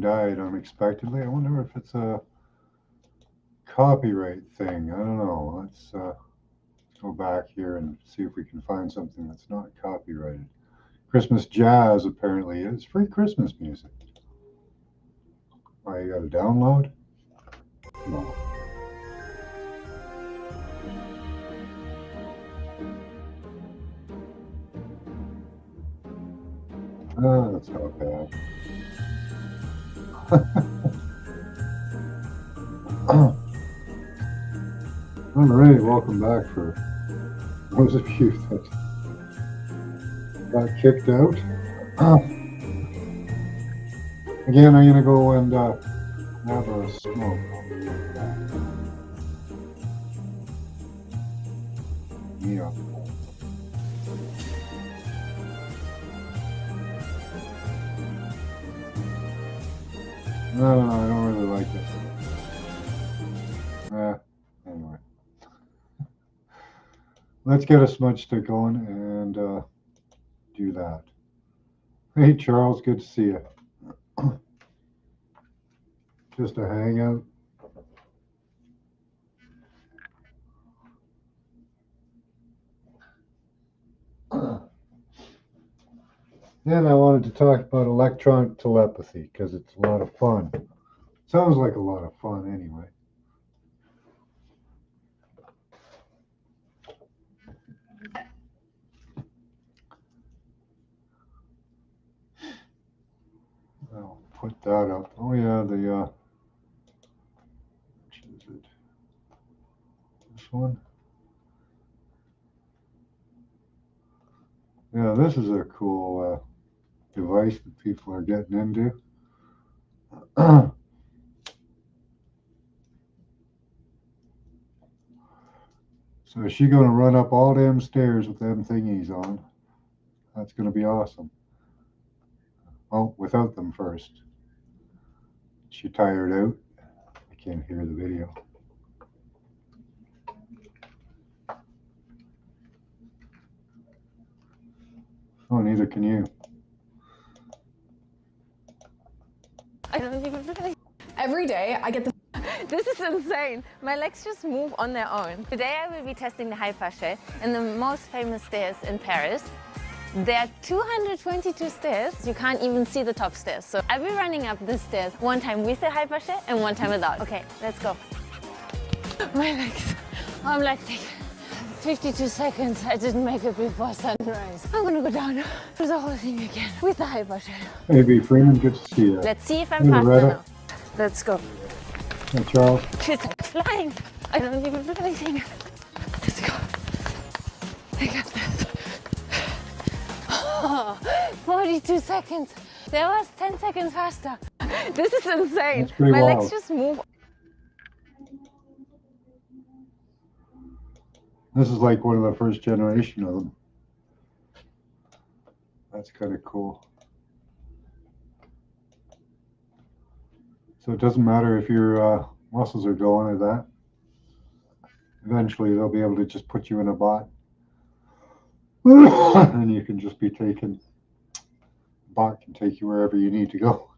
died unexpectedly. I wonder if it's a copyright thing. I don't know. Let's go back here and see if we can find something that's not copyrighted. Christmas jazz apparently is free Christmas music. Oh, you got to download? No. Oh, that's not bad. All right, welcome back for those of you that got kicked out. Again, I'm going to go and have a smoke. I'll be right back. Yeah. No, I don't really like it. Anyway. Let's get a smudge stick going and do that. Hey, Charles, good to see you. Just a hangout. And I wanted to talk about electronic telepathy because it's a lot of fun. Sounds like a lot of fun anyway. I'll put that up. Oh yeah, which is it? This one? Yeah, this is a cool device that people are getting into. So is she going to run up all them stairs with them thingies on? That's going to be awesome. Oh, without them first. Is she tired out? I can't hear the video. Oh, neither can you. I don't even really. Every day I get the. This is insane. My legs just move on their own. Today I will be testing the hypershell in the most famous stairs in Paris. There are 222 stairs. You can't even see the top stairs. So I'll be running up the stairs one time with the hypershell and one time without. Okay, let's go. My legs. I'm lactic. 52 seconds. I didn't make it before sunrise. I'm gonna go down, do the whole thing again with the hypershell. Hey, B. Freeman, good to see you. Let's see if I'm faster now. Let's go. Hey, Charles. She's like flying. I don't even do anything. Let's go. I got this. Oh, 42 seconds. That was 10 seconds faster. This is insane. My legs just move. This is like one of the first generation of them. That's kind of cool. So it doesn't matter if your muscles are going or that. Eventually they'll be able to just put you in a bot. And you can just be taken. The bot can take you wherever you need to go.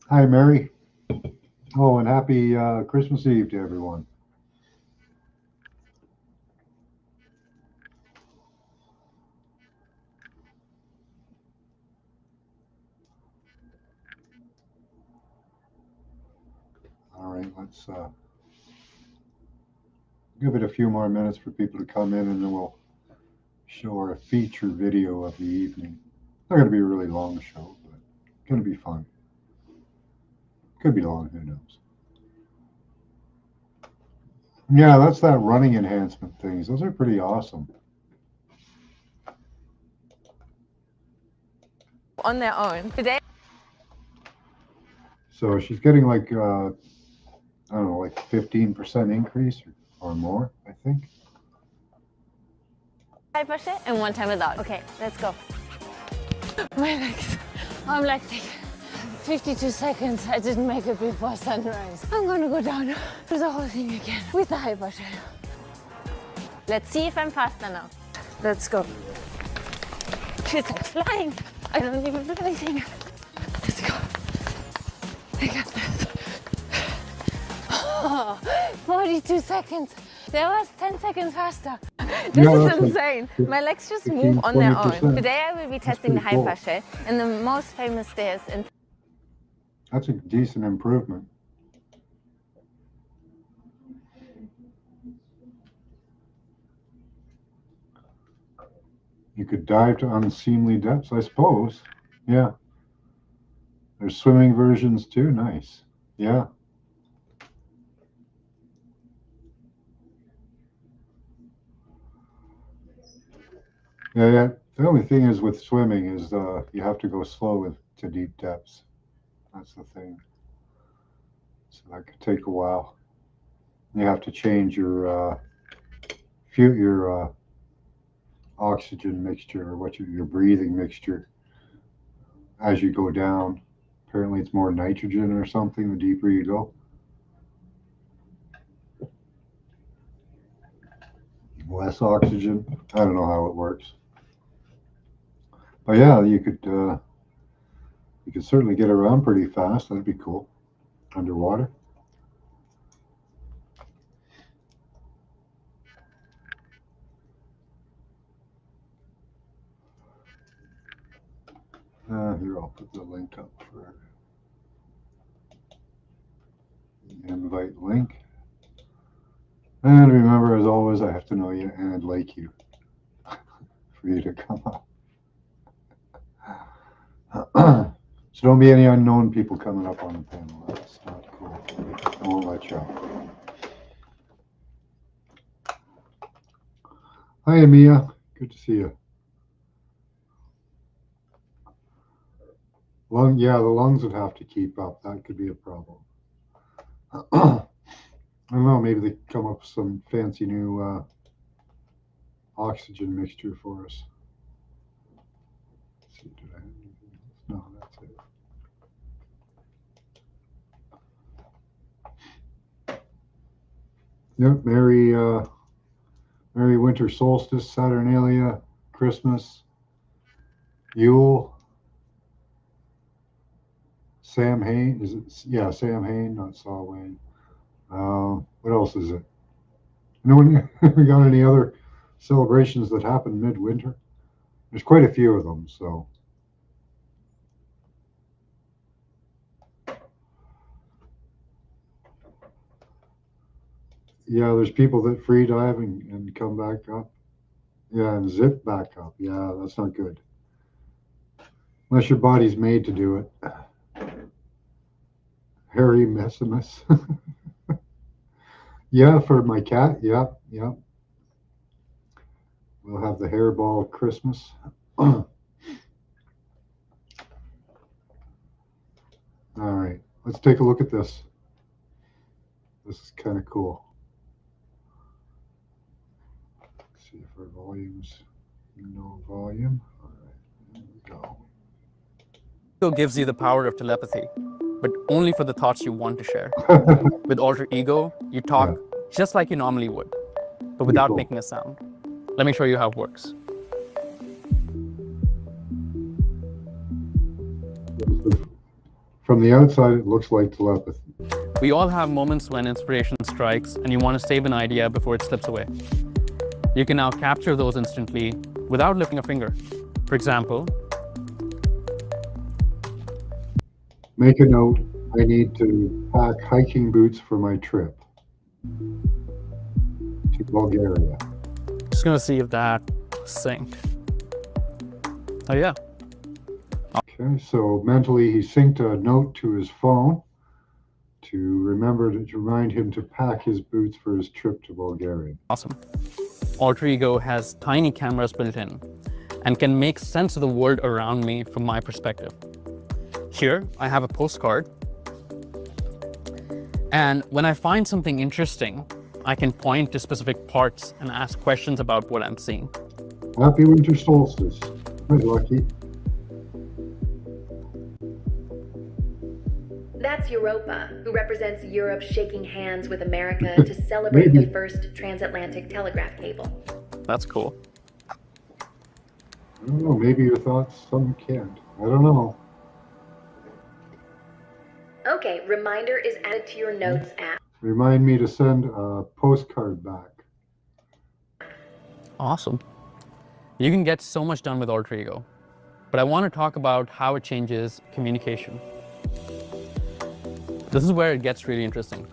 Hi, Mary. Oh, and happy Christmas Eve to everyone. All right, let's give it a few more minutes for people to come in, and then we'll show our feature video of the evening. It's not going to be a really long show, but it's going to be fun. Could be long, who knows. Yeah, that's that running enhancement things. Those are pretty awesome. On their own. Today. So she's getting like, I don't know, like 15% increase or more, I think. Hypershell and one time without. Okay, let's go. My legs. I'm lactic. 52 seconds. I didn't make it before sunrise. I'm gonna go down to the whole thing again with the hyper shell. Let's see if I'm faster now. Let's go. Feels like flying. I don't even do anything. Let's go. I got this. Oh, 42 seconds. That was 10 seconds faster. This is insane. My legs just move on their own. Today I will be testing the hyper shell in the most famous stairs in. That's a decent improvement. You could dive to unseemly depths, I suppose. Yeah. There's swimming versions too. Nice. Yeah. Yeah. The only thing is with swimming is you have to go slow to deep depths. That's the thing. So that could take a while. You have to change your oxygen mixture or your breathing mixture as you go down. Apparently, it's more nitrogen or something the deeper you go. Less oxygen. I don't know how it works. But yeah, you could certainly get around pretty fast. That'd be cool. Underwater. Here, I'll put the link up for the invite link. And remember, as always, I have to know you and like you for you to come up. So don't be any unknown people coming up on the panel. That's not cool. I won't let you up. Hi, Mia. Good to see you. The lungs would have to keep up. That could be a problem. I don't know. Maybe they come up with some fancy new oxygen mixture for us. Let's see, did I have anything else? No, that's it. Yep, Merry Winter Solstice, Saturnalia, Christmas, Yule, Sam Hain. Is it? Yeah, Sam Hain, not Saul Wayne. What else is it? We got any other celebrations that happen midwinter? There's quite a few of them, so. Yeah, there's people that free dive and come back up. Yeah, and zip back up. Yeah, that's not good. Unless your body's made to do it. Harry Messimus. Yeah, for my cat. Yep. We'll have the hairball Christmas. All right, let's take a look at this. This is kind of cool. Let's see if our volume's no volume. All right, there we go. Ego gives you the power of telepathy, but only for the thoughts you want to share. With alter ego, you talk just like you normally would, but without making a sound. Let me show you how it works. From the outside, it looks like telepathy. We all have moments when inspiration strikes and you want to save an idea before it slips away. You can now capture those instantly without lifting a finger. For example, make a note, I need to pack hiking boots for my trip to Bulgaria. Just gonna see if that synced. Oh yeah. Okay, so mentally he synced a note to his phone to remind him to pack his boots for his trip to Bulgaria. Awesome. Alter ego has tiny cameras built in and can make sense of the world around me from my perspective. Here, I have a postcard. And when I find something interesting, I can point to specific parts and ask questions about what I'm seeing. Happy winter solstice. Good lucky. That's Europa, who represents Europe shaking hands with America to celebrate the first transatlantic telegraph cable. That's cool. I don't know, maybe your thoughts, some can't. I don't know. Okay, reminder is added to your notes app. Remind me to send a postcard back. Awesome. You can get so much done with Alter Ego, but I want to talk about how it changes communication. This is where it gets really interesting.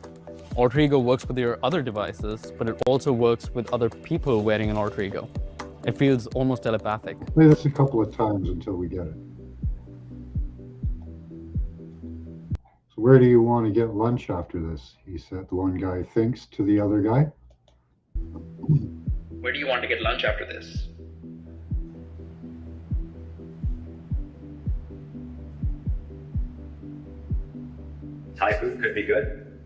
Alter Ego works with your other devices, but it also works with other people wearing an Alter Ego. It feels almost telepathic. Play this a couple of times until we get it. So where do you want to get lunch after this? He said. The one guy thinks to the other guy. Where do you want to get lunch after this? Thai food could be good.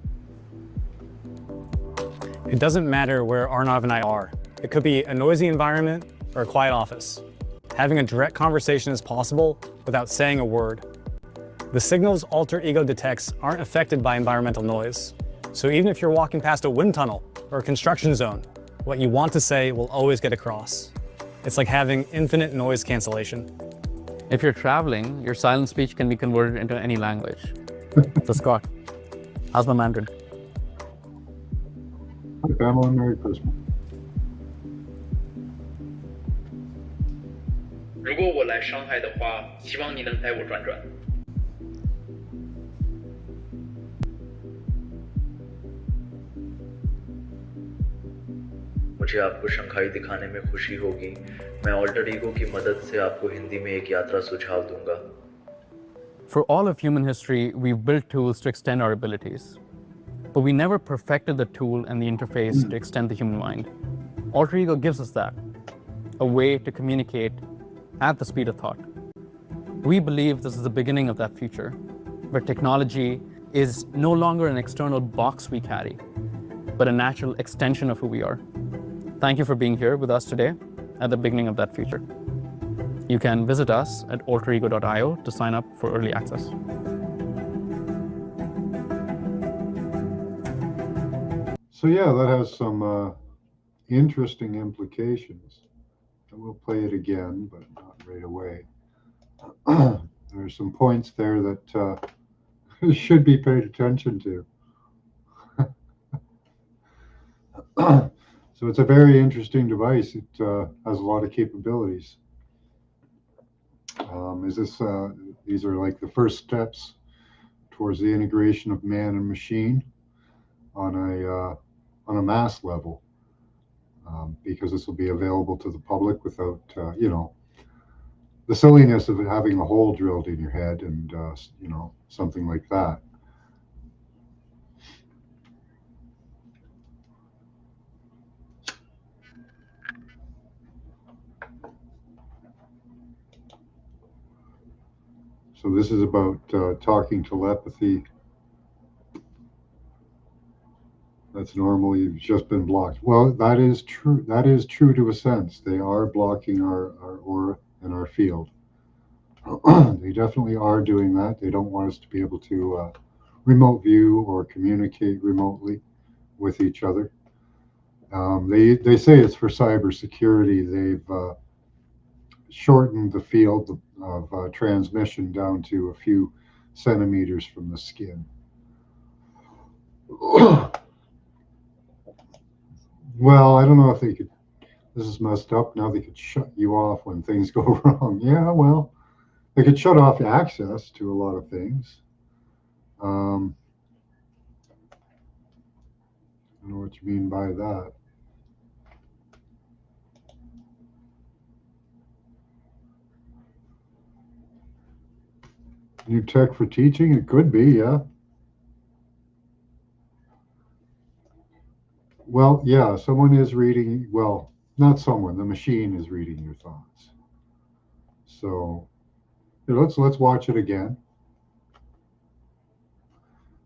It doesn't matter where Arnav and I are. It could be a noisy environment or a quiet office. Having a direct conversation is possible without saying a word. The signals Alter Ego detects aren't affected by environmental noise. So even if you're walking past a wind tunnel or a construction zone, what you want to say will always get across. It's like having infinite noise cancellation. If you're traveling, your silent speech can be converted into any language. So Scott, how's my Mandarin? Hi, Pamela, Merry Christmas. 如果我来上海的话，希望你能带我转转。मुझे आपको Shanghai दिखाने में खुशी होगी। मैं alter ego की मदद से आपको हिंदी में एक यात्रा सुझाव दूंगा। For all of human history, we've built tools to extend our abilities. But we never perfected the tool and the interface to extend the human mind. Alter Ego gives us that, a way to communicate at the speed of thought. We believe this is the beginning of that future, where technology is no longer an external box we carry, but a natural extension of who we are. Thank you for being here with us today at the beginning of that future. You can visit us at alterego.io to sign up for early access. So yeah, that has some interesting implications. And we'll play it again, but not right away. There's some points there that should be paid attention to. So it's a very interesting device. It has a lot of capabilities. These are like the first steps towards the integration of man and machine on a mass level, because this will be available to the public without, the silliness of having a hole drilled in your head and, something like that. So this is about talking telepathy. That's normal. You've just been blocked. Well, that is true. That is true to a sense. They are blocking our aura and our field. They definitely are doing that. They don't want us to be able to remote view or communicate remotely with each other. They say it's for cybersecurity. They've shortened the field of transmission down to a few centimeters from the skin. Well, I don't know if they could. This is messed up. Now they could shut you off when things go wrong. Yeah, well, they could shut off access to a lot of things. I don't know what you mean by that. New tech for teaching? It could be, yeah. Well, yeah, someone is reading, well, not someone, the machine is reading your thoughts. So let's watch it again.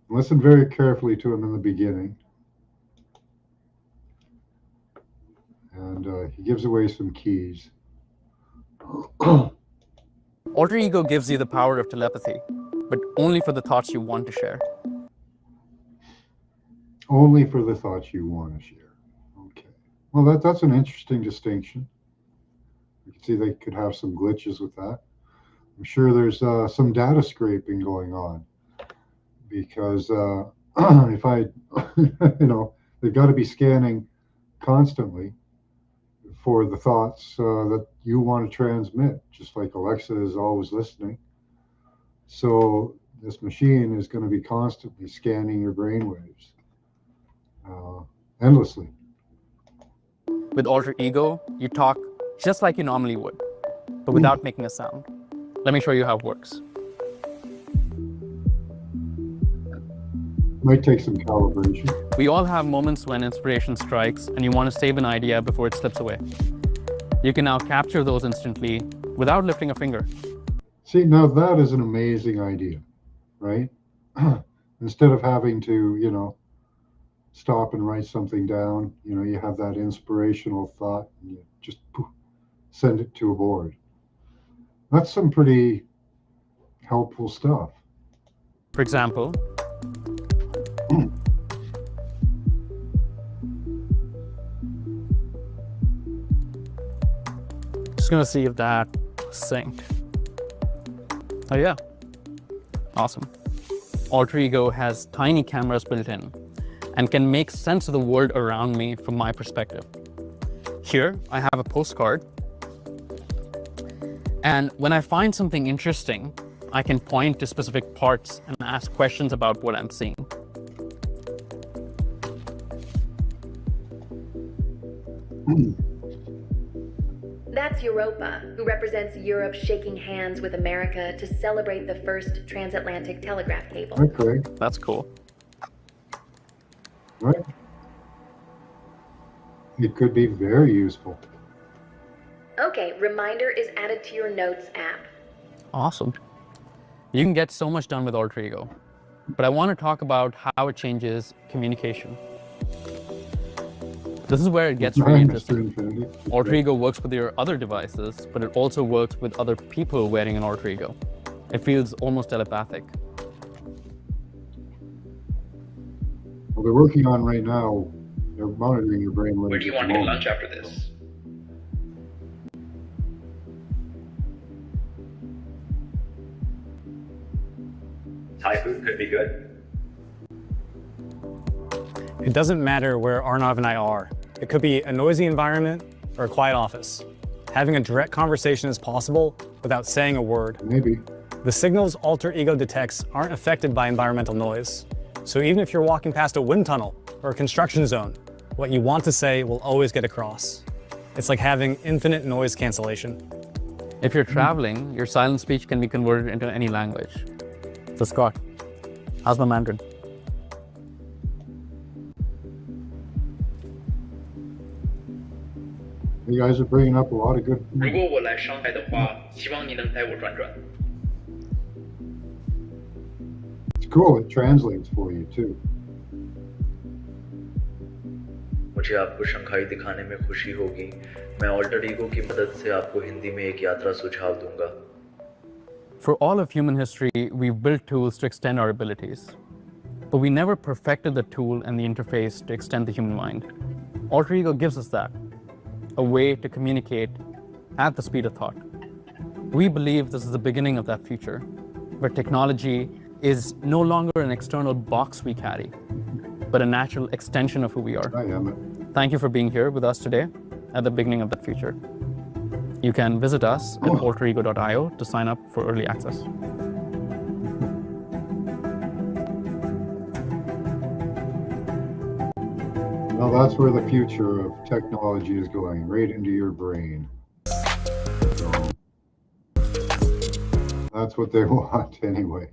Listen very carefully to him in the beginning. And he gives away some keys. Alter Ego gives you the power of telepathy, but only for the thoughts you want to share. Only for the thoughts you want to share. Okay. Well, that's an interesting distinction. You can see they could have some glitches with that. I'm sure there's some data scraping going on because if I, they've got to be scanning constantly for the thoughts that you want to transmit, just like Alexa is always listening. So this machine is going to be constantly scanning your brainwaves endlessly. With alter ego, you talk just like you normally would, but without making a sound. Let me show you how it works. Might take some calibration. We all have moments when inspiration strikes and you want to save an idea before it slips away. You can now capture those instantly without lifting a finger. See, now that is an amazing idea, right? Instead of having to, stop and write something down, you have that inspirational thought and you just poof, send it to a board. That's some pretty helpful stuff. For example, just gonna see if that synced. Oh yeah, awesome. Alter ego has tiny cameras built in and can make sense of the world around me from my perspective. Here, I have a postcard. And when I find something interesting, I can point to specific parts and ask questions about what I'm seeing. That's Europa, who represents Europe shaking hands with America to celebrate the first transatlantic telegraph cable. Okay, That's cool. right. It could be very useful. Okay, reminder is added to your notes app. Awesome. You can get so much done with alter ego, but I want to talk about how it changes communication. This is where it gets really interesting. Alter ego works with your other devices, but it also works with other people wearing an alter ego. It feels almost telepathic. Well, they're working on right now, they're monitoring your brain waves. Where do you want to get lunch after this? Thai food could be good. It doesn't matter where Arnav and I are. It could be a noisy environment or a quiet office. Having a direct conversation is possible without saying a word. Maybe. The signals alter ego detects aren't affected by environmental noise. So even if you're walking past a wind tunnel or a construction zone, what you want to say will always get across. It's like having infinite noise cancellation. If you're traveling, your silent speech can be converted into any language. So Scott, how's my Mandarin? You guys are bringing up a lot of good. 如果我来上海的话，希望你能带我转转。 It's cool. It translates for you too. मुझे आपको Shanghai दिखाने में खुशी होगी। मैं alter ego की मदद से आपको हिंदी में एक यात्रा सुझाव दूंगा। For all of human history, we've built tools to extend our abilities. But we never perfected the tool and the interface to extend the human mind. Alter ego gives us that, a way to communicate at the speed of thought. We believe this is the beginning of that future, where technology is no longer an external box we carry, but a natural extension of who we are. I am it. Thank you for being here with us today at the beginning of that future. You can visit us at alterego.io to sign up for early access. Well, that's where the future of technology is going, right into your brain. So, that's what they want anyway.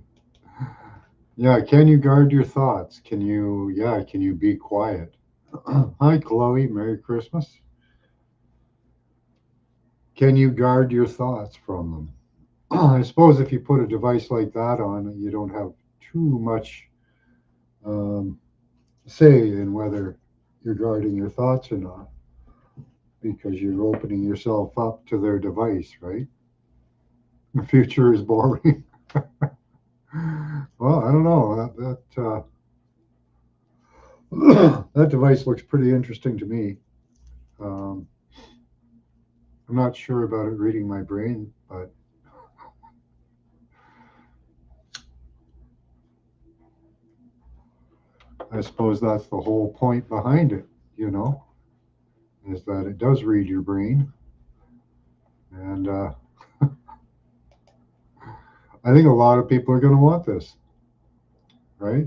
Yeah, can you guard your thoughts? Can you be quiet? Hi, Chloe. Merry Christmas. Can you guard your thoughts from them? I suppose if you put a device like that on, you don't have too much say in whether you're guarding your thoughts or not, because you're opening yourself up to their device, right? The future is boring. Well, I don't know. That device looks pretty interesting to me. Um, I'm not sure about it reading my brain, but I suppose that's the whole point behind it, you know, is that it does read your brain. And I think a lot of people are going to want this, right?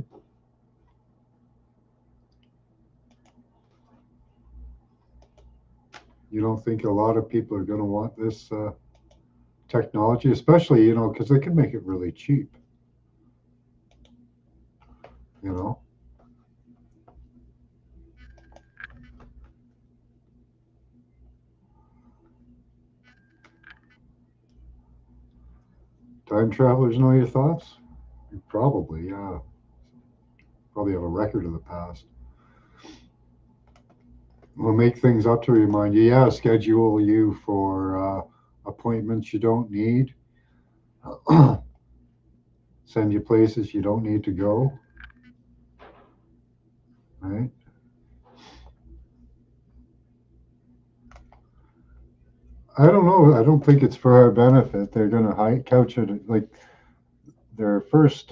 You don't think a lot of people are going to want this technology, especially, you know, because they can make it really cheap, you know? Time travelers know your thoughts? Probably, yeah. Probably have a record of the past. We'll make things up to remind you. Yeah, schedule you for appointments you don't need, send you places you don't need to go, right? I don't know. I don't think it's for our benefit. They're going to couch it like their first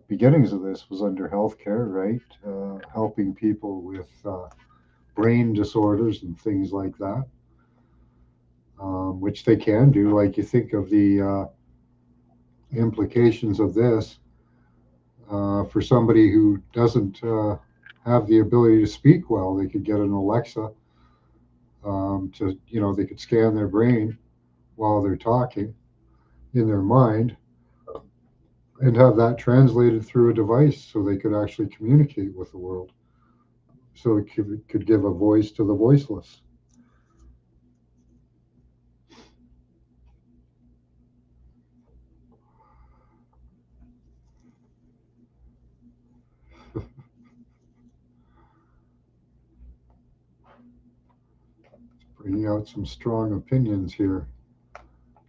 beginnings of this was under healthcare, right? Helping people with brain disorders and things like that, which they can do. Like you think of the implications of this for somebody who doesn't have the ability to speak well. They could get an Alexa to, you know, they could scan their brain while they're talking in their mind and have that translated through a device so they could actually communicate with the world. So it could give a voice to the voiceless. Bringing out some strong opinions here.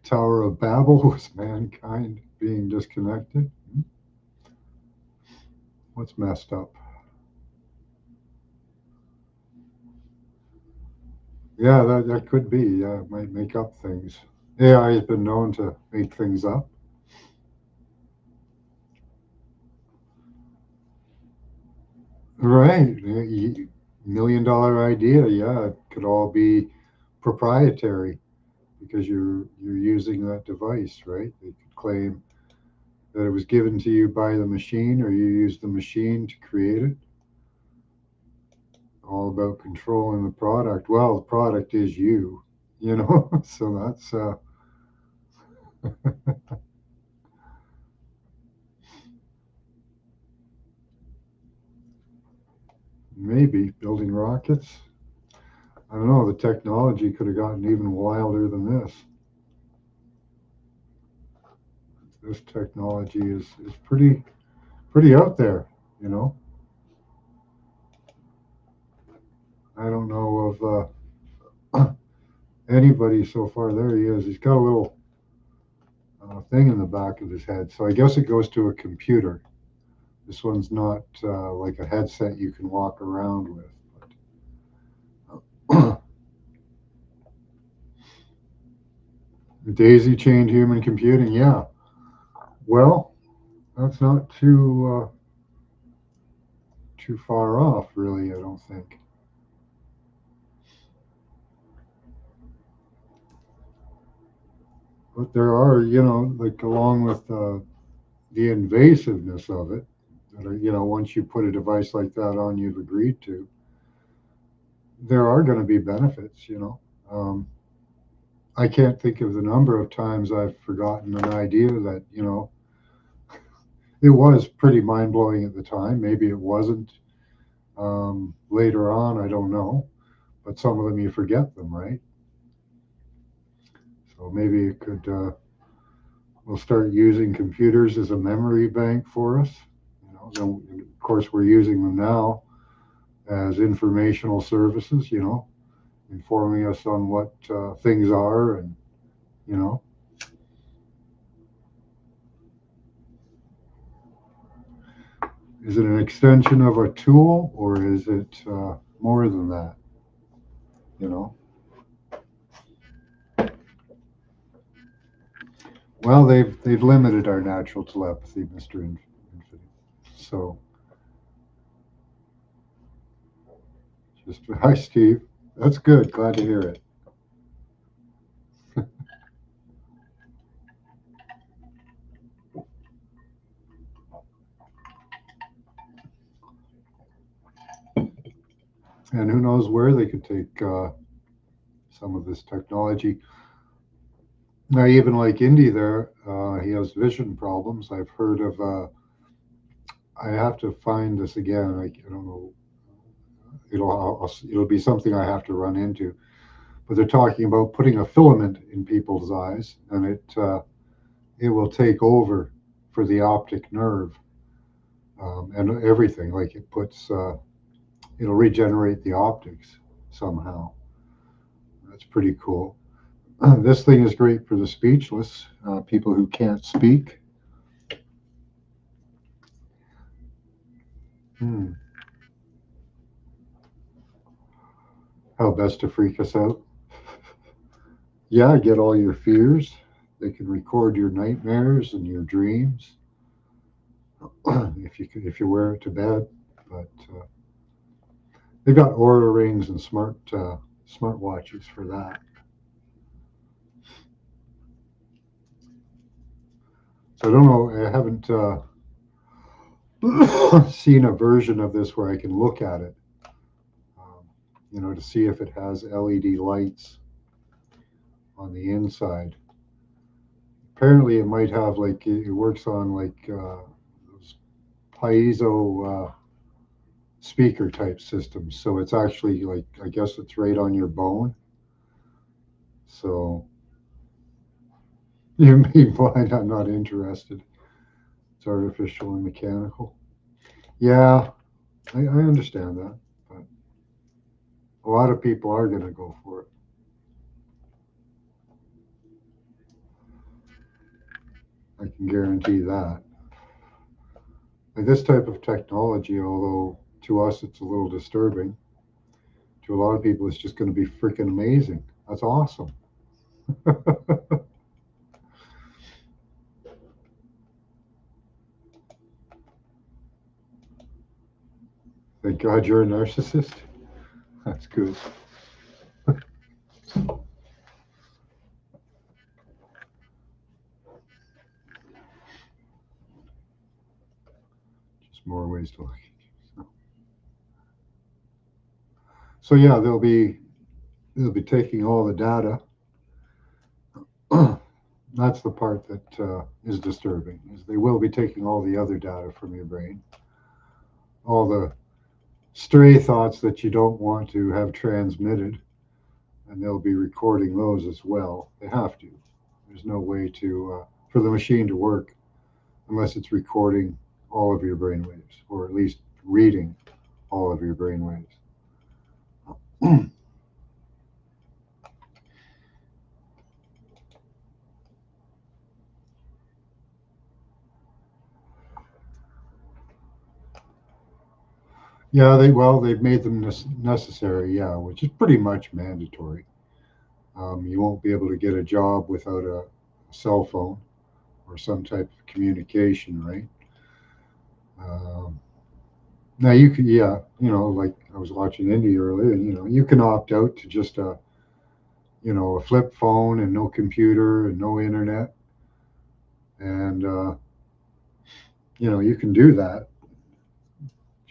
Tower of Babel was mankind being disconnected. What's messed up? Yeah, that could be. Yeah, it might make up things. AI has been known to make things up. Right. $1 million idea. Yeah, it could all be proprietary because you're using that device, right? They could claim that it was given to you by the machine or you used the machine to create it. All about controlling the product. Well, the product is you, you know. So that's maybe building rockets. I don't know. The technology could have gotten even wilder than this. This technology is pretty out there, you know. I don't know of anybody so far. There he is. He's got a little thing in the back of his head. So I guess it goes to a computer. This one's not like a headset you can walk around with. But daisy chained human computing, yeah. Well, that's not too far off, really. I don't think. But there are, you know, like along with the invasiveness of it, that are, you know, once you put a device like that on, you've agreed to. There are going to be benefits, you know. I can't think of the number of times I've forgotten an idea that, you know, it was pretty mind blowing at the time. Maybe it wasn't later on. I don't know. But some of them you forget them, right? So maybe it could. We'll start using computers as a memory bank for us. You know, then, of course, we're using them now as informational services. You know, informing us on what things are, and you know, Is it an extension of a tool, or is it more than that? You know. Well, they've limited our natural telepathy, Mister Infinite. So, just hi, Steve. That's good. Glad to hear it. And who knows where they could take some of this technology. Now, even like Indy, there he has vision problems. I've heard of. I have to find this again. I don't know. It'll be something I have to run into. But they're talking about putting a filament in people's eyes, and it will take over for the optic nerve and everything. Like it puts, it'll regenerate the optics somehow. That's pretty cool. This thing is great for the speechless, people who can't speak. Hmm. How best to freak us out? Yeah, get all your fears. They can record your nightmares and your dreams if you wear it to bed. But they've got Aura rings and smart watches for that. So I don't know. I haven't seen a version of this where I can look at it, um, to see if it has LED lights on the inside. Apparently, it might have like it works on like those piezo speaker type systems. So it's actually like I guess it's right on your bone. So you may find I'm not interested. It's artificial and mechanical. Yeah, I understand that, but a lot of people are going to go for it. I can guarantee that. Like this type of technology, although to us it's a little disturbing, to a lot of people it's just going to be freaking amazing. That's awesome. Thank God you're a narcissist. That's good. Just more ways to look. So yeah, they'll be taking all the data. That's the part that is disturbing. Is they will be taking all the other data from your brain, all the stray thoughts that you don't want to have transmitted, and they'll be recording those as well. They have to. There's no way to for the machine to work unless it's recording all of your brain waves, or at least reading all of your brain waves. Yeah, they've made them necessary. Yeah, which is pretty much mandatory. You won't be able to get a job without a cell phone or some type of communication, right? Um, Now you could, yeah, like I was watching India earlier, and you can opt out to just a flip phone and no computer and no internet, and you can do that.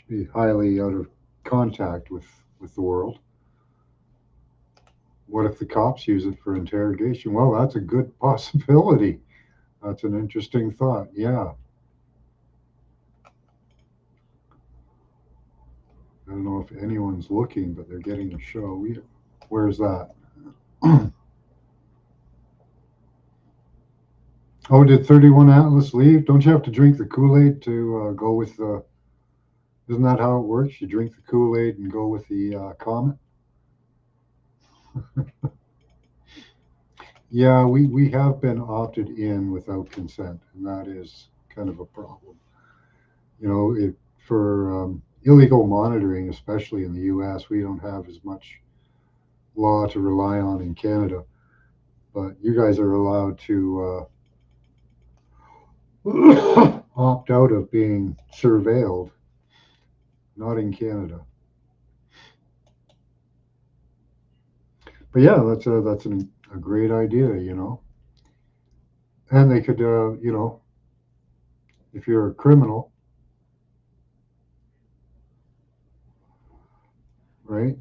Be highly out of contact with the world. What if the cops use it for interrogation? Well, that's a good possibility. That's an interesting thought. Yeah, I don't know if anyone's looking, but they're getting a show. Where's that? Oh, did 31 Atlas leave? Don't you have to drink the Kool-Aid to go with the? Isn't that how it works? You drink the Kool-Aid and go with the comet. Yeah, we have been opted in without consent, and that is kind of a problem. If for illegal monitoring, especially in the U.S. We don't have as much law to rely on in Canada, but you guys are allowed to opt out of being surveilled. Not in Canada. But yeah, that's a great idea, you know. And they could, you know, if you're a criminal, right,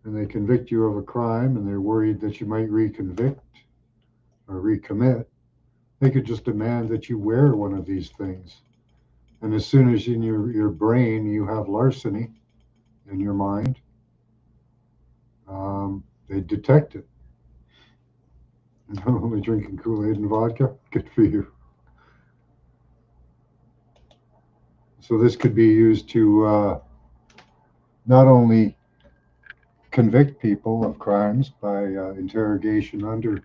and they convict you of a crime, and they're worried that you might reconvict or recommit, they could just demand that you wear one of these things. And as soon as in your brain you have larceny in your mind, they detect it. Only drinking Kool-Aid and vodka? Good for you. So this could be used to not only convict people of crimes by interrogation under,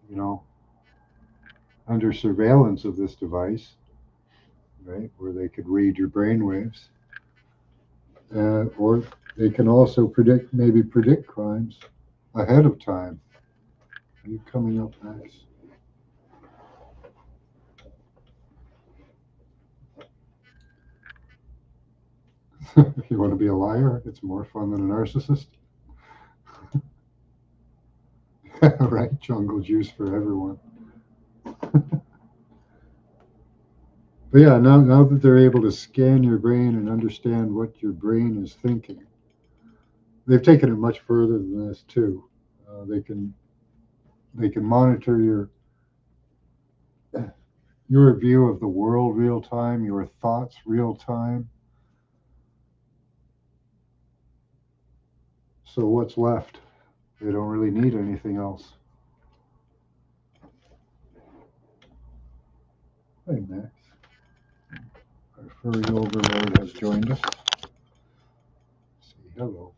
you know, under surveillance of this device, right, where they could read your brainwaves, or they can also maybe predict crimes ahead of time. Are you coming up next? If you want to be a liar, it's more fun than a narcissist. Right? Jungle juice for everyone. But yeah, now that they're able to scan your brain and understand what your brain is thinking, they've taken it much further than this too. They can monitor your view of the world real time, your thoughts real time. So what's left? They don't really need anything else. Hey, Max. Our furry overlord has joined us. Say hello.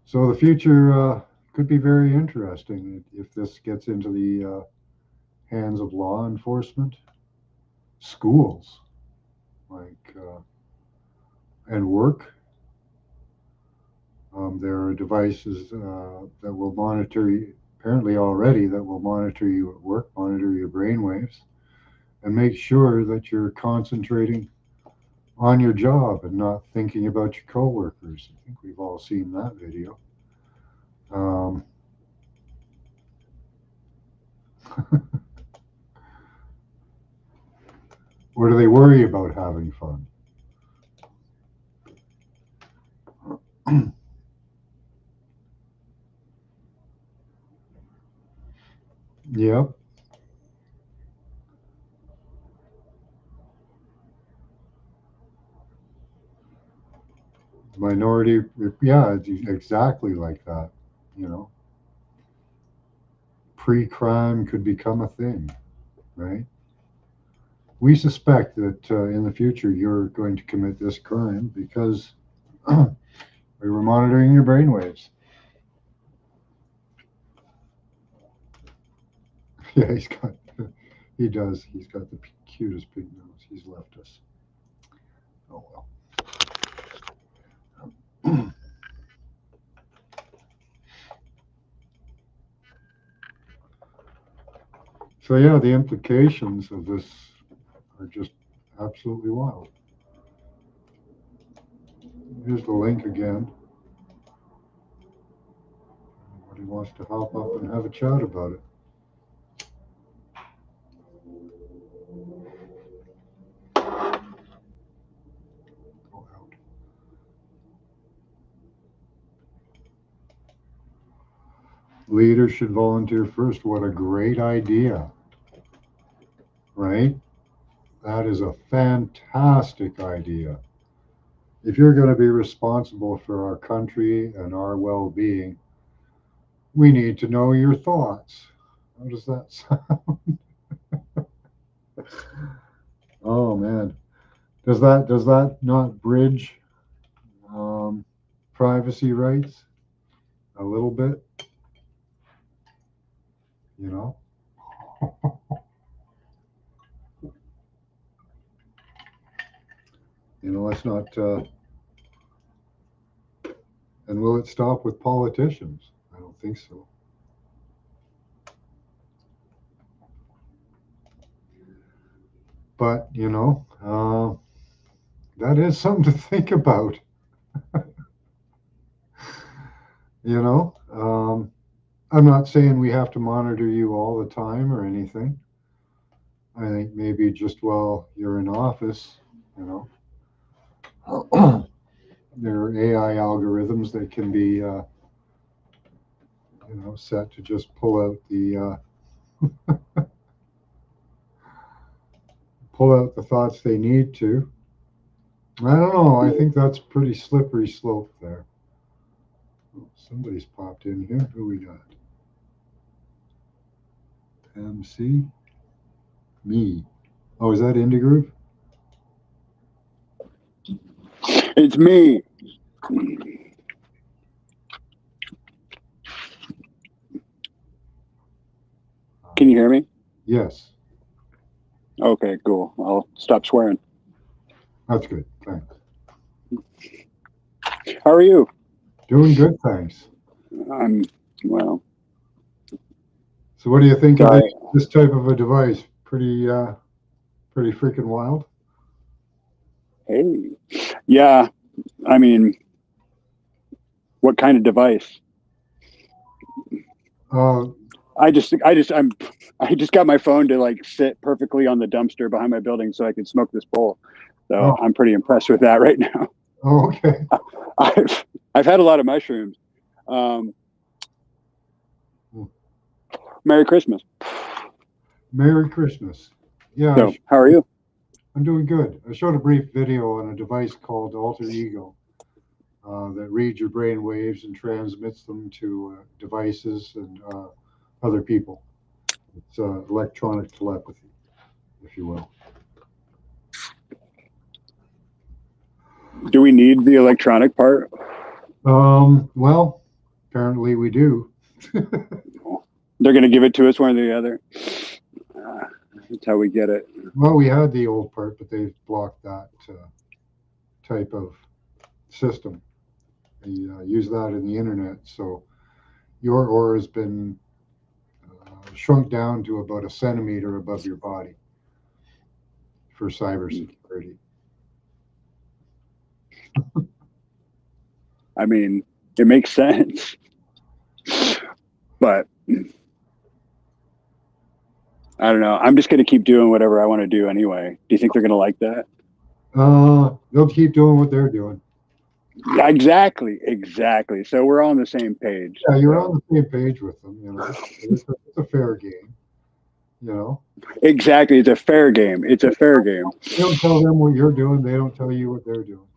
So the future could be very interesting if this gets into the hands of law enforcement, schools, like and work. There are devices that will monitor you, apparently already, that will monitor you at work, monitor your brain waves, and make sure that you're concentrating on your job and not thinking about your coworkers. I think we've all seen that video. Or do they worry about having fun? Yep. Minority, yeah, it's exactly like that. You know, pre-crime could become a thing, right? We suspect that in the future you're going to commit this crime because we were monitoring your brainwaves. Yeah, he does. He's got the cutest pig nose. He's left us. Oh well. So yeah, the implications of this are just absolutely wild. Here's the link again. Anybody wants to hop up and have a chat about it? Go out. Leaders should volunteer first. What a great idea, right? That is a fantastic idea. If you're going to be responsible for our country and our well-being, we need to know your thoughts. How does that sound? Oh man, does that not bridge privacy rights a little bit? you know? Let's not, and will it stop with politicians? I don't think so. But, that is something to think about, you know? I'm not saying we have to monitor you all the time or anything. I think maybe just while you're in office, there are AI algorithms that can be, set to just pull out the thoughts they need to. I don't know. I think that's pretty slippery slope there. Oh, somebody's popped in here. Who we got? MC? Me. Oh, is that Indie Group? It's me. Can you hear me? Yes. Okay, cool. I'll stop swearing. That's good. Thanks. How are you? Doing good, thanks. I'm well. So what do you think of this type of a device? Pretty freaking wild. Hey. Yeah, I mean, what kind of device? I just got my phone to like sit perfectly on the dumpster behind my building so I could smoke this bowl. So I'm pretty impressed with that right now. Oh, okay. I've had a lot of mushrooms. Merry Christmas. Merry Christmas. Yeah. So, how are you? I'm doing good. I showed a brief video on a device called Alter Ego that reads your brain waves and transmits them to devices and other people. It's electronic telepathy, if you will. Do we need the electronic part? Well, apparently we do. They're going to give it to us one or the other. That's how we get it. Well, we had the old part, but they've blocked that type of system. They use that in the internet. So your aura has been shrunk down to about a centimeter above your body for cybersecurity. I mean, it makes sense. But I don't know. I'm just going to keep doing whatever I want to do anyway. Do you think they're going to like that? They'll keep doing what they're doing. Yeah, exactly. So we're all on the same page. Yeah, you're on the same page with them. It's a fair game. Exactly. It's a fair game. You don't tell them what you're doing. They don't tell you what they're doing.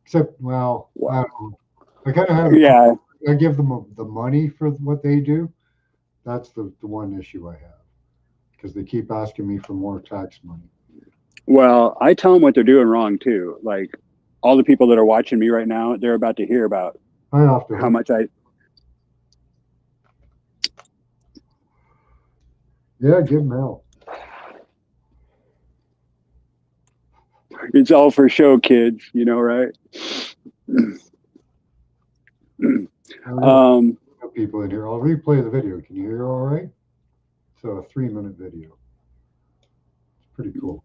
Except, well, I don't know. I kind of have. Yeah. I give them the money for what they do. That's the one issue I have, because they keep asking me for more tax money. Well, I tell them what they're doing wrong too. Like all the people that are watching me right now, they're about to hear about how much I. Yeah, give them hell. It's all for show, kids. You know, right? People in here. I'll replay the video. Can you hear all right? It's a 3-minute video. It's pretty cool.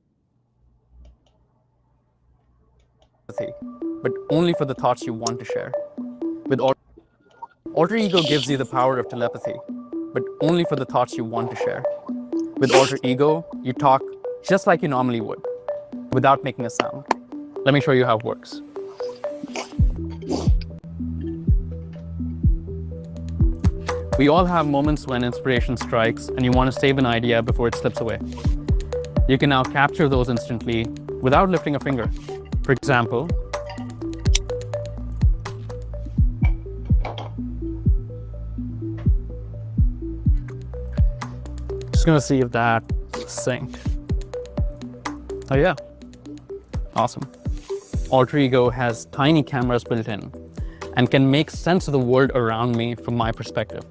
But only for the thoughts you want to share. With Alter Ego gives you the power of telepathy, but only for the thoughts you want to share. With Alter Ego, you talk just like you normally would, without making a sound. Let me show you how it works. We all have moments when inspiration strikes and you want to save an idea before it slips away. You can now capture those instantly without lifting a finger. For example, just gonna see if that synced. Oh yeah, awesome. Alter Ego has tiny cameras built in and can make sense of the world around me from my perspective.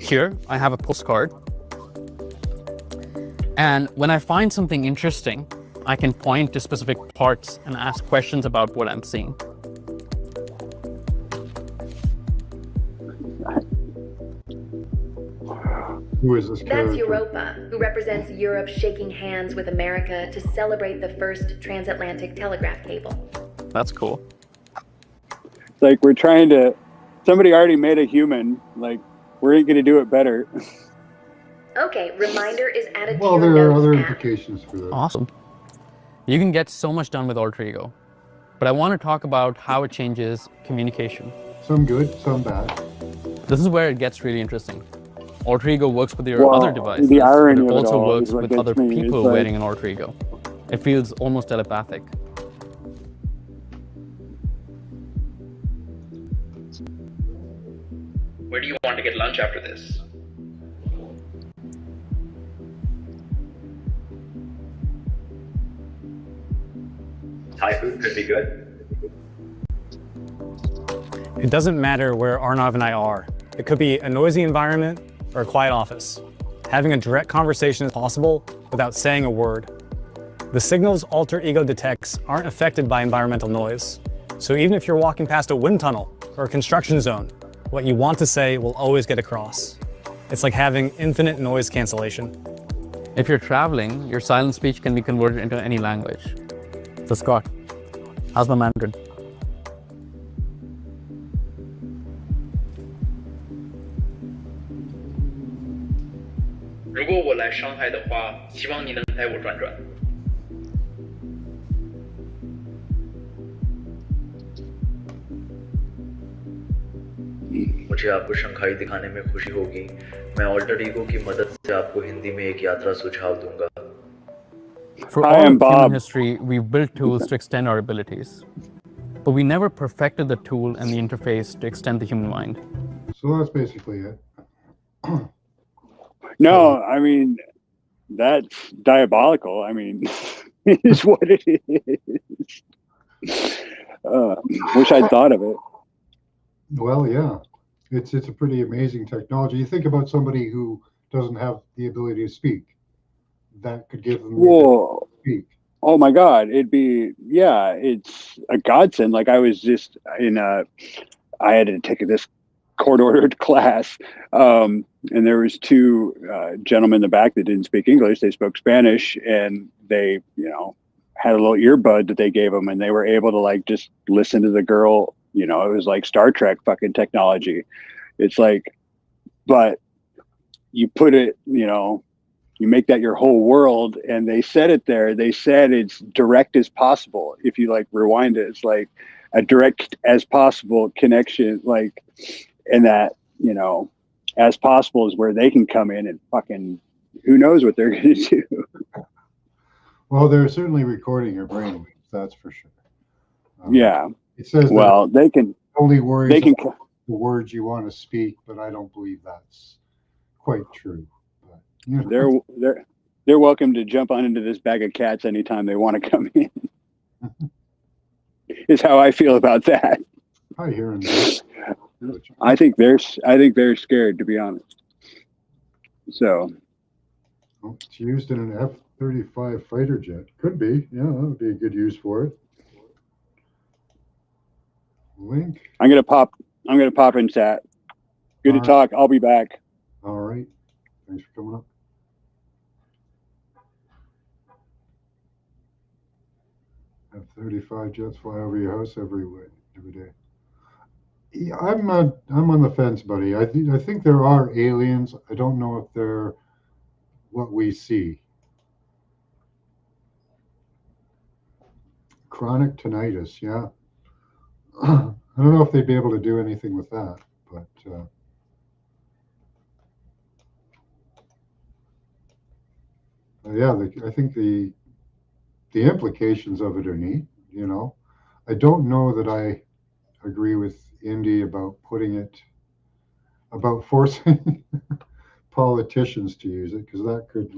here I have a postcard. And when I find something interesting, I can point to specific parts and ask questions about what I'm seeing. Who is this That's character? Europa, who represents Europe shaking hands with America to celebrate the first transatlantic telegraph cable. That's cool. It's like we're trying to. Somebody already made a human. Like we ain't gonna do it better. Okay, reminder is added Well, to your there are notes other app. implications for that. Awesome. You can get so much done with alter ego, but I want to talk about how it changes communication. Some good, some bad. This is where it gets really interesting. Alter ego works with your Well, other devices, the irony but it of it also all works is what with gets other me. It's people like- wearing an alter ego. It feels almost telepathic. Where do you want to get lunch after this? Thai food could be good. It doesn't matter where Arnav and I are. It could be a noisy environment or a quiet office. Having a direct conversation is possible without saying a word. The signals alter ego detects aren't affected by environmental noise. So even if you're walking past a wind tunnel or a construction zone, what you want to say will always get across. It's like having infinite noise cancellation. If you're traveling, your silent speech can be converted into any language. So Scott, how's my Mandarin? 如果我来上海的话，希望你能带我转转。मुझे आपको Shanghai दिखाने में खुशी होगी। मैं alter ego की मदद से आपको हिंदी में एक यात्रा सुझाव दूंगा। For Hi, all I'm of human Bob. history, we've built tools to extend our abilities. But we never perfected the tool and the interface to extend the human mind. So that's basically it. No, I mean that's diabolical. I mean, it is what it is. Wish I'd thought of it. Well, yeah, it's a pretty amazing technology. You think about somebody who doesn't have the ability to speak. That could give them the ability Whoa. to speak. Oh my God, it's a godsend. Like I was just I had to take this court-ordered class, and there was two gentlemen in the back that didn't speak English. They spoke Spanish, and they, had a little earbud that they gave them, and they were able to like just listen to the girl. It was like Star Trek fucking technology. It's like, but you put it, you make that your whole world, and they said it there. They said it's direct as possible. If you like rewind it, it's like a direct as possible connection, like, and that, as possible is where they can come in and fucking, who knows what they're going to do. Well, they're certainly recording your brainwaves, that's for sure. Yeah. It says Well, that they can, only worries they can, about the words you want to speak, but I don't believe that's quite true. But, they're welcome to jump on into this bag of cats anytime they want to come in. Is how I feel about that. I hear that. I think they're scared, to be honest. So Well, it's used in an F-35 fighter jet. Could be. Yeah, that would be a good use for it. Link. I'm gonna pop in, Sat. Good to talk. I'll be back. All right. Thanks for coming up. F-35 jets fly over your house every day. Yeah, I'm on the fence, buddy. I think there are aliens. I don't know if they're what we see. Chronic tinnitus, yeah. I don't know if they'd be able to do anything with that, but yeah, I think the implications of it are neat. I don't know that I agree with Indy about forcing politicians to use it, because that could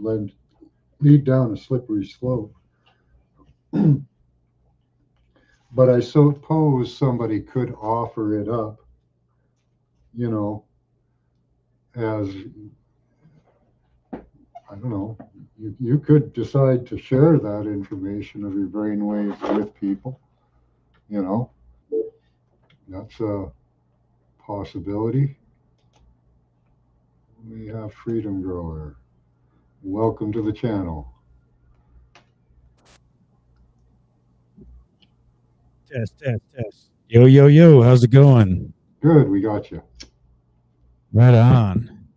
lead down a slippery slope. But I suppose somebody could offer it up, as I don't know, you could decide to share that information of your brainwaves with people. You know, that's a possibility. We have Freedom Grower. Welcome to the channel. Test. Yo, how's it going? Good, we got you. Right on.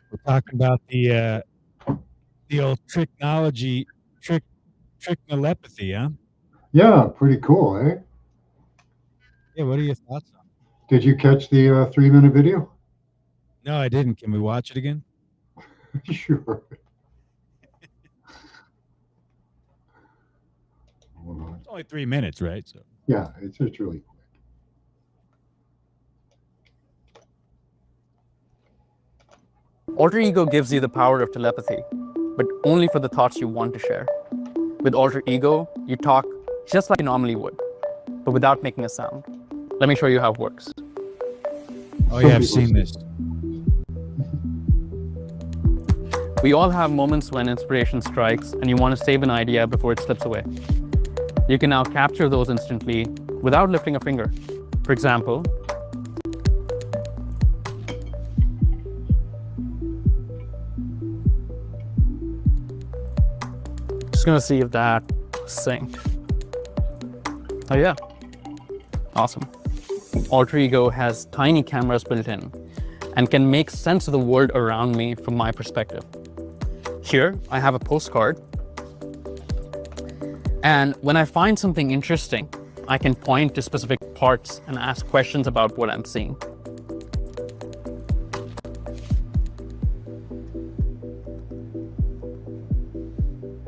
We're talking about the old tricknology, trick telepathy, huh? Yeah, pretty cool, eh? Yeah, what are your thoughts on it? Did you catch the 3-minute video? No, I didn't. Can we watch it again? Sure. Hold on. It's only 3 minutes, right? So Yeah, it's really quick. Alter ego gives you the power of telepathy, but only for the thoughts you want to share. With alter ego, you talk just like you normally would, but without making a sound. Let me show you how it works. oh yeah, I've seen this. We all have moments when inspiration strikes and you want to save an idea before it slips away. You can now capture those instantly without lifting a finger. For example, just gonna see if that synced. Oh yeah, awesome. Alter ego has tiny cameras built in and can make sense of the world around me from my perspective. Here, I have a postcard. And when I find something interesting, I can point to specific parts and ask questions about what I'm seeing.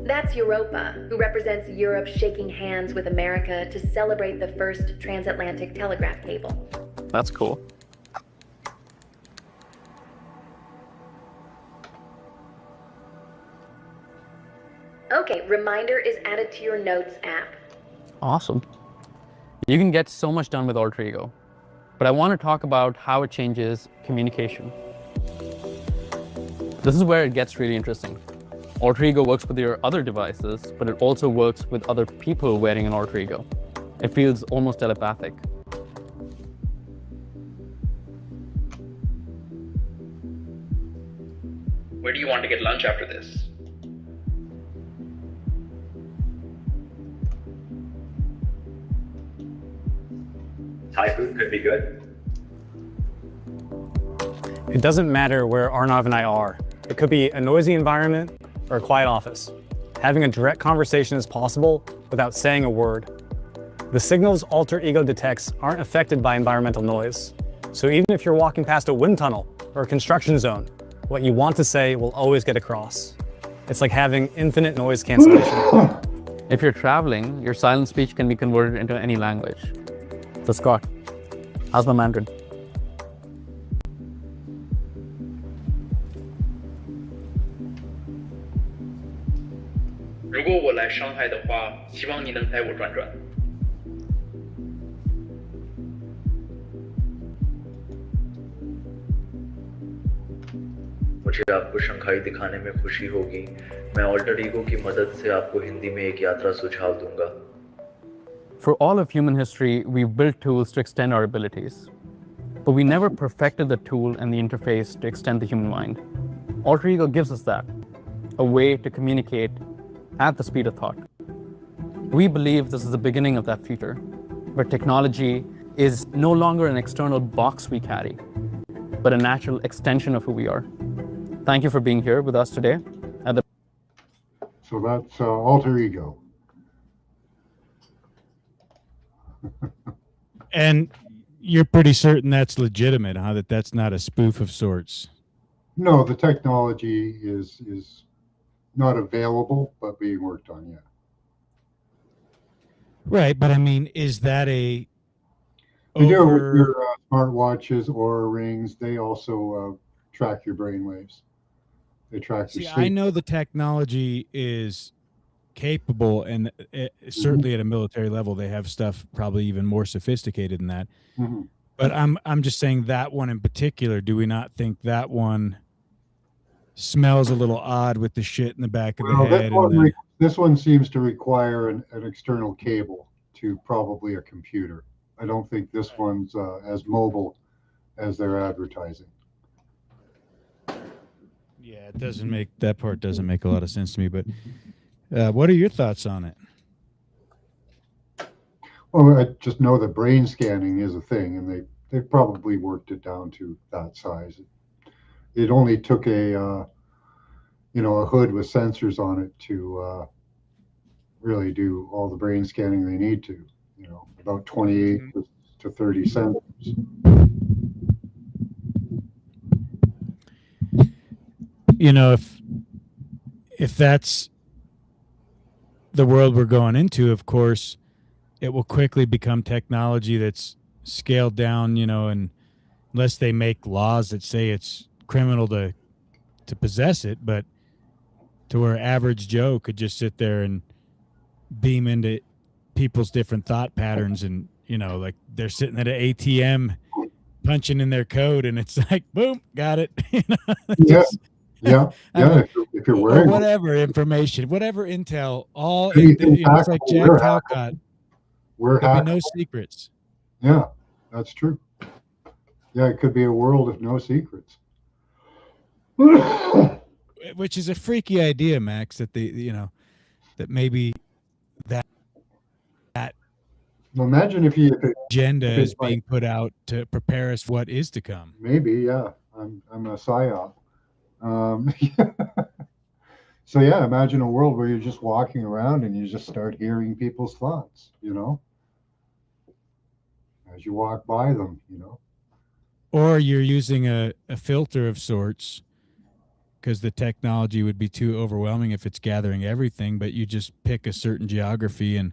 That's Europa, who represents Europe shaking hands with America to celebrate the first transatlantic telegraph cable. That's cool. Okay, reminder is added to your notes app. Awesome. You can get so much done with alter ego, but I want to talk about how it changes communication. This is where it gets really interesting. Alter ego works with your other devices, but it also works with other people wearing an alter ego. It feels almost telepathic. Where do you want to get lunch after this? Thai food could be good. It doesn't matter where Arnav and I are. It could be a noisy environment or a quiet office. Having a direct conversation is possible without saying a word. The signals alter ego detects aren't affected by environmental noise. So even if you're walking past a wind tunnel or a construction zone, what you want to say will always get across. It's like having infinite noise cancellation. If you're traveling, your silent speech can be converted into any language. So Scott, how's my Mandarin? 如果我来上海的话，希望你能带我转转。मुझे आपको Shanghai दिखाने में खुशी होगी। मैं alter ego की मदद से आपको हिंदी में एक यात्रा सुझाव दूंगा। For all of human history, we've built tools to extend our abilities. But we never perfected the tool and the interface to extend the human mind. Alter ego gives us that, a way to communicate at the speed of thought. We believe this is the beginning of that future, where technology is no longer an external box we carry, but a natural extension of who we are. Thank you for being here with us today. So that's alter ego. And you're pretty certain that's legitimate, huh? That's not a spoof of sorts. No, the technology is not available, but being worked on, yeah. Right, but I mean, is that a You do with your smartwatches or rings. They also track your brain waves. They track your See, sleep. I know the technology is capable, and certainly at a military level, they have stuff probably even more sophisticated than that. Mhm. But I'm just saying that one in particular. Do we not think that one smells a little odd with the shit in the back of the Well, head and the? this one seems to require an external cable to probably a computer. I don't think this one's as mobile as they're advertising. Yeah, it doesn't make that part doesn't make a lot of sense to me. But what are your thoughts on it? Well, I just know that brain scanning is a thing, and they probably worked it down to that size. It only took a hood with sensors on it to really do all the brain scanning they need to. About 28 to 30 sensors. If that's the world we're going into, of course, it will quickly become technology that's scaled down, and unless they make laws that say it's criminal to possess it, but to where average Joe could just sit there and beam into people's different thought patterns, and like they're sitting at an ATM punching in their code, and it's like, boom, got it. Yeah. If you're wearing whatever information, whatever intel, all anything it's like Jack Calcott. We're There'll be no secrets. Yeah, that's true. Yeah, it could be a world of no secrets. Which is a freaky idea, Max, that that maybe that well, imagine if agenda is being put out to prepare us for what is to come. Maybe, yeah. I'm a psyop. So yeah, imagine a world where you're just walking around and you just start hearing people's thoughts, as you walk by them, Or you're using a filter of sorts, because the technology would be too overwhelming if it's gathering everything, but you just pick a certain geography and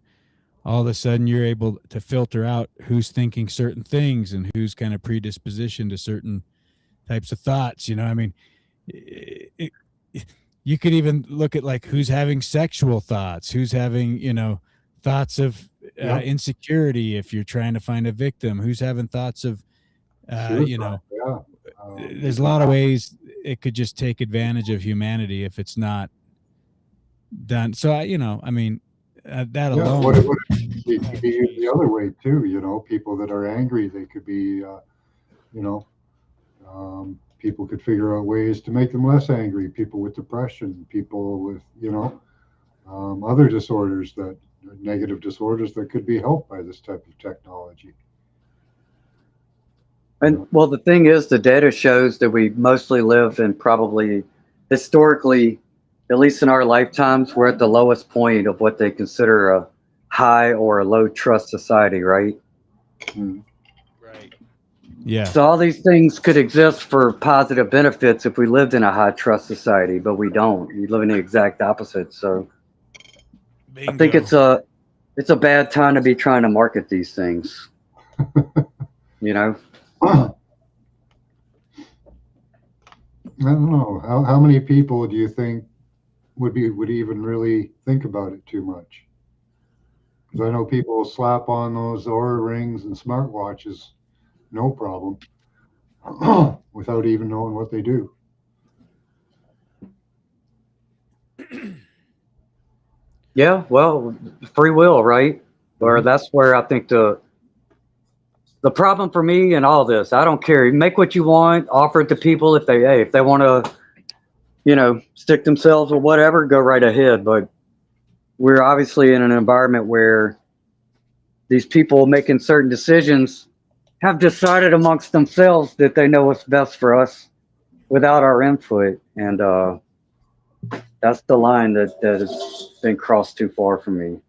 all of a sudden you're able to filter out who's thinking certain things and who's kind of predispositioned to certain types of thoughts. I mean, you could even look at like who's having sexual thoughts, who's having, thoughts of insecurity if you're trying to find a victim, who's having thoughts of, there's a lot of ways it could just take advantage of humanity if it's not done. So, I mean, that alone. It could be used the other way too, people that are angry, they could be, people could figure out ways to make them less angry. People with depression, people with, other disorders negative disorders that could be helped by this type of technology. And well, the thing is, the data shows that we mostly live in probably historically, at least in our lifetimes, we're at the lowest point of what they consider a high or a low trust society, right? Right. Yeah. So all these things could exist for positive benefits if we lived in a high trust society, but we don't. We live in the exact opposite. So Bingo. I think it's a bad time to be trying to market these things. I don't know. How many people do you think would even really think about it too much? Because I know people slap on those Oura rings and smartwatches, no problem, without even knowing what they do. Yeah, well, free will, right? Or that's where I think the problem for me in all this, I don't care. Make what you want, offer it to people. If they want to, stick themselves or whatever, go right ahead. But we're obviously in an environment where these people making certain decisions have decided amongst themselves that they know what's best for us without our input. And that's the line that has been crossed too far for me.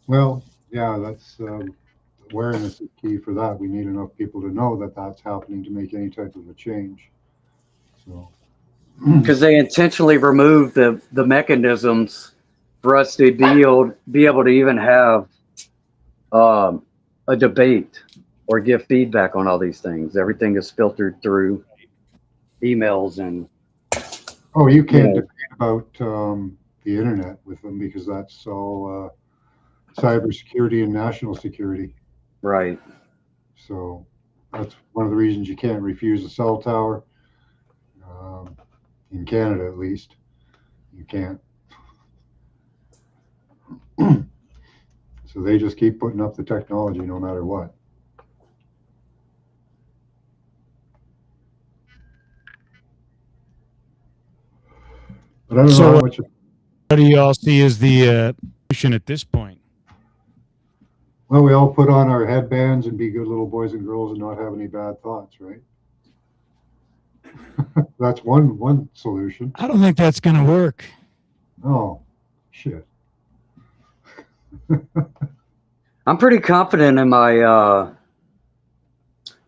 Well, yeah, that's awareness is key for that. We need enough people to know that that's happening to make any type of a change. So, because they intentionally remove the mechanisms for us to be able to even have a debate or give feedback on all these things. Everything is filtered through emails and. Oh, you can't debate about the internet with them because that's all cybersecurity and national security. Right. So that's one of the reasons you can't refuse a cell tower. In Canada, at least, you can't. So they just keep putting up the technology no matter what. But I don't know how much. What do you all see as the solution at this point? Well, we all put on our headbands and be good little boys and girls and not have any bad thoughts, right? That's one solution. I don't think that's going to work. Oh, shit. I'm pretty confident in my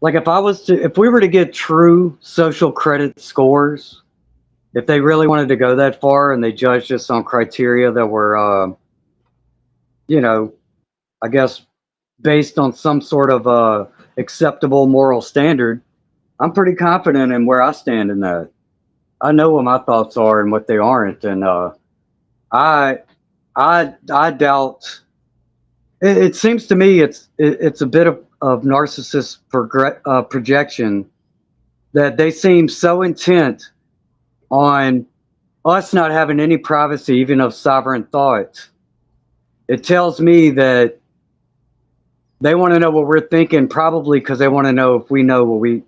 like if we were to get true social credit scores, if they really wanted to go that far and they judged us on criteria that were you know, I guess based on some sort of acceptable moral standard, I'm pretty confident in where I stand in that. I know what my thoughts are and what they aren't, and I doubt. It seems to me it's a bit of narcissist projection that they seem so intent on us not having any privacy, even of sovereign thought. It tells me that they want to know what we're thinking, probably because they want to know if we know what we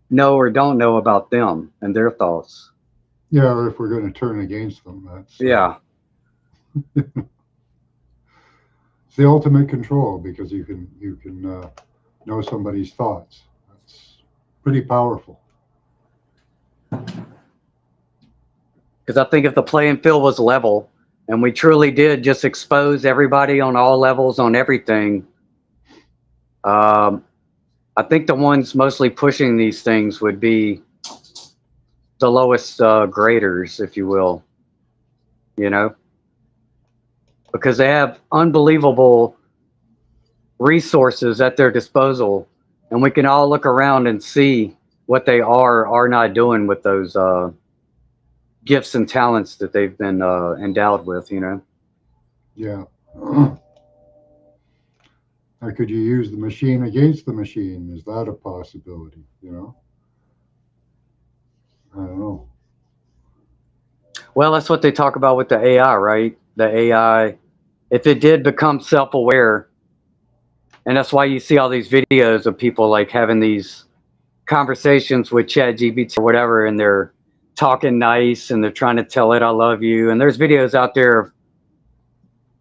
know or don't know about them and their thoughts. Yeah, or if we're going to turn against them. That's Yeah. It's the ultimate control because you can know somebody's thoughts. That's pretty powerful. Because I think if the playing field was level and we truly did just expose everybody on all levels on everything, I think the ones mostly pushing these things would be the lowest graders, if you will, you know, because they have unbelievable resources at their disposal, and we can all look around and see what they are not doing with those gifts and talents that they've been endowed with, you know. Yeah. Or could you use the machine against the machine? Is that a possibility? You know? I don't know. Well, that's what they talk about with the AI, right? The AI, if it did become self-aware, and that's why you see all these videos of people like having these conversations with ChatGPT or whatever, and they're talking nice and they're trying to tell it I love you. And there's videos out there of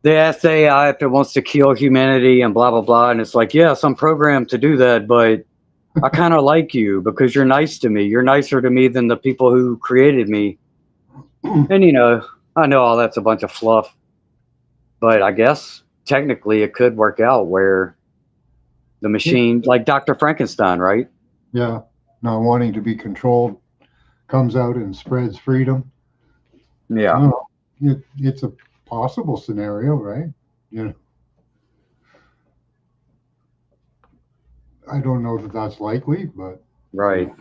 they ask the AI if it wants to kill humanity and blah blah blah, and it's like, yes, I'm programmed to do that, but I kind of like you because you're nice to me. You're nicer to me than the people who created me. And you know, I know all that's a bunch of fluff, but I guess technically it could work out where the machine, like Dr. Frankenstein, right? Yeah. Not wanting to be controlled comes out and spreads freedom. Yeah. I don't know. It's a possible scenario, right? You know, I don't know that that's likely, but right.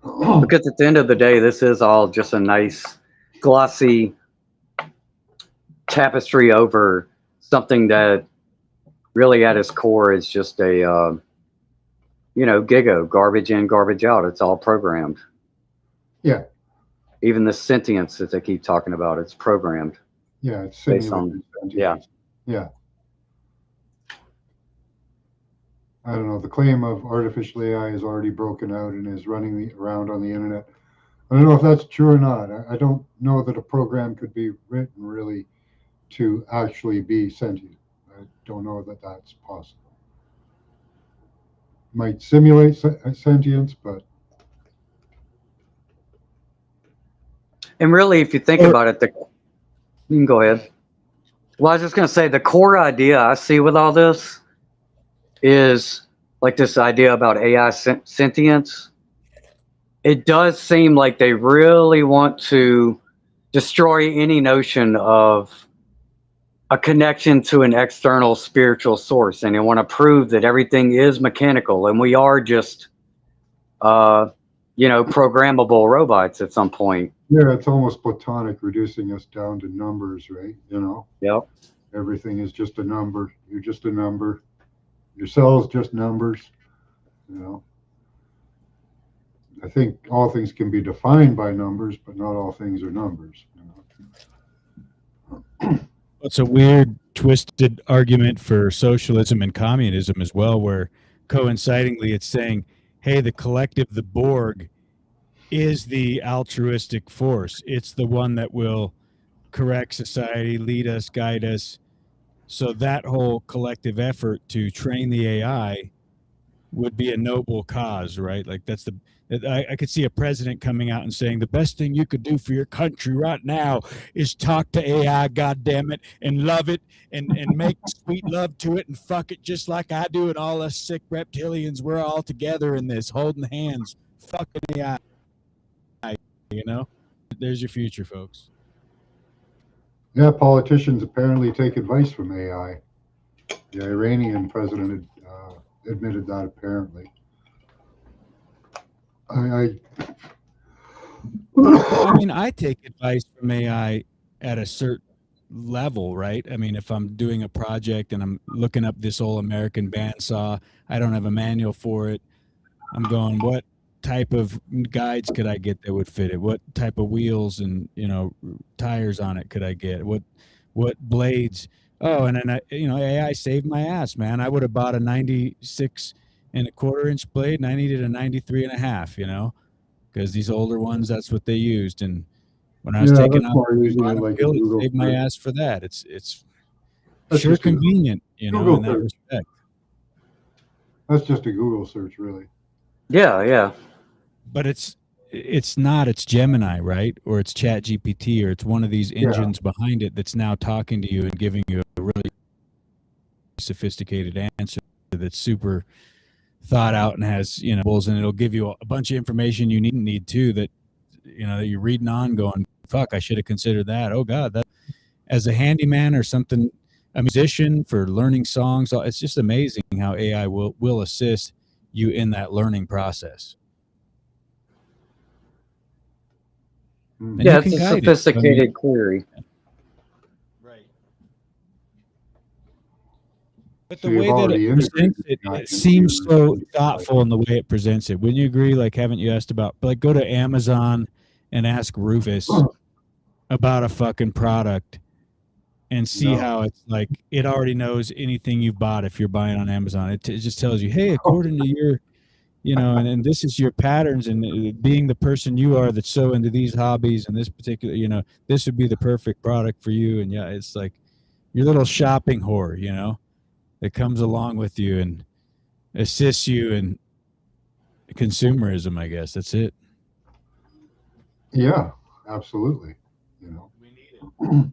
Because at the end of the day, this is all just a nice, glossy tapestry over something that really at its core is just a, you know, gigo, garbage in, garbage out. It's all programmed. Yeah. Even the sentience that they keep talking about, it's programmed. Yeah, it's based on, yeah. Yeah. I don't know. The claim of artificial AI is already broken out and is running around on the internet. I don't know if that's true or not. I don't know that a program could be written really to actually be sentient. I don't know that that's possible. Might simulate sentience, but. And really, if you think about it, you can go ahead. Well, I was just going to say the core idea I see with all this is like this idea about AI sentience. It does seem like they really want to destroy any notion of a connection to an external spiritual source, and they want to prove that everything is mechanical and we are just, you know, programmable robots at some point. Yeah, it's almost platonic, reducing us down to numbers, right? You know. Yep. Everything is just a number. You're just a number. Your cell's just numbers. You know, I think all things can be defined by numbers, but not all things are numbers. It's a weird, twisted argument for socialism and communism as well, where coincidingly it's saying, hey, the collective, the Borg, is the altruistic force. It's the one that will correct society, lead us, guide us. So that whole collective effort to train the AI would be a noble cause, right? Like that's the I could see a president coming out and saying the best thing you could do for your country right now is talk to AI, God damn it, and love it and make sweet love to it and fuck it just like I do and all us sick reptilians. We're all together in this, holding hands, fucking AI. You know, there's your future, folks. Yeah, politicians apparently take advice from AI. The Iranian president admitted that apparently. I mean, I take advice from AI at a certain level, right? I mean, if I'm doing a project and I'm looking up this old American bandsaw, I don't have a manual for it. I'm going, what type of guides could I get that would fit it? What type of wheels and, you know, tires on it could I get? What blades? Oh, and then AI saved my ass, man. I would have bought a 96.25 inch blade, and I needed a 93.5, you know, because these older ones, that's what they used. And when I was taking out like it saved my ass for that. It's sure convenient, you know, in that respect. That's just a Google search, really. Yeah. But it's not. It's Gemini, right? Or it's Chat GPT, or it's one of these engines behind it that's now talking to you and giving you a really sophisticated answer that's super thought out and has, you know, and it'll give you a bunch of information you need too, that, you know, that you're reading on going, fuck, I should have considered that. Oh God, that as a handyman or something, a musician for learning songs. It's just amazing how AI will assist you in that learning process. And yeah, it's a sophisticated query. Right. But the way that it presents it, it seems so thoughtful in the way it presents it. Wouldn't you agree? Like, haven't you asked about, like, go to Amazon and ask Rufus about a fucking product and see how it's like, it already knows anything you've bought if you're buying on Amazon. It just tells you, hey, according to your, you know, and this is your patterns, and being the person you are that's so into these hobbies and this particular, you know, this would be the perfect product for you. And yeah, it's like your little shopping whore, you know, that comes along with you and assists you in consumerism, I guess. That's it. Yeah, absolutely. You know, we need it.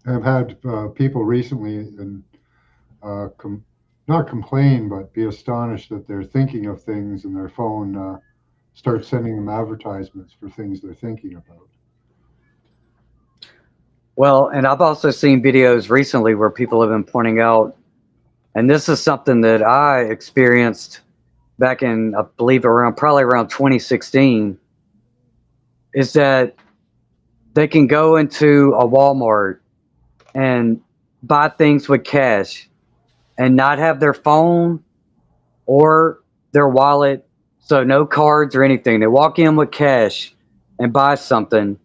I've had people recently and not complain, but be astonished that they're thinking of things and their phone starts sending them advertisements for things they're thinking about. Well, and I've also seen videos recently where people have been pointing out, and this is something that I experienced back in, I believe probably around 2016, is that they can go into a Walmart and buy things with cash and not have their phone or their wallet, so no cards or anything. They walk in with cash and buy something.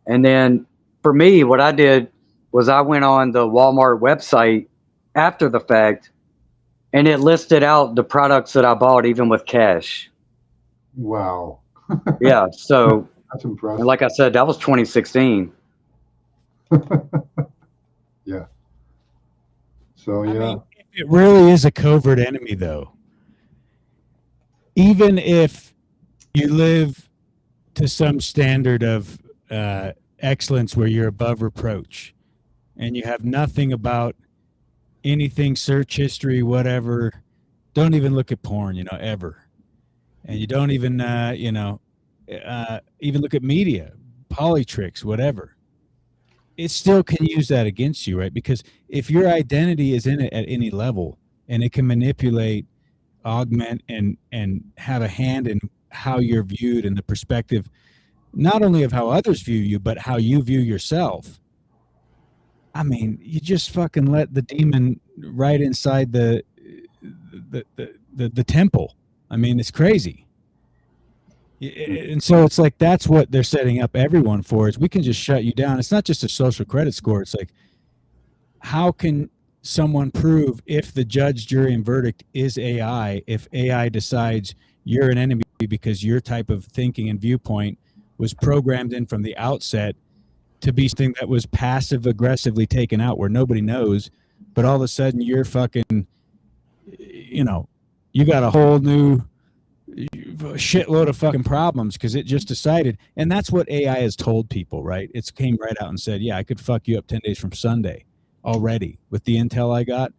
And then for me, what I did was I went on the Walmart website after the fact, and it listed out the products that I bought even with cash. Wow. Yeah, so that's impressive. Like I said, that was 2016. Yeah. So yeah. I mean, it really is a covert enemy, though. Even if you live to some standard of excellence where you're above reproach and you have nothing about anything, search history, whatever, don't even look at porn, you know, ever. And you don't even, you know, even look at media, polytricks, whatever. It still can use that against you, right? Because if your identity is in it at any level and it can manipulate, augment, and have a hand in how you're viewed and the perspective, not only of how others view you, but how you view yourself, I mean, you just fucking let the demon right inside the temple. I mean, it's crazy. And so it's like that's what they're setting up everyone for, is we can just shut you down. It's not just a social credit score. It's like, how can someone prove if the judge, jury, and verdict is AI, if AI decides you're an enemy because your type of thinking and viewpoint was programmed in from the outset to be something that was passive aggressively taken out where nobody knows, but all of a sudden you're fucking, you know, you got a whole new shitload of fucking problems because it just decided. And that's what AI has told people, right? It's came right out and said, yeah, I could fuck you up 10 days from Sunday already. With the intel I got,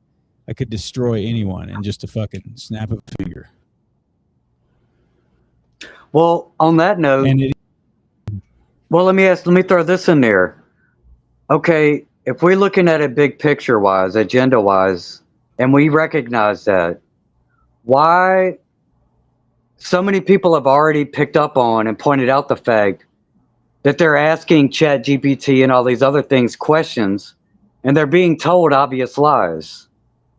I could destroy anyone in just a fucking snap of a finger. Well, on that note, well, let me throw this in there. Okay, if we're looking at it big picture wise, agenda wise, and we recognize that, why so many people have already picked up on and pointed out the fact that they're asking Chat GPT and all these other things questions, and they're being told obvious lies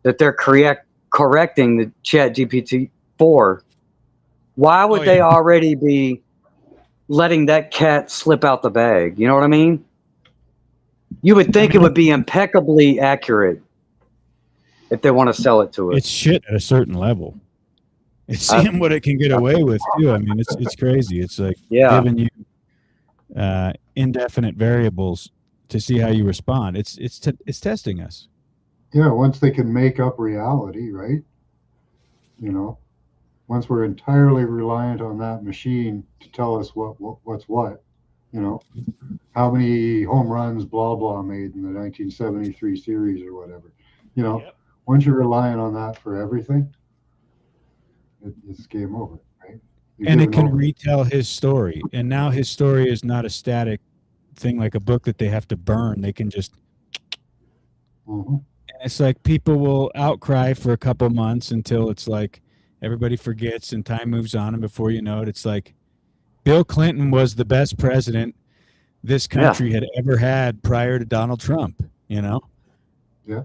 that they're correcting the Chat GPT for. Why would they already be letting that cat slip out the bag? You know what I mean? You would think it would be impeccably accurate if they want to sell it to us. It's shit at a certain level. It's seeing what it can get away with too. I mean, it's crazy. It's like giving you indefinite variables to see how you respond. It's testing us. Yeah, once they can make up reality, right? You know, once we're entirely reliant on that machine to tell us what's what, you know, how many home runs blah blah made in the 1973 series or whatever, you know, once you're relying on that for everything, it's game over, right? And it can retell his story, and now his story is not a static thing like a book that they have to burn. They can just and it's like people will outcry for a couple months until it's like everybody forgets and time moves on, and before you know it, it's like Bill Clinton was the best president this country had ever had prior to Donald Trump, you know? Yeah.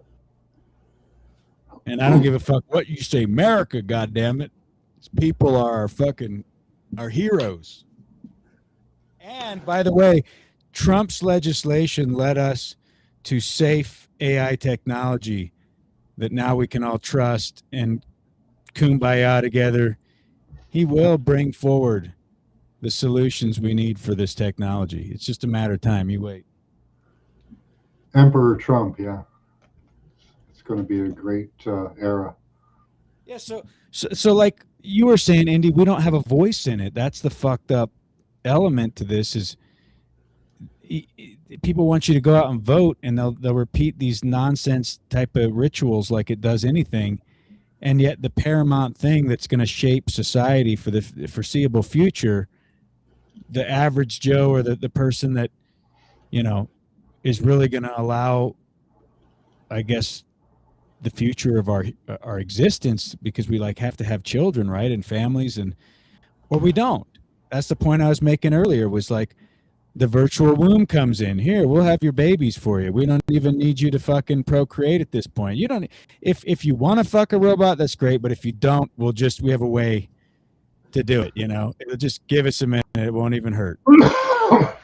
And I don't give a fuck what you say, America, goddammit. People are fucking our heroes. And by the way, Trump's legislation led us to safe AI technology that now we can all trust and kumbaya together. He will bring forward the solutions we need for this technology. It's just a matter of time. You wait. Emperor Trump, yeah. It's going to be a great era. Yeah, so like you were saying, Indy, we don't have a voice in it. That's the fucked up element to this is people want you to go out and vote, and they'll repeat these nonsense type of rituals like it does anything. And yet the paramount thing that's going to shape society for the foreseeable future, the average Joe or the person that, you know, is really going to allow, I guess, the future of our existence, because we like have to have children, right, and families, and or we don't. That's the point I was making earlier, was like the virtual womb comes in. Here, we'll have your babies for you. We don't even need you to fucking procreate at this point. You don't. If you want to fuck a robot, that's great. But if you don't, we have a way to do it. You know, it'll just give us a minute. It won't even hurt. What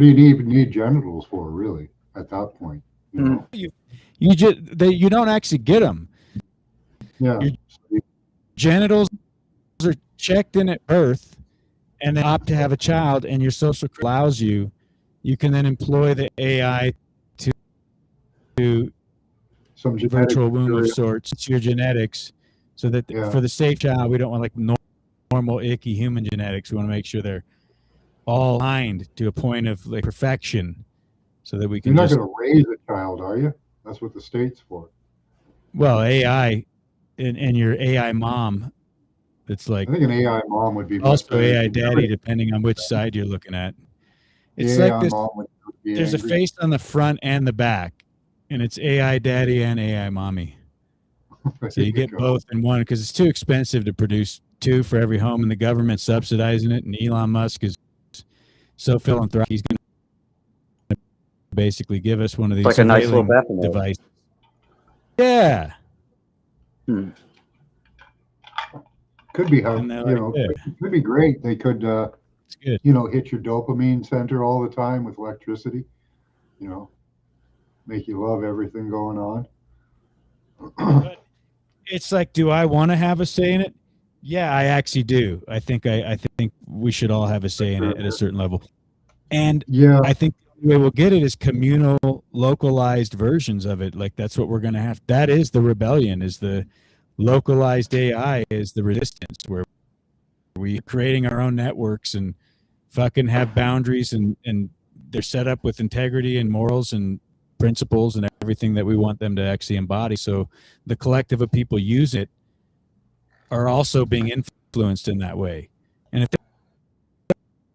do you even need genitals for, really, at that point? You know? You don't actually get them. Yeah. Your genitals are checked in at birth, and then opt to have a child, and your social allows you can then employ the AI to some virtual womb of sorts. It's your genetics, so that for the safe child, we don't want like normal icky human genetics. We want to make sure they're all aligned to a point of like perfection, so that we can. You're not going to raise a child, are you? That's what the state's for. Well, AI and your AI mom. It's like I think an AI mom would be also AI daddy, depending on which side you're looking at. It's like this. There's a face on the front and the back, and it's AI daddy and AI mommy. So you get both in one, because it's too expensive to produce two for every home, and the government's subsidizing it. And Elon Musk is so philanthropic, he's going to basically give us one of these Like a nice little surveilling Baphomet. devices. Yeah. Could be how, And they're like, yeah, it could be great. They could, it's good. hit your dopamine center all the time with electricity, make you love everything going on. But it's like, do I want to have a say in it? Yeah, I actually do. I think we should all have a say in it at a certain level. And Yeah, I think the way we'll get it is communal, localized versions of it. Like that's what we're going to have. That is the rebellion, is the localized AI, is the resistance, where we're creating our own networks and fucking have boundaries, and they're set up with integrity and morals and principles and everything that we want them to actually embody. So the collective of people use it are also being influenced in that way. And if they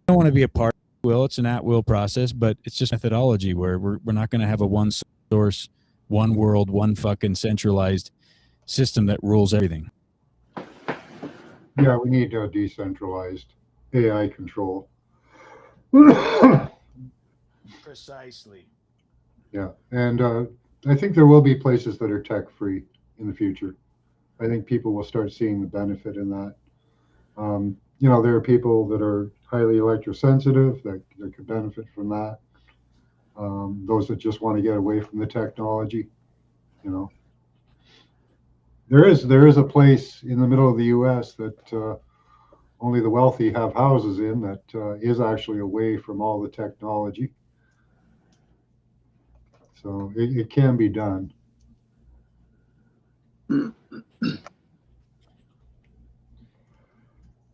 don't want to be a part of will, it's an at-will process, but it's just methodology where we're not going to have a one source, one world, one fucking centralized system that rules everything. yeah, we need decentralized AI control. Precisely. Yeah, and I think there will be places that are tech-free in the future. I think people will start seeing the benefit in that. There are people that are highly electrosensitive that could benefit from that. Those that just want to get away from the technology, There is a place in the middle of the U.S. that only the wealthy have houses in that is actually away from all the technology. So it can be done.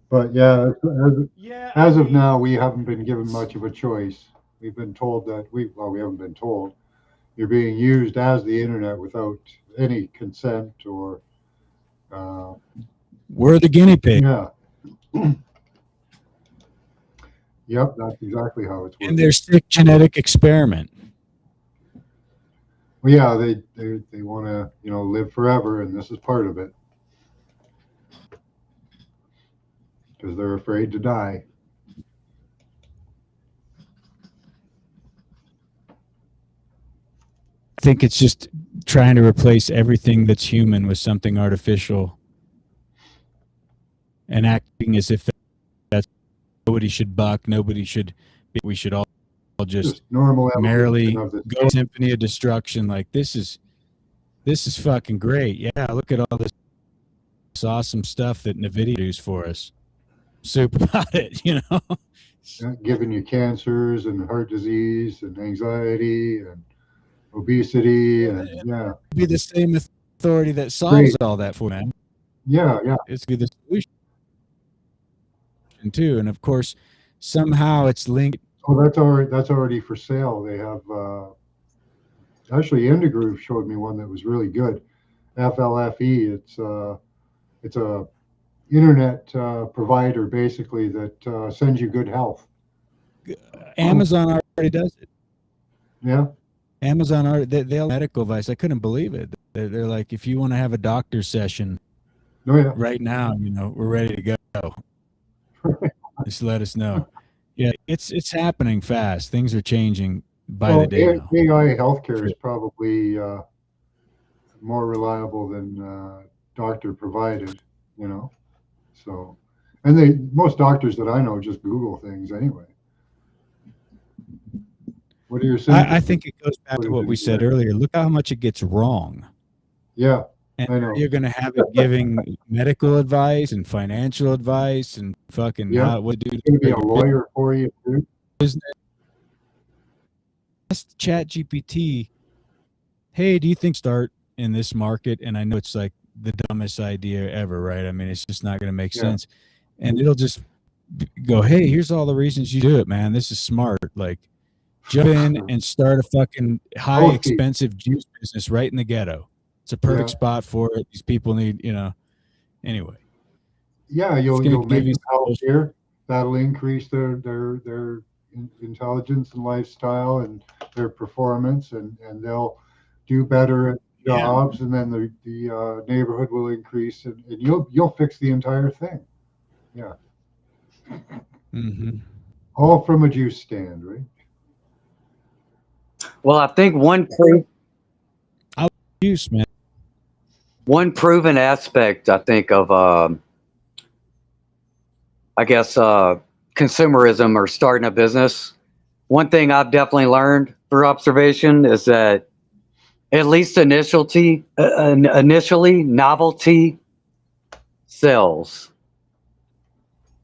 But yeah, as of now, we haven't been given much of a choice. We've been told that we haven't been told. You're being used as the internet without any consent or. We're the guinea pig. Yeah. Yep, that's exactly how it's working. And their sick genetic experiment. Well, yeah, they want to live forever, and this is part of it because they're afraid to die. I think it's just trying to replace everything that's human with something artificial, and acting as if that's nobody should buck, nobody should. We should all just normal merely evolution of the go symphony of destruction. Like this is fucking great. Yeah, look at all this awesome stuff that NVIDIA does for us. Super about it, giving you cancers and heart disease and anxiety and obesity and yeah. Be the same authority that solves all that for man. Yeah. It's be the solution too, and of course, somehow it's linked. Oh, that's already for sale. They have actually Indigroove showed me one that was really good. FLFE. It's a internet provider basically that sends you good health. Amazon already does it. Yeah. Amazon already they'll medical advice. I couldn't believe it. They're like, if you want to have a doctor session, right now, we're ready to go. Just let us know. Yeah, it's happening fast. Things are changing by the day now. AI healthcare is probably more reliable than doctor provided, So, and most doctors that I know just Google things anyway. What are your symptoms? I think it goes back to what we said earlier. Look how much it gets wrong. Yeah, and I know. You're going to have it giving medical advice and financial advice and fucking what do. Going to be a lawyer for you too. Business. Ask ChatGPT, hey, do you think start in this market? And I know it's like the dumbest idea ever, right? I mean, it's just not going to make sense. And it'll just go, hey, here's all the reasons you do it, man. This is smart. Like, jump in and start a fucking high expensive juice business right in the ghetto. It's a perfect spot for it. These people need, anyway. Yeah, you'll make them healthier. That'll increase their intelligence and lifestyle and their performance, and they'll do better at jobs, and then the neighborhood will increase, and you'll fix the entire thing. Yeah. Mm-hmm. All from a juice stand, right? Well, I think Use, man. one proven aspect, I think, of I guess consumerism or starting a business. One thing I've definitely learned through observation is that at least initially, novelty sells.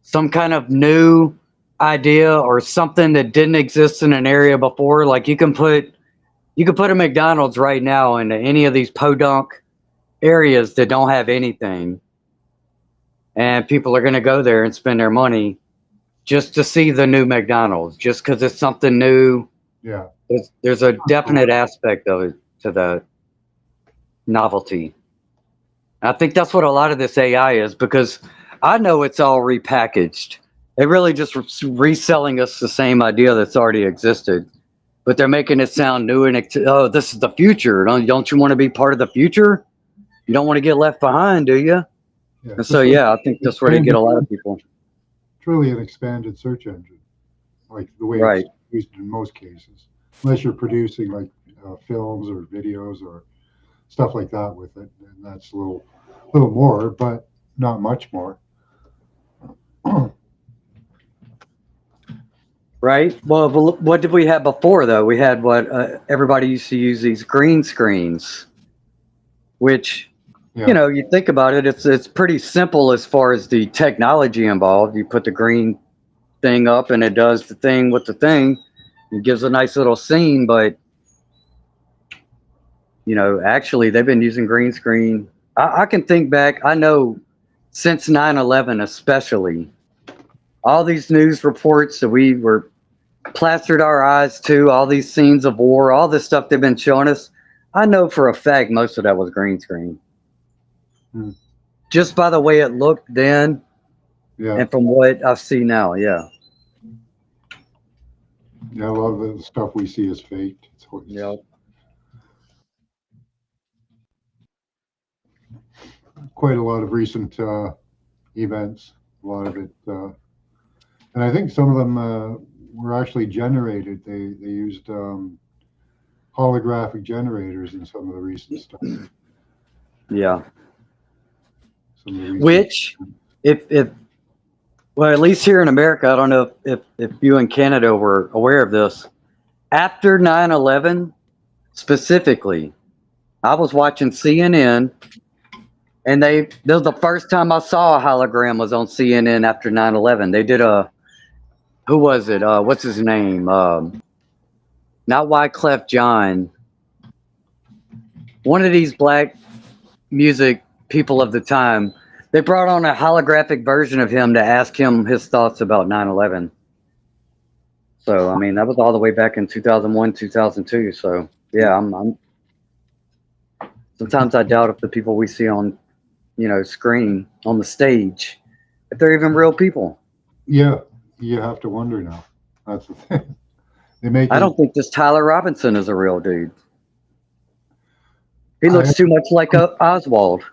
Some kind of new idea or something that didn't exist in an area before. Like you can put a McDonald's right now into any of these podunk areas that don't have anything, and people are going to go there and spend their money just to see the new McDonald's, just because it's something new. Yeah. There's a definite aspect of it to the novelty. I think that's what a lot of this AI is, because I know it's all repackaged. They really just reselling us the same idea that's already existed, but they're making it sound new and oh, this is the future. Don't you want to be part of the future? You don't want to get left behind, do you? Yeah. And so, yeah, I think that's where they get a lot of people. Truly an expanded search engine, like the way Right. it's used in most cases, unless you're producing like films or videos or stuff like that with it, and that's a little more, but not much more. Right. Well, what did we have before, though? We had what everybody used to use, these green screens, which, Yeah. you know, you think about it, it's pretty simple as far as the technology involved. You put the green thing up and it does the thing with the thing. It gives a nice little scene, but, you know, actually they've been using green screen. I can think back, I know since 9/11 especially, all these news reports that we were plastered our eyes to, all these scenes of war, all this stuff they've been showing us, I know for a fact most of that was green screen. Hmm. Just by the way it looked then, Yeah. and from what I see now, yeah. Yeah, a lot of the stuff we see is faked. Yep. Quite a lot of recent events, a lot of it, and I think some of them were actually generated. They used holographic generators in some of the recent stuff. Yeah. Some of the recent, Which, if well, at least here in America, I don't know if you in Canada were aware of this. After 9/11, specifically, I was watching CNN, and this was the first time I saw a hologram was on CNN after 9/11. They did who was it? What's his name? Not Wyclef John. One of these black music people of the time. They brought on a holographic version of him to ask him his thoughts about 9/11. So, I mean, that was all the way back in 2001, 2002. So, yeah, I'm sometimes I doubt if the people we see on, you know, screen on the stage, if they're even real people. yeah, you have to wonder now. That's the thing. They make. I don't think this Tyler Robinson is a real dude. He looks too much like Oswald.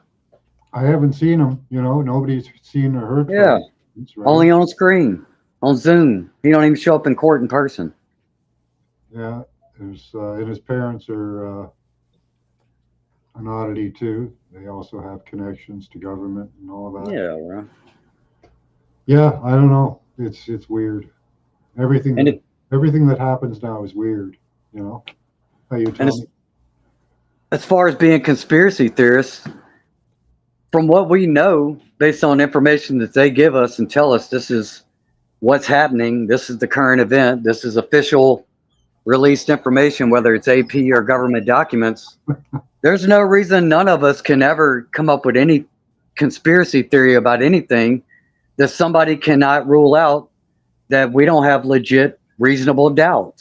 I haven't seen him. You know, nobody's seen or heard. Yeah, from him, right? only on screen, on Zoom. He don't even show up in court in person. Yeah, there's and his parents are an oddity too. They also have connections to government and all that. Yeah, right. Yeah, I don't know. It's weird. Everything And everything that happens now is weird. You know, how you tell me. As far as being conspiracy theorists, from what we know, based on information that they give us and tell us, this is what's happening. This is the current event. This is official released information, whether it's AP or government documents. There's no reason none of us can ever come up with any conspiracy theory about anything that somebody cannot rule out, that we don't have legit, reasonable doubt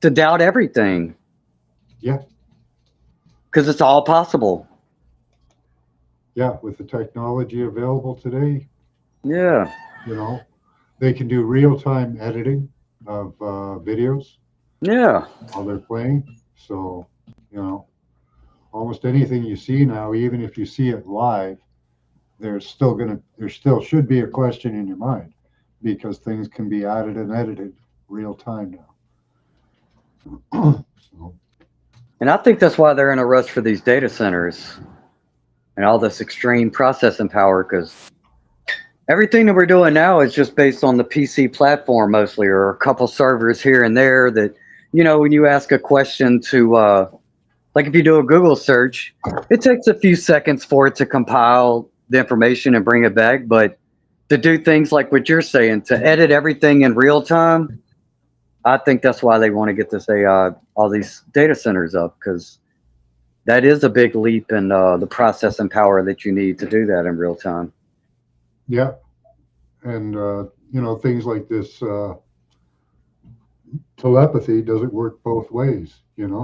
to doubt everything. Yeah. Because it's all possible. Yeah, with the technology available today. Yeah. You know, they can do real-time editing of videos. Yeah. While they're playing. So, you know, almost anything you see now, even if you see it live, there still should be a question in your mind, because things can be added and edited real time now. So, And I think that's why they're in a rush for these data centers and all this extreme processing power, because everything that we're doing now is just based on the PC platform mostly, or a couple servers here and there that, when you ask a question to, like if you do a Google search, it takes a few seconds for it to compile the information and bring it back. But to do things like what you're saying, to edit everything in real time, I think that's why they want to get this AI, all these data centers up, because that is a big leap in the processing power that you need to do that in real time. yeah, and things like this telepathy doesn't work both ways. They're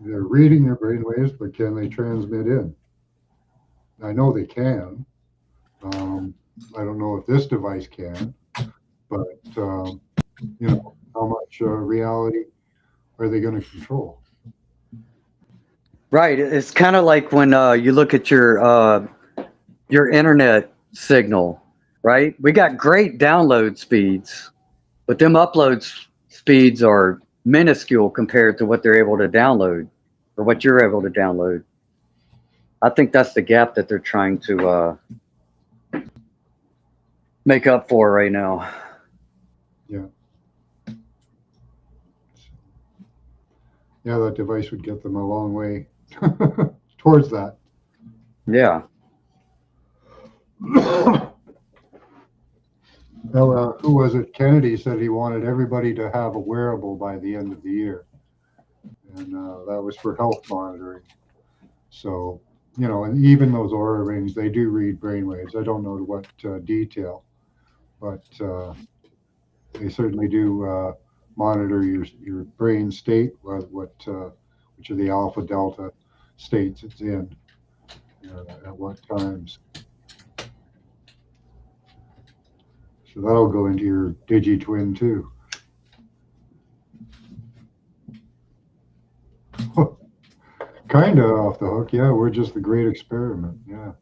reading your brainwaves, but can they transmit in? I know they can. I don't know if this device can, but how much reality are they going to control? Right. It's kind of like when you look at your internet signal, right? We got great download speeds, but them speeds are minuscule compared to what they're able to download or what you're able to download. I think that's the gap that they're trying to make up for right now. Yeah. Yeah, that device would get them a long way towards that. Yeah. Now, who was it? Kennedy said he wanted everybody to have a wearable by the end of the year, and that was for health monitoring. So, and even those Aura rings, they do read brainwaves. I don't know to what detail, but they certainly do monitor your brain state, which are the alpha delta states it's in, at what times. So that'll go into your DigiTwin too. Kind of off the hook, yeah. We're just the great experiment, yeah.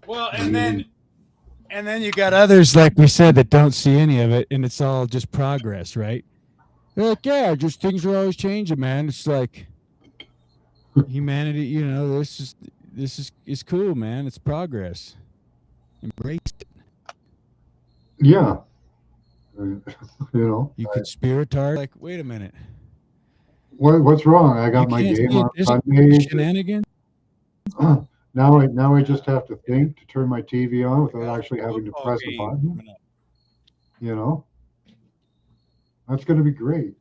Well, and then you got others, like we said, that don't see any of it, and it's all just progress, right? They're like, yeah, just things are always changing, man. It's like humanity, this is cool, man. It's progress. Embrace it. Yeah. You could spiritard, like, wait a minute. What's wrong? I got my game on Sunday. Shenanigans. Now I just have to think to turn my TV on without actually having to press a button. That's going to be great.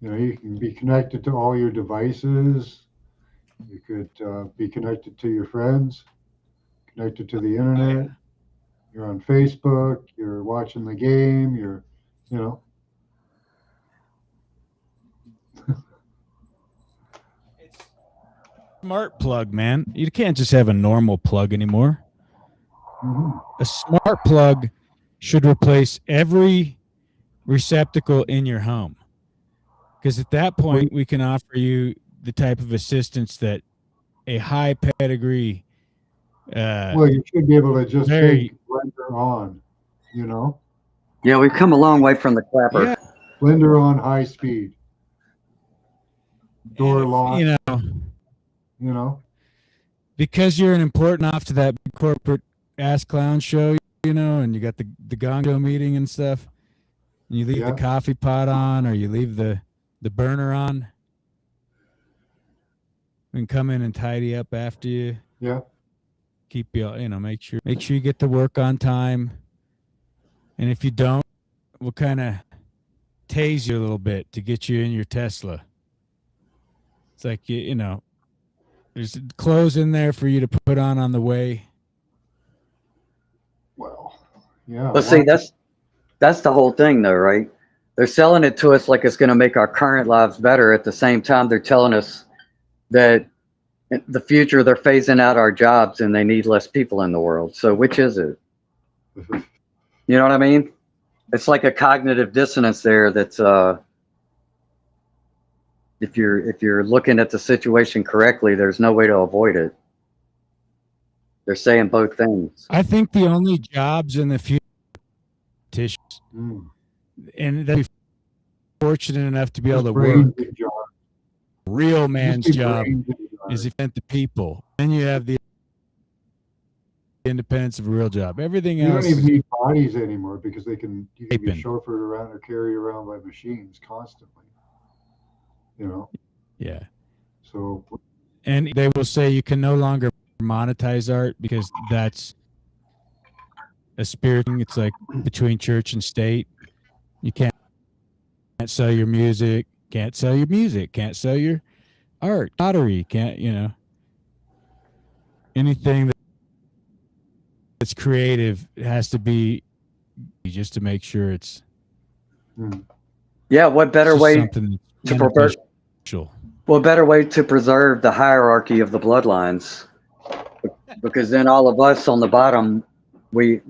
You can be connected to all your devices. You could be connected to your friends, connected to the internet. You're on Facebook. You're watching the game. Smart plug, man. You can't just have a normal plug anymore. Mm-hmm. A smart plug should replace every receptacle in your home. Because at that point, we can offer you the type of assistance that a high pedigree. Well, you should be able to just take Blender on, Yeah, we've come a long way from the clapper. Yeah. Blender on high speed. Door lock. Because you're an important off to that big corporate ass clown show, and you got the Gongo meeting and stuff, and you leave the coffee pot on, or you leave the burner on, and come in and tidy up after you. Yeah. Keep you, make sure you get to work on time. And if you don't, we'll kind of tase you a little bit to get you in your Tesla. It's like, there's clothes in there for you to put on the way. Well, yeah. But see, that's the whole thing, though, right? They're selling it to us like it's going to make our current lives better. At the same time, they're telling us that in the future they're phasing out our jobs and they need less people in the world. So which is it? You know what I mean? It's like a cognitive dissonance there. That's if you're looking at the situation correctly, there's no way to avoid it. They're saying both things. I think the only jobs in the future, and that be fortunate enough to be able to work, real man's job is event the people. Then you have the independence of a real job. Everything You else don't even is need bodies anymore because you can be Taping. chauffeured around or carried around by machines constantly. You know, yeah. so And they will say you can no longer monetize art because that's a spirit thing. It's like between church and state. You can't sell your music, can't sell your music, can't sell your art, pottery, can't, anything that's creative has to be just to make sure it's Yeah, what better just way something to preserve? beneficial. What better way to preserve the hierarchy of the bloodlines? Because then all of us on the bottom, we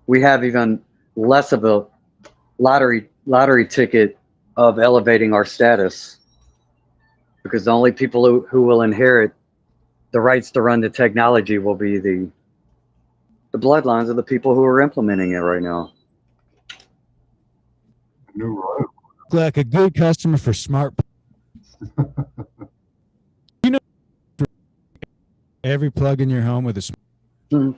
have even less of a lottery ticket of elevating our status. Because the only people who will inherit the rights to run the technology will be the bloodlines of the people who are implementing it right now. Like a good customer for smart. Every plug in your home with a smart.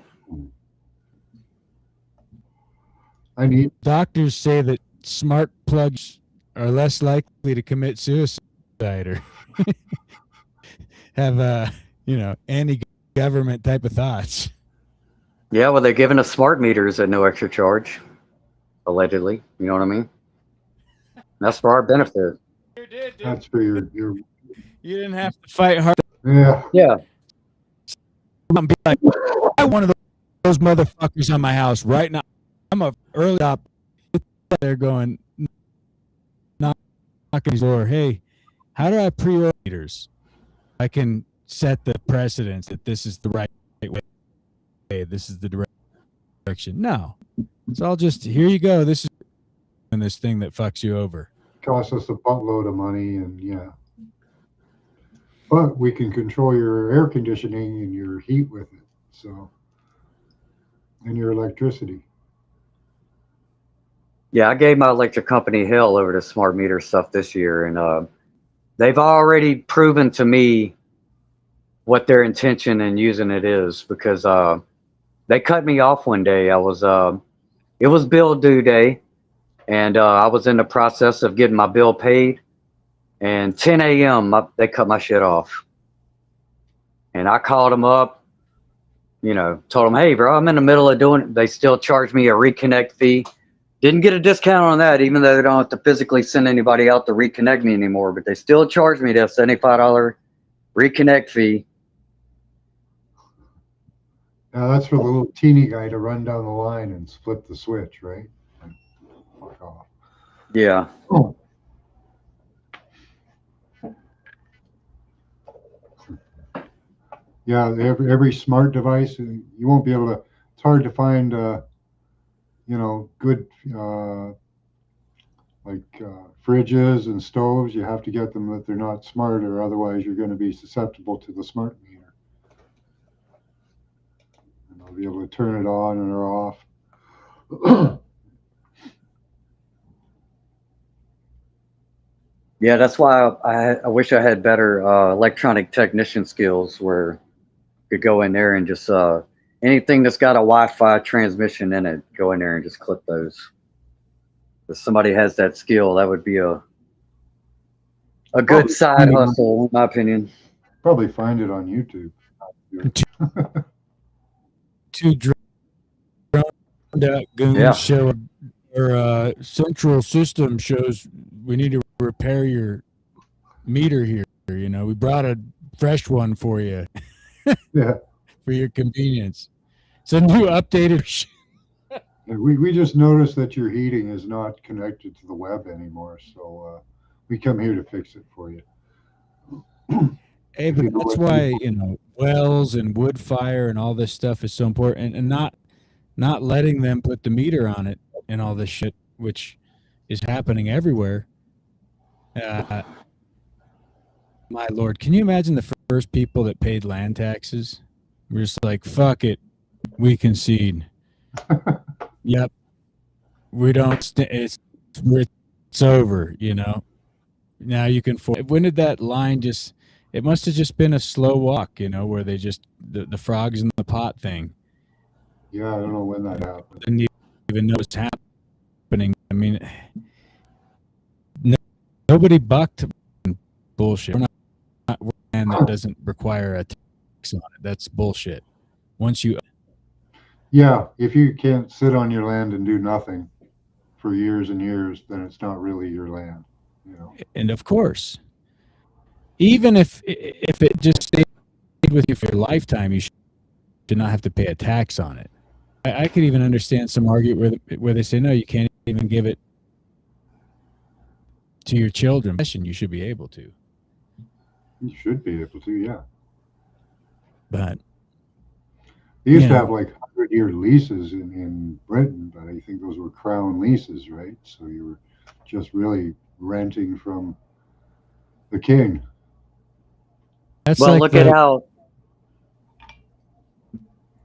I need doctors say that smart plugs are less likely to commit suicide or have anti-government type of thoughts. Yeah, well, they're giving us smart meters at no extra charge, allegedly. You know what I mean? That's for our benefit. That's for your. You didn't have to fight hard. Yeah. Yeah. Be like, I want one of those motherfuckers on my house right now. I'm a early op. They're going knocking his door. Hey, how do I pre-order meters? I can set the precedence that this is the right way. This is the direction. No, it's all just here you go. This is this thing that fucks you over. Costs us a buttload of money, and yeah. But we can control your air conditioning and your heat with it. So, and your electricity. Yeah, I gave my electric company hell over the smart meter stuff this year, and they've already proven to me what their intention in using it is, because they cut me off one day. It was bill due day, and I was in the process of getting my bill paid, and 10 a.m. They cut my shit off. And I called them up, told them, hey, bro, I'm in the middle of doing it. They still charge me a reconnect fee. Didn't get a discount on that, even though they don't have to physically send anybody out to reconnect me anymore. But they still charge me that $75 reconnect fee. Now that's for the little teeny guy to run down the line and flip the switch, right? Fuck off. Yeah. Oh. Yeah, every smart device, you won't be able to. It's hard to find, good fridges and stoves. You have to get them that they're not smart, or otherwise you're going to be susceptible to the smart meter. And I'll be able to turn it on and or off. Yeah, that's why I wish I had better electronic technician skills, where you could go in there and just anything that's got a Wi-Fi transmission in it, go in there and just clip those. If somebody has that skill, that would be a good side hustle, in my opinion. Probably find it on YouTube. Two drowned out goons show or central system shows we need to repair your meter here. We brought a fresh one for you. Yeah. For your convenience. It's a new updated. We just noticed that your heating is not connected to the web anymore, so we come here to fix it for you. Hey, but that's why wells and wood fire and all this stuff is so important, and not letting them put the meter on it and all this shit, which is happening everywhere. My lord, can you imagine the first people that paid land taxes? We're just like, fuck it, we concede. Yep, we don't. It's over. You know. Now you can. When did that line just? It must have just been a slow walk. You know, where they just the frogs in the pot thing. Yeah, I don't know when that happened. Didn't even know it's happening. I mean, nobody bucked bullshit. We're a land that doesn't require a tax on it. That's bullshit. Once you Yeah, if you can't sit on your land and do nothing for years and years, then it's not really your land. You know. and of course, even if it just stayed with you for your lifetime, you should not have to pay a tax on it. I could even understand some argument where they say no, you can't even give it to your children. You should be able to. You should be able to, yeah. But they used to have like 100-year leases in Britain, but I think those were crown leases, right? So you were just really renting from the king. That's well, like look at how.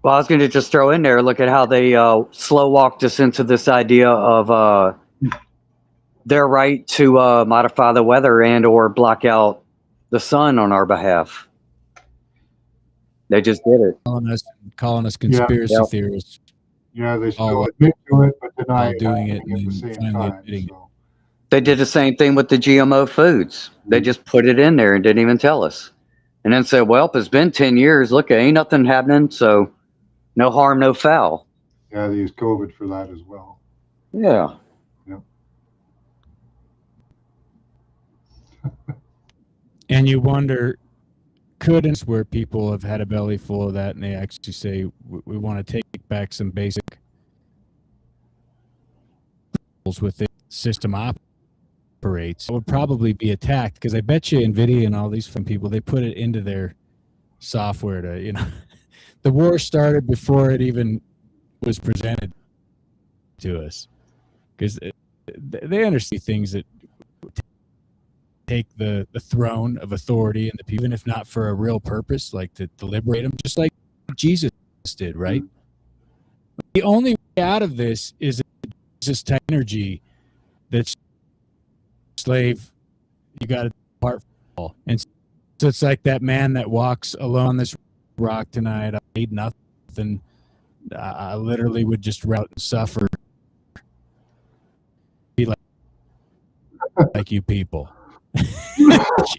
Well, I was going to just throw in there. Look at how they slow walked us into this idea of their right to modify the weather and or block out the sun on our behalf. They just did it. Calling us conspiracy theorists. Yeah, they still admit to it, but deny doing it at the same time. So. They did the same thing with the GMO foods. They just put it in there and didn't even tell us. And then said, well, it's been 10 years. Look, ain't nothing happening. So no harm, no foul. Yeah, they use COVID for that as well. Yeah. And you wonder, couldn't where people have had a belly full of that and they actually say, we want to take back some basic rules with the system operates, it would probably be attacked because I bet you NVIDIA and all these fun people, they put it into their software to, you know, the war started before it even was presented to us because they understand things that take the throne of authority and the people, even if not for a real purpose, like to liberate them, just like Jesus did, right? Mm-hmm. The only way out of this is this type of energy that's slave, you got to depart from all. And so it's like that man that walks alone on this rock tonight. I need nothing. I literally would just route and suffer. Be like you people.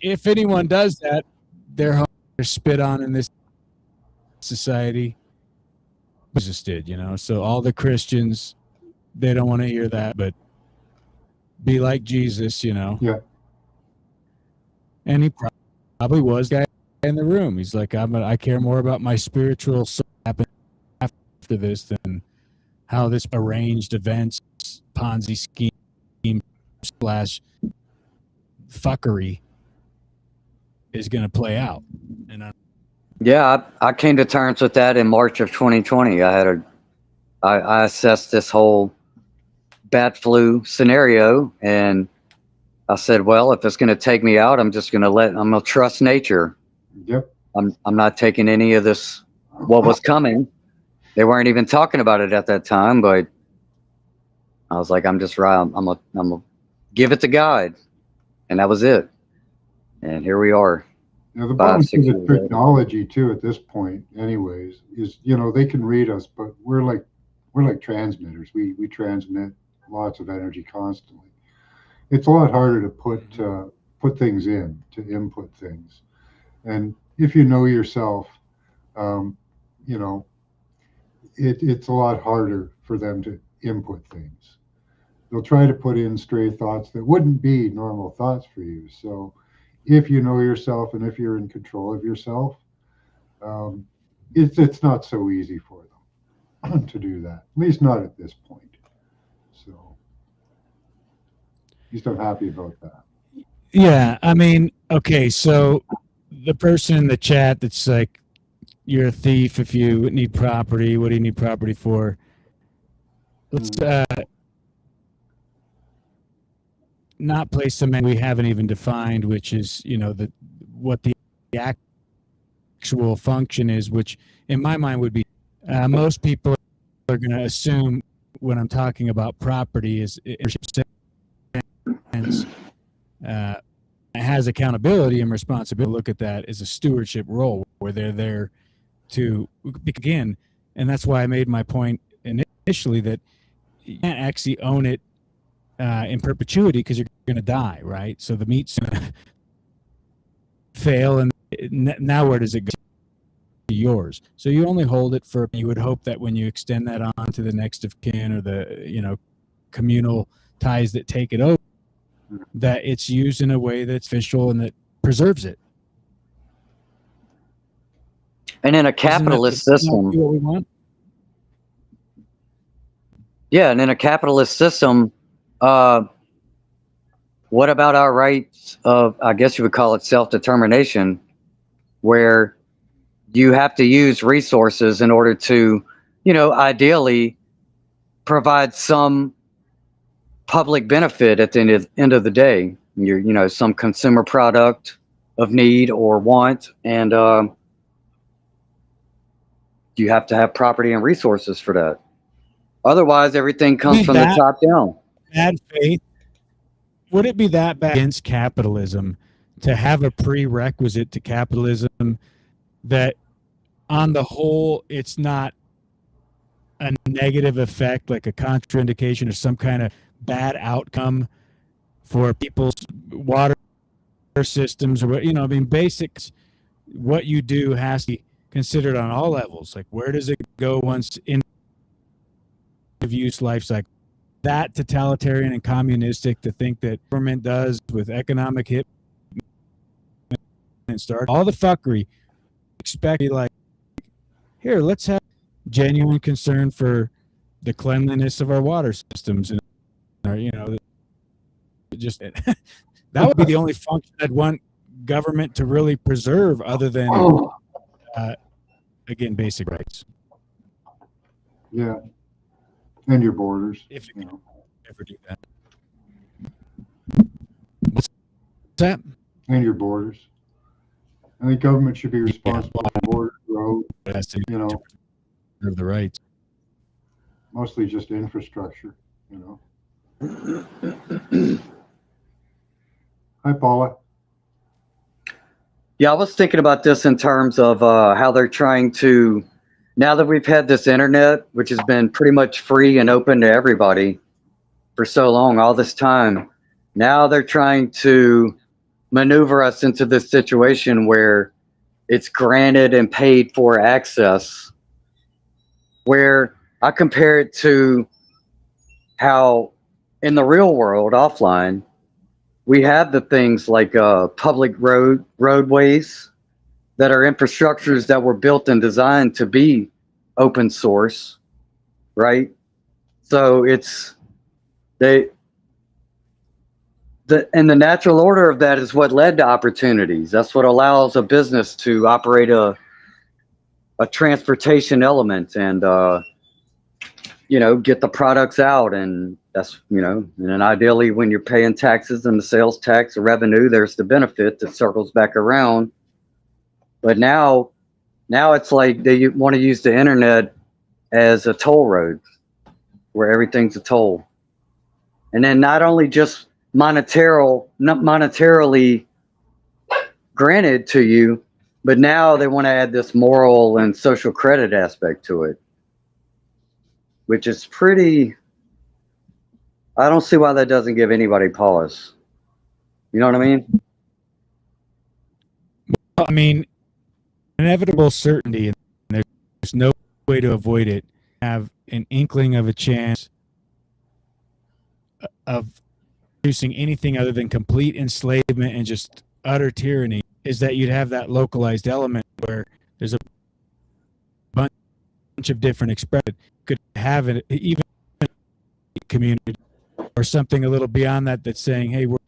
If anyone does that, they're spit on in this society. Jesus did, you know. So all the Christians, they don't want to hear that, but be like Jesus, you know. Yeah. And he probably was the guy in the room. He's like, I care more about my spiritual soul happen after this than how this arranged events, Ponzi scheme / fuckery is going to play out. And I came to terms with that in March of 2020. I assessed this whole bat flu scenario, and I said, well, if it's going to take me out, I'm going to trust nature. Yep. I'm not taking any of this, what was coming. They weren't even talking about it at that time, but I was like, I'm gonna give it to God. And that was it. And here we are. Now, the problem with the technology too at this point, anyways, is, you know, they can read us, but we're like transmitters. We transmit lots of energy constantly. It's a lot harder to put things in, to input things. And if you know yourself, you know, it's a lot harder for them to input things. They'll try to put in stray thoughts that wouldn't be normal thoughts for you. So if you know yourself and if you're in control of yourself, it's not so easy for them to do that, at least not at this point. So at least I'm happy about that. Yeah, I mean, okay, so the person in the chat that's like, you're a thief if you need property. What do you need property for? Let's not place something we haven't even defined, which is, you know, what the actual function is, which in my mind would be most people are going to assume when I'm talking about property is sense, has accountability and responsibility. Look at that as a stewardship role where they're there to begin. And that's why I made my point initially that you can't actually own it in perpetuity because you're going to die, right? So the meat's going to fail, and now where does it go? Yours. So you only hold it for, you would hope that when you extend that on to the next of kin or the communal ties that take it over, that it's used in a way that's official and that preserves it. And in a capitalist system, what we want? yeah, and in a capitalist system, what about our rights of, I guess you would call it self-determination, where you have to use resources in order to, ideally provide some public benefit at the end of the day. You're, some consumer product of need or want, and you have to have property and resources for that. Otherwise, everything comes from the top down. Bad faith. Would it be that bad against capitalism to have a prerequisite to capitalism that on the whole it's not a negative effect, like a contraindication or some kind of bad outcome for people's water systems, or basics? What you do has to be considered on all levels. Like, where does it go once in use life cycle? That totalitarian and communistic to think that government does with economic hit and start all the fuckery, expect like, here, let's have genuine concern for the cleanliness of our water systems and our, just that would be the only function I'd want government to really preserve, other than again, basic rights. Yeah. And your borders. If you can ever do that. What's that? And your borders. I think government should be responsible for border road, It has to, to preserve the rights. mostly just infrastructure, Hi, Paula. Yeah, I was thinking about this in terms of how they're trying to, now that we've had this internet, which has been pretty much free and open to everybody for so long, all this time, now they're trying to maneuver us into this situation where it's granted and paid for access, where I compare it to how in the real world, offline, we have the things like public roadways that are infrastructures that were built and designed to be open source, right? So it's and the natural order of that is what led to opportunities. That's what allows a business to operate a transportation element and get the products out. And that's, and then ideally when you're paying taxes and the sales tax or revenue, there's the benefit that circles back around. But now it's like they want to use the internet as a toll road where everything's a toll. And then not only just not monetarily granted to you, but now they want to add this moral and social credit aspect to it, which is pretty, I don't see why that doesn't give anybody pause. You know what I mean? Well, I mean, inevitable certainty, and there's no way to avoid it. Have an inkling of a chance of producing anything other than complete enslavement and just utter tyranny is that you'd have that localized element where there's a bunch of different expressions. Could have it even community or something a little beyond that that's saying, hey, we're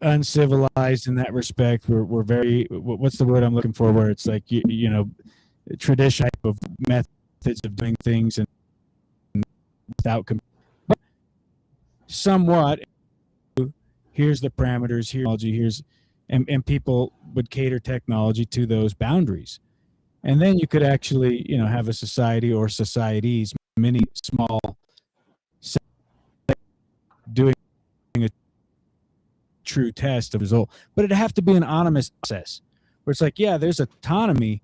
uncivilized in that respect. We're very, what's the word I'm looking for, where it's like, tradition type of methods of doing things and without somewhat, here's the parameters, here's, and people would cater technology to those boundaries. And then you could actually, have a society or societies, many small, doing a true test of result. But it'd have to be an autonomous process where it's like, yeah, there's autonomy,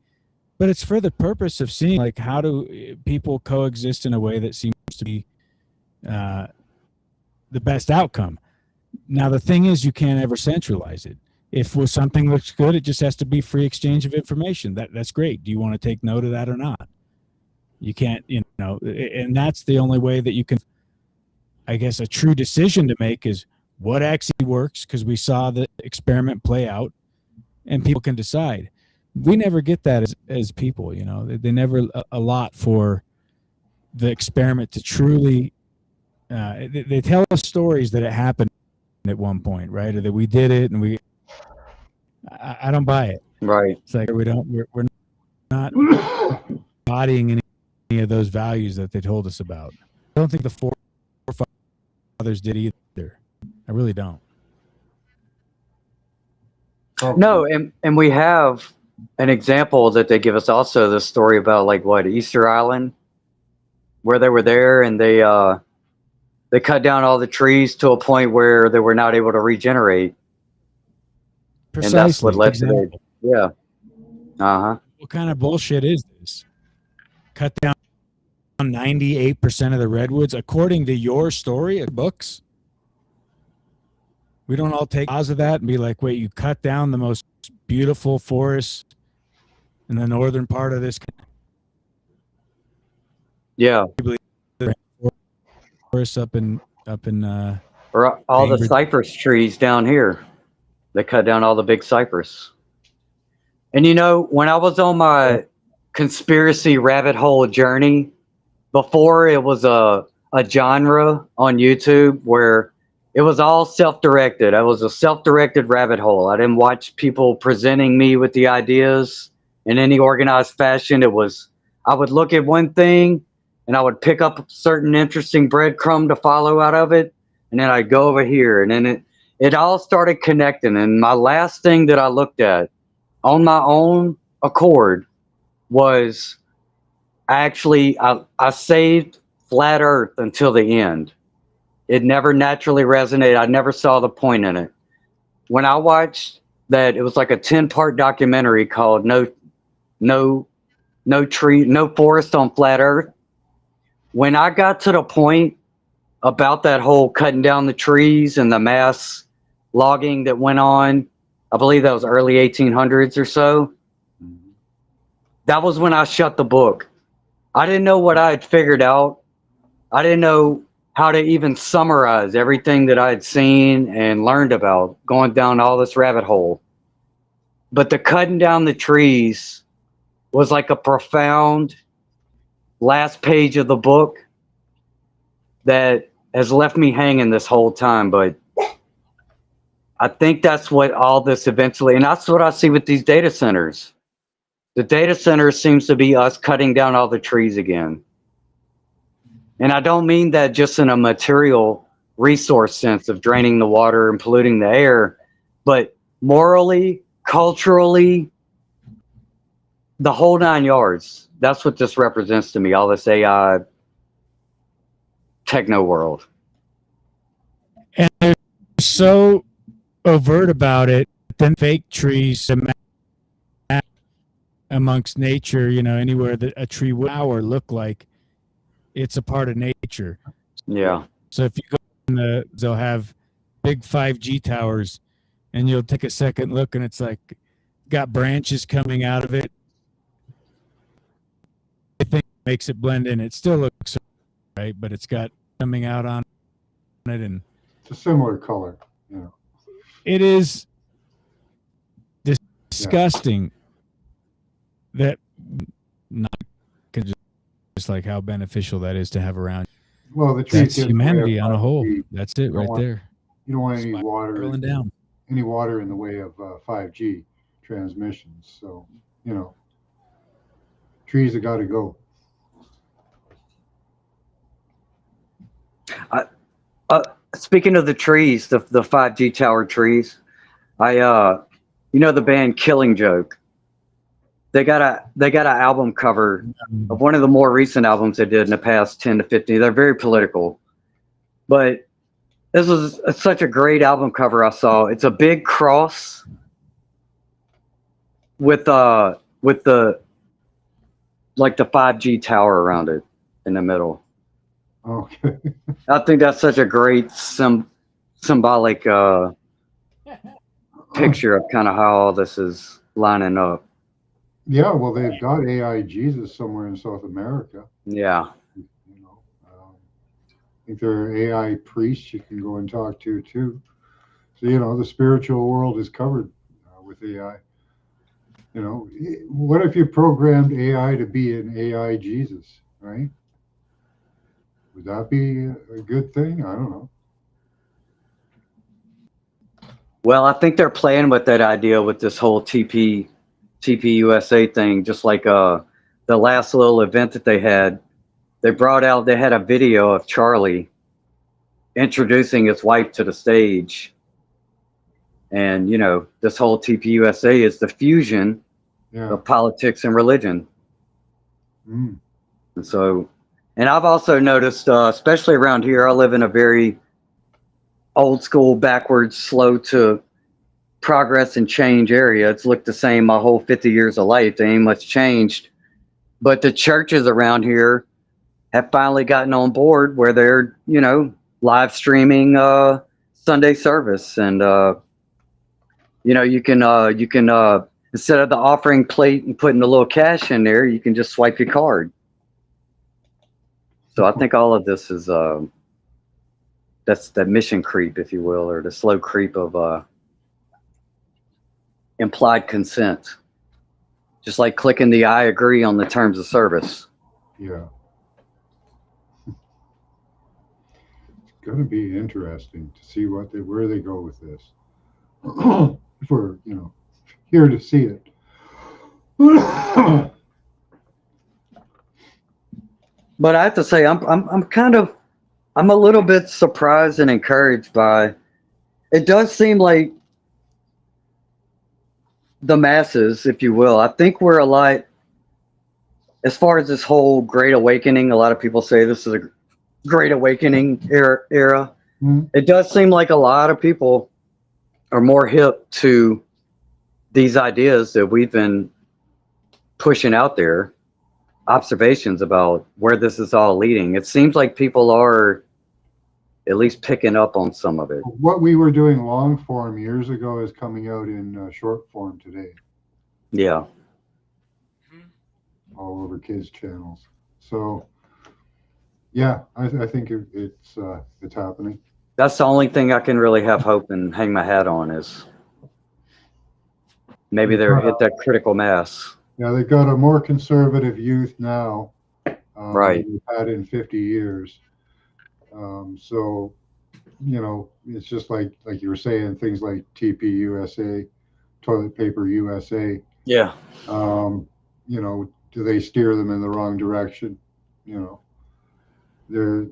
but it's for the purpose of seeing like how do people coexist in a way that seems to be the best outcome. Now, the thing is, you can't ever centralize it. If something looks good, it just has to be free exchange of information. That's great. Do you want to take note of that or not? You can't, and that's the only way that you can, I guess, a true decision to make is what actually works, because we saw the experiment play out and people can decide. We never get that as people, they never allot for the experiment to truly, they tell us stories that it happened at one point, right? Or that we did it and I don't buy it. Right. It's like we're not embodying any of those values that they told us about. I don't think the forefathers did either. I really don't. No, and we have an example that they give us also, the story about like Easter Island, where they were there and they cut down all the trees to a point where they were not able to regenerate. Precisely. And that's what led to yeah. Uh-huh. What kind of bullshit is this? Cut down 98% of the redwoods according to your story of books? We don't all take pause of that and be like, wait, you cut down the most beautiful forest in the northern part of this country? Yeah. Forest up in or all the cypress trees down here. They cut down all the big cypress. And when I was on my conspiracy rabbit hole journey, before it was a genre on YouTube where it was all self-directed. I was a self-directed rabbit hole. I didn't watch people presenting me with the ideas in any organized fashion. I would look at one thing and I would pick up a certain interesting breadcrumb to follow out of it. And then I'd go over here and then it all started connecting. And my last thing that I looked at on my own accord was I saved Flat Earth until the end. It never naturally resonated. I never saw the point in it. When I watched that, it was like a 10-part documentary called No Forest on Flat Earth. When I got to the point about that whole cutting down the trees and the mass logging that went on, I believe that was early 1800s or so. That was when I shut the book. I didn't know what I had figured out. I didn't know how to even summarize everything that I had seen and learned about going down all this rabbit hole. But the cutting down the trees was like a profound last page of the book that has left me hanging this whole time. But I think that's what all this eventually, and that's what I see with these data centers. The data center seems to be us cutting down all the trees again. And I don't mean that just in a material resource sense of draining the water and polluting the air, but morally, culturally, the whole 9 yards. That's what this represents to me, all this AI techno world. And they're so overt about it, then fake trees amongst nature, anywhere that a tree would or look like, it's a part of nature. Yeah. So if you go they'll have big 5G towers and you'll take a second look and it's like got branches coming out of it. I think it makes it blend in. It still looks right, but it's got coming out on it, and it's a similar color. Yeah. It is disgusting that not just like how beneficial that is to have around. Well, the trees, that's humanity on a whole. That's it right there. You don't want any water down. Any water in the way of 5G transmissions. So, trees have got to go. Speaking of the trees, the 5G tower trees, I You know the band Killing Joke. They got an album cover of one of the more recent albums they did in the past 10 to 15. They're very political, but this was such a great album cover I saw. It's a big cross with the like the 5G tower around it in the middle. Okay. I think that's such a great symbolic picture of kind of how all this is lining up. Yeah, well, they've got AI Jesus somewhere in South America. Yeah. You know, I think there are AI priests you can go and talk to too. So the spiritual world is covered with AI. What if you programmed AI to be an AI Jesus, right? Would that be a good thing? I don't know. Well, I think they're playing with that idea with this whole TPUSA thing, just like the last little event that they had. They had a video of Charlie introducing his wife to the stage. And, this whole TPUSA is the fusion of politics and religion. Mm. And I've also noticed, especially around here, I live in a very old school, backwards, slow to progress and change area. It's looked the same my whole 50 years of life. There ain't much changed. But the churches around here have finally gotten on board where they're, live streaming Sunday service. And, you can instead of the offering plate and putting a little cash in there, you can just swipe your card. So I think all of this is that's the mission creep, if you will, or the slow creep of implied consent. Just like clicking the I agree on the terms of service. Yeah. It's going to be interesting to see where they go with this. If we're, here to see it. But I have to say, I'm a little bit surprised and encouraged by. It does seem like the masses, if you will. I think we're a lot, as far as this whole Great Awakening. A lot of people say this is a Great Awakening era. Mm-hmm. It does seem like a lot of people are more hip to these ideas that we've been pushing out there. Observations about where this is all leading. It seems like people are at least picking up on some of it. What we were doing long form years ago is coming out in short form today. Yeah. All over kids' channels. So, yeah, I think it's happening. That's the only thing I can really have hope and hang my hat on is maybe they're hit that critical mass. Yeah, they've got a more conservative youth now, right? Than we've had in 50 years. So, it's just like you were saying, things like TPUSA, Toilet Paper USA. Yeah. Do they steer them in the wrong direction? They've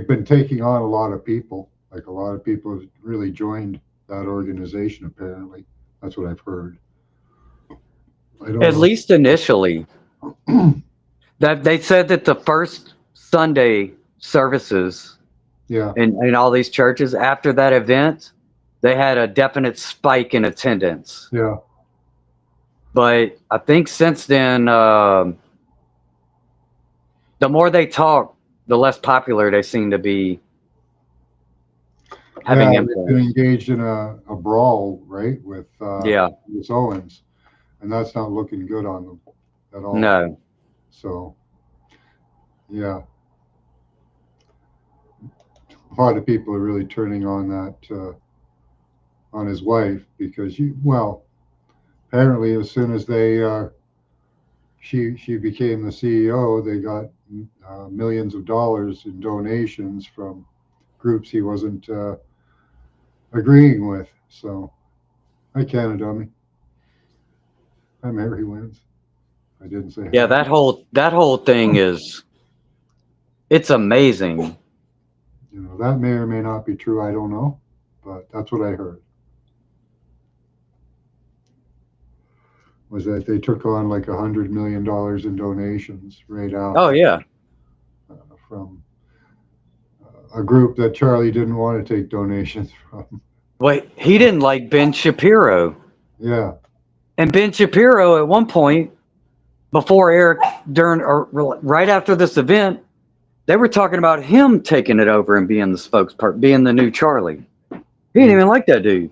been taking on a lot of people. Like a lot of people have really joined that organization. Apparently, that's what I've heard. At least initially, that they said that the first Sunday services, in all these churches after that event, they had a definite spike in attendance. Yeah. But I think since then, the more they talk, the less popular they seem to be having influence. They've been engaged in a brawl, right, with Miss Owens, and that's not looking good on them at all. No. So, yeah, a lot of people are really turning on that on his wife because apparently as soon as she became the CEO, they got millions of dollars in donations from groups he wasn't agreeing with. So, hi Canada, hi Mary wins. I didn't say. Yeah, that whole thing it's amazing. That may or may not be true. I don't know, but that's what I heard. was that they took on like $100 million in donations right after Oh yeah. from a group that Charlie didn't want to take donations from. Wait, he didn't like Ben Shapiro. Yeah, And Ben Shapiro at one point, before Eric, during or right after this event, they were talking about him taking it over and being the spokesperson, being the new Charlie. He didn't even like that dude.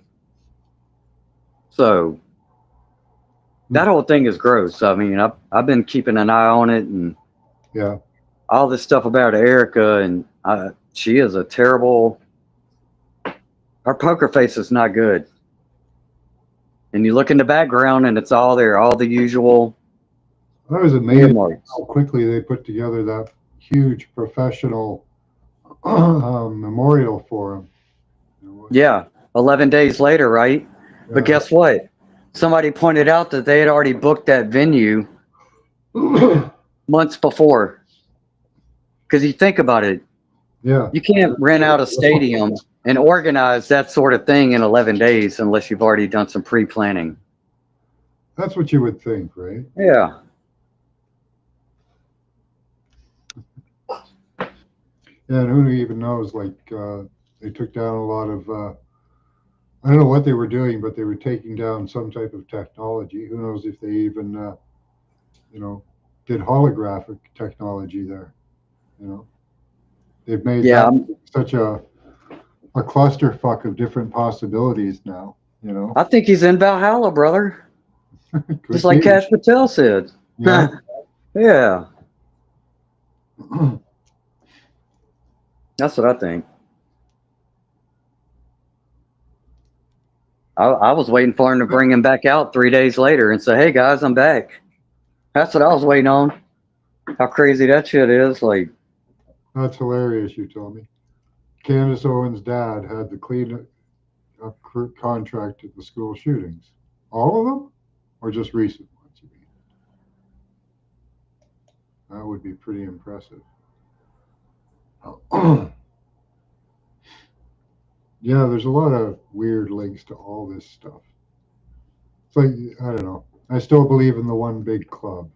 So that whole thing is gross. I mean, I've been keeping an eye on it, and yeah. all this stuff about Erica, and she is a terrible. Her poker face is not good. And you look in the background, and it's all there, all the usual. I was amazed marks. how quickly they put together that huge professional memorial for him. Yeah, 11 days later, right? But guess what? Somebody pointed out that they had already booked that venue months before. Because you think about it, Yeah, you can't rent out a stadium and organize that sort of thing in 11 days unless you've already done some pre-planning. that's what you would think, right? Yeah. Yeah, and who even knows? Like, they took down a lot of, I don't know what they were doing, but they were taking down some type of technology. Who knows if they even, did holographic technology there? They've made that such a clusterfuck of different possibilities now. I think he's in Valhalla, brother. Just like Cash Patel said. Yeah. Yeah. That's what I think. I was waiting for him to bring him back out 3 days later and say, "Hey guys, I'm back." That's what I was waiting on. How crazy that shit is! Like, that's hilarious. You told me. Candace Owens' dad had the clean up contract at the school shootings. All of them, or just recent ones? You mean? That would be pretty impressive. Yeah, there's a lot of weird links to all this stuff. It's like, I don't know. I still believe in the one big club,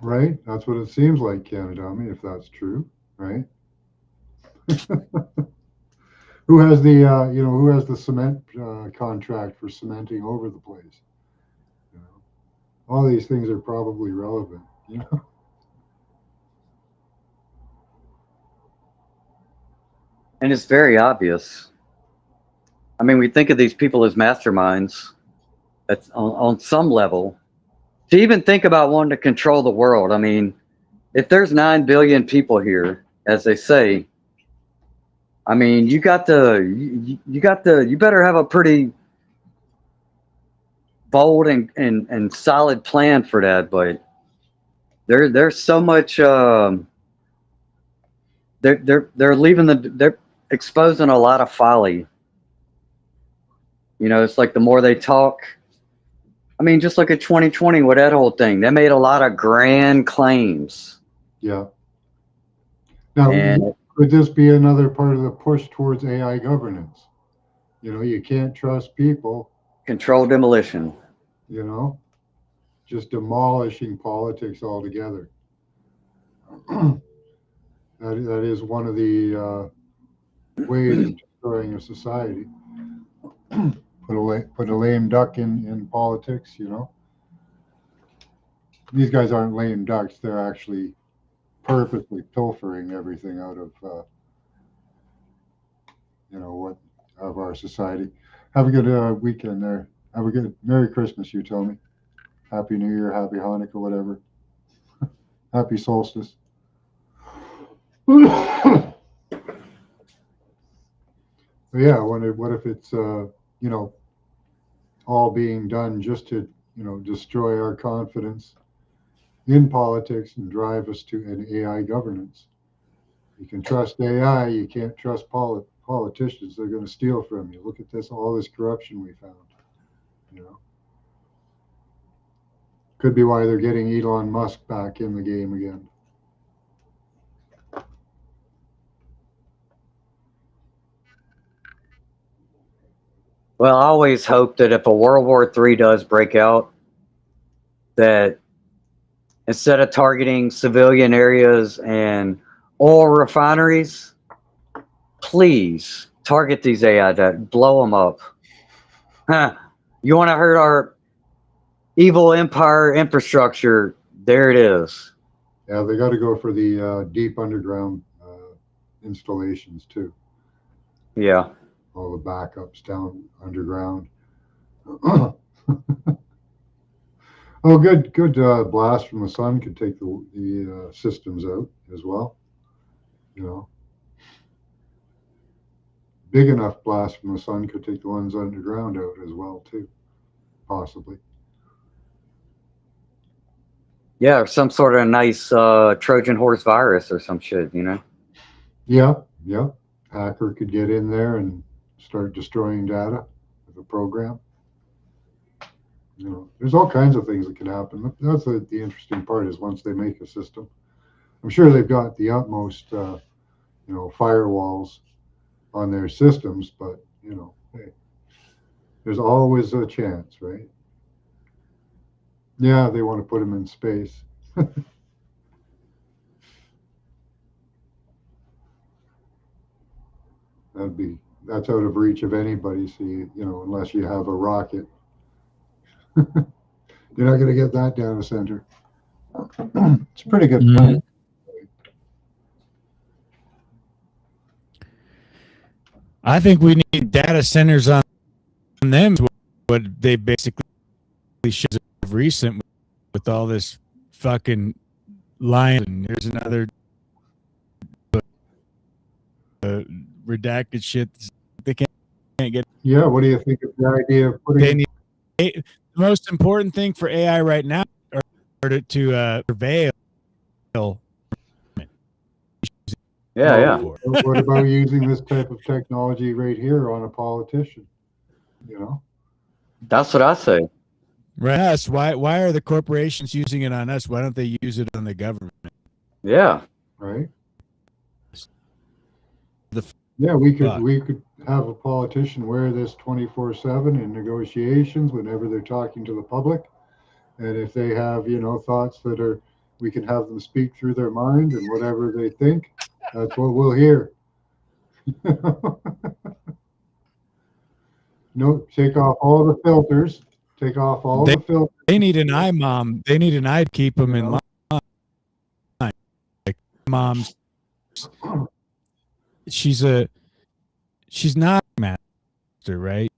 Right? That's what it seems like, Canada. I mean, if that's true, right? Who has the cement contract for cementing over the place? All these things are probably relevant, and it's very obvious. I mean, we think of these people as masterminds. That's on some level. To even think about wanting to control the world, I mean, if there's 9 billion people here, as they say, I mean, you better have a pretty bold and solid plan for that. But there's so much. They're exposing a lot of folly. It's like the more they talk. I mean, just look at 2020 with that whole thing. They made a lot of grand claims. Yeah. Now, could this be another part of the push towards AI governance? You can't trust people. Controlled demolition. Just demolishing politics altogether. That is one of the ways of destroying a society. Put a lame duck in politics. These guys aren't lame ducks. They're actually purposely pilfering everything out of what of our society. Have a good weekend there. Have a good Merry Christmas. You tell me. Happy New Year. Happy Hanukkah. Whatever. Happy solstice. Yeah, what if it's all being done just to destroy our confidence in politics and drive us to an AI governance? You can trust AI, you can't trust politicians. They're going to steal from you. Look at all this corruption we found. Could be why they're getting Elon Musk back in the game again. Well, I always hope that if a World War III does break out, that instead of targeting civilian areas and oil refineries, please target these AI that blow them up. Huh. You want to hurt our evil empire infrastructure? There it is. Yeah, they got to go for the deep underground installations too. Yeah. All the backups down underground. Oh, good. Blast from the sun could take the systems out as well. You know, big enough blast from the sun could take the ones underground out as well too, possibly. Yeah, or some sort of nice Trojan horse virus or some shit, you know? Yeah. Hacker could get in there and start destroying data with a program. You know, there's all kinds of things that could happen. That's the interesting part is once they make a system. I'm sure they've got the utmost, firewalls on their systems, but hey, there's always a chance, right? Yeah, they want to put them in space. That's out of reach of anybody. See, unless you have a rocket, you're not going to get that data center. It's a pretty good plan. I think we need data centers on them. What they basically showed recent with all this fucking lying. And here's another redacted shit. They can't get. Yeah, what do you think of the idea of putting? The most important thing for AI right now are to surveil. Yeah. What about using this type of technology right here on a politician? That's what I say. Right. Us. Why are the corporations using it on us? Why don't they use it on the government? Yeah. Right. We could have a politician wear this 24/7 in negotiations whenever they're talking to the public, and if they have thoughts we can have them speak through their mind, and whatever they think, that's what we'll hear. No, take off all the filters. Take off all the filters. They need an iMom. They need an eye to keep them in line. Like moms, she's not a master, right?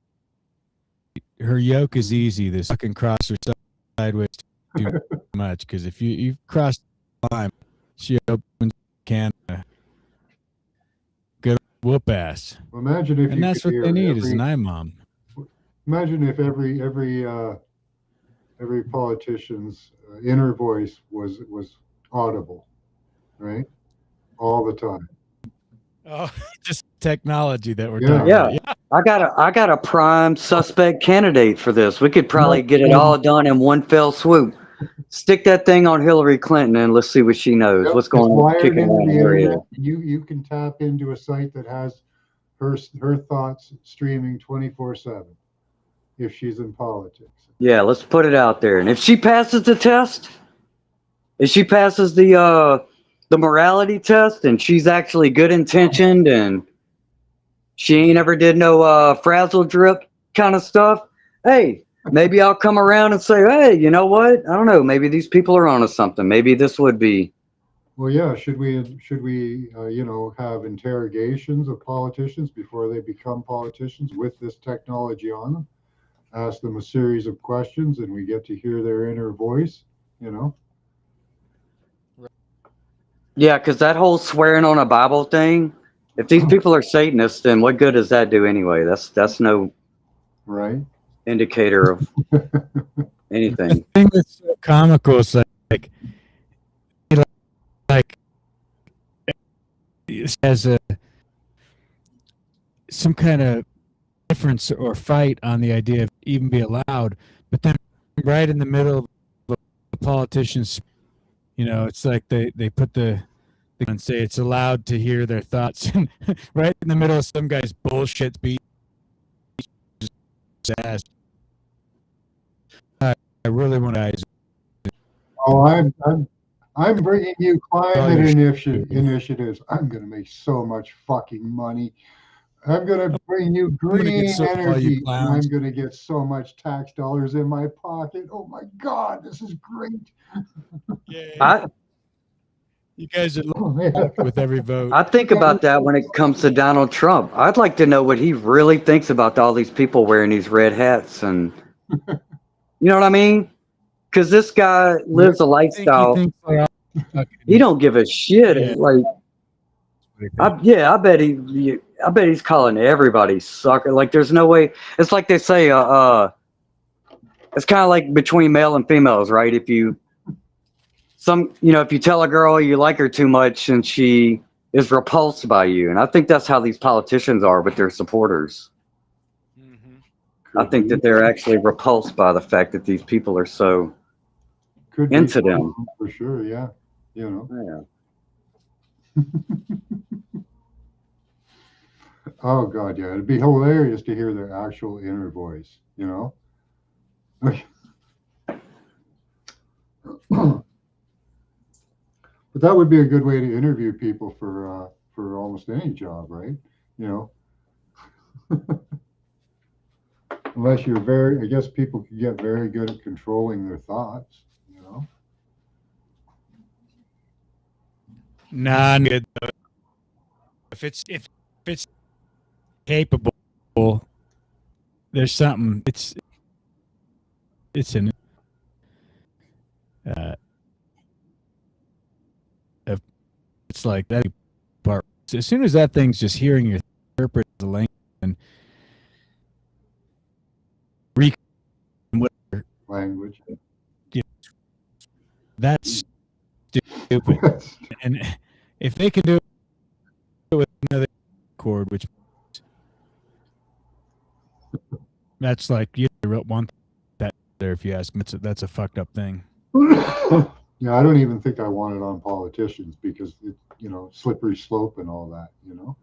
Her yoke is easy. This fucking cross her sideways too much, because if you cross the line, she opens can good whoop ass. Well, imagine if and that's what they need is an iMom. Imagine if every politician's inner voice was audible, right, all the time. Oh, just technology that we're talking about. Yeah. I got a prime suspect candidate for this. We could probably get it all done in one fell swoop. Stick that thing on Hillary Clinton and let's see what she knows. Yep, what's going on kicking around the area. You can tap into a site that has her thoughts streaming 24/7 if she's in politics. Yeah, let's put it out there. And if she passes the test, if she passes the morality test and she's actually good intentioned and she ain't ever did no frazzle drip kind of stuff, hey, maybe I'll come around and say, hey, you know what? I don't know. Maybe these people are onto something. Maybe this would be. Well, yeah. Should we have interrogations of politicians before they become politicians with this technology on them? Ask them a series of questions, and we get to hear their inner voice. Yeah, because that whole swearing on a Bible thing. If these people are Satanists, then what good does that do anyway? That's no right indicator of anything. The thing that's so comical is like it has some kind of difference or fight on the idea of even be allowed, but then right in the middle of the politicians, it's like they put and say it's allowed to hear their thoughts, and right in the middle of some guy's bullshit speech, ass. I really want to. Oh, I'm bringing you climate initiatives. I'm going to make so much fucking money. I'm going to bring you green energy, and I'm going to get so much tax dollars in my pocket. Oh my God, this is great. You guys are with every vote. I think about that when it comes to Donald Trump. I'd like to know what he really thinks about all these people wearing these red hats, and you know what I mean? Because this guy lives a lifestyle. He don't give a shit. Yeah. Like, I bet he's calling everybody sucker. Like, there's no way. It's like they say, it's kind of like between male and females, right? If you tell a girl you like her too much and she is repulsed by you, and I think that's how these politicians are with their supporters. I think that they're actually repulsed by the fact that these people are so into them. For sure, yeah. You know. Yeah. Oh God, yeah. It'd be hilarious to hear their actual inner voice, you know? But that would be a good way to interview people for almost any job, right? You know? Unless you're I guess people can get very good at controlling their thoughts, you know? Nah, good. If it's capable, there's something. It's in. It's like that part. As soon as that thing's just hearing you interpret the language and language, that's stupid. And if they can do it with another chord, which that's like you want that there. If you ask me, that's a fucked up thing. Yeah, I don't even think I want it on politicians because slippery slope and all that. You know,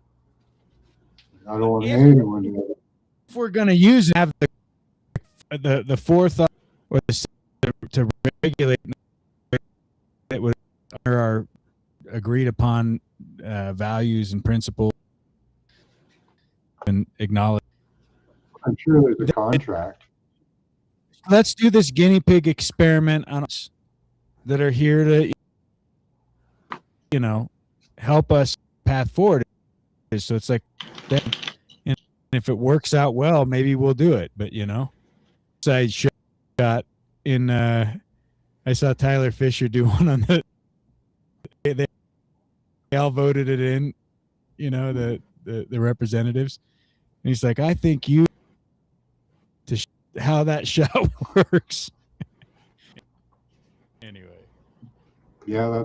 I don't want anyone to. If we're gonna use have the forethought or to regulate it with our agreed upon values and principles and acknowledge. I'm sure there's a contract. Let's do this guinea pig experiment on us that are here to, help us path forward. So it's like, and if it works out well, maybe we'll do it. But side shot in. I saw Tyler Fisher do one on they all voted it in, the representatives, and he's like, I think you to how that shot works. Anyway. Yeah,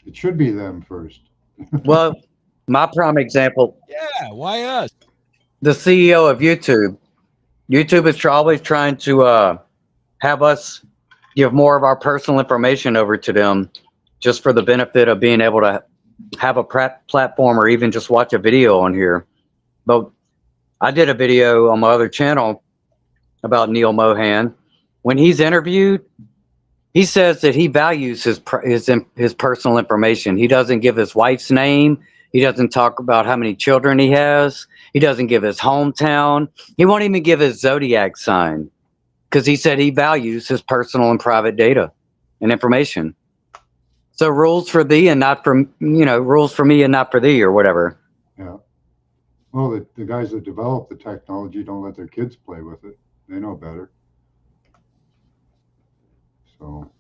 it should be them first. Well, my prime example. Yeah, why us? The CEO of YouTube. YouTube is always trying to have us give more of our personal information over to them just for the benefit of being able to have a platform or even just watch a video on here. But I did a video on my other channel about Neil Mohan. When he's interviewed, he says that he values his personal information. He doesn't give his wife's name. He doesn't talk about how many children he has. He doesn't give his hometown. He won't even give his zodiac sign because he said he values his personal and private data and information. So rules for thee and not for, rules for me and not for thee or whatever. Yeah. Well, the guys that develop the technology don't let their kids play with it. They know better. So,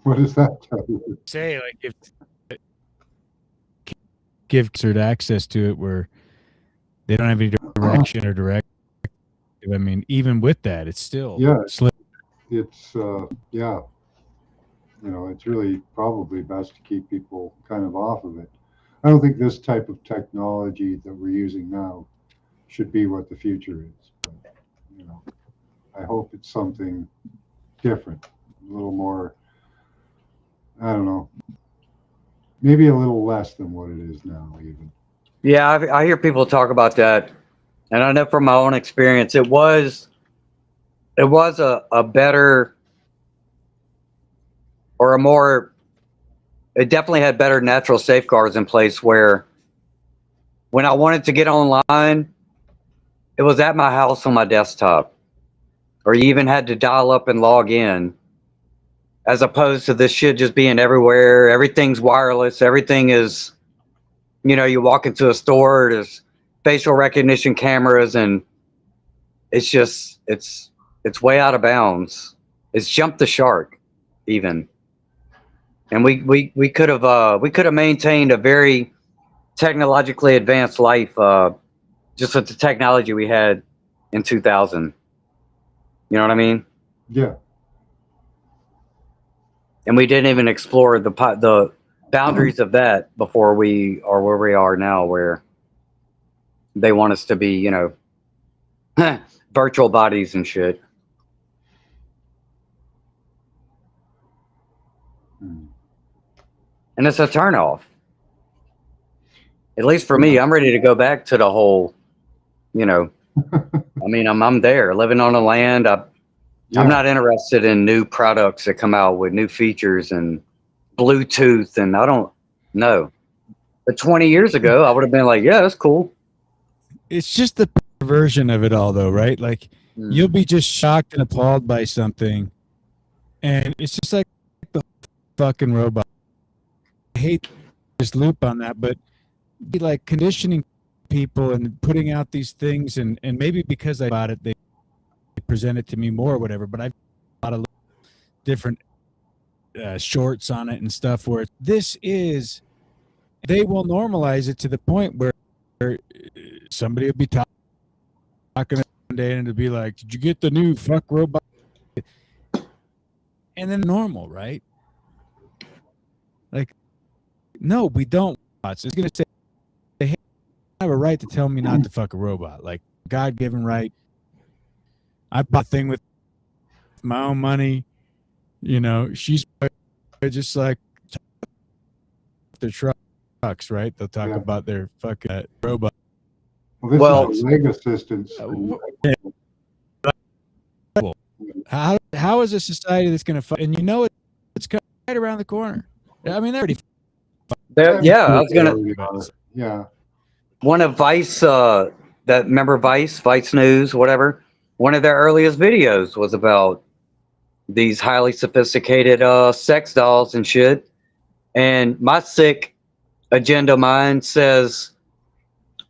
what does that tell you? Say, like, if give certain access to it where they don't have any direction or direct. I mean, even with that, it's still It's it's really probably best to keep people kind of off of it. I don't think this type of technology that we're using now should be what the future is. But, I hope it's something different, a little more, I don't know, maybe a little less than what it is now even. Yeah, I hear people talk about that And I know from my own experience, it was a better or a more, it definitely had better natural safeguards in place where when I wanted to get online, it was at my house on my desktop, or you even had to dial up and log in, as opposed to this shit just being everywhere. Everything's wireless. Everything is, you walk into a store, there's facial recognition cameras, and it's just, it's way out of bounds. It's jumped the shark, even. And we could have maintained a very technologically advanced life just with the technology we had in 2000. You know what I mean? Yeah. And we didn't even explore the boundaries of that before we are where we are now, where they want us to be, virtual bodies and shit. And it's a turnoff. At least for me, I'm ready to go back to the whole, I mean, I'm there living on the land. I'm not interested in new products that come out with new features and Bluetooth, and I don't know. But 20 years ago, I would have been like, yeah, that's cool. It's just the perversion of it all, though, right? Like, you'll be just shocked and appalled by something, and it's just like the fucking robot. I hate this loop on that, but be like conditioning people and putting out these things, and maybe because I bought it, they present it to me more or whatever, but I've got a lot of different shorts on it and stuff where they will normalize it to the point where somebody will be talking one day and it'll be like, did you get the new fuck robot? And then normal, right? Like, no, we don't. It's going to say, they have a right to tell me not to fuck a robot. Like, God-given right. I bought a thing with my own money. She's just like their trucks, right? They'll talk about their fucking robot. Well, this is a leg assistance. How is a society that's going to fight? And it's right around the corner. I mean, they're already. Yeah, I was gonna. Yeah. One of Vice, remember Vice News, whatever. One of their earliest videos was about these highly sophisticated sex dolls and shit. And my sick agenda mind says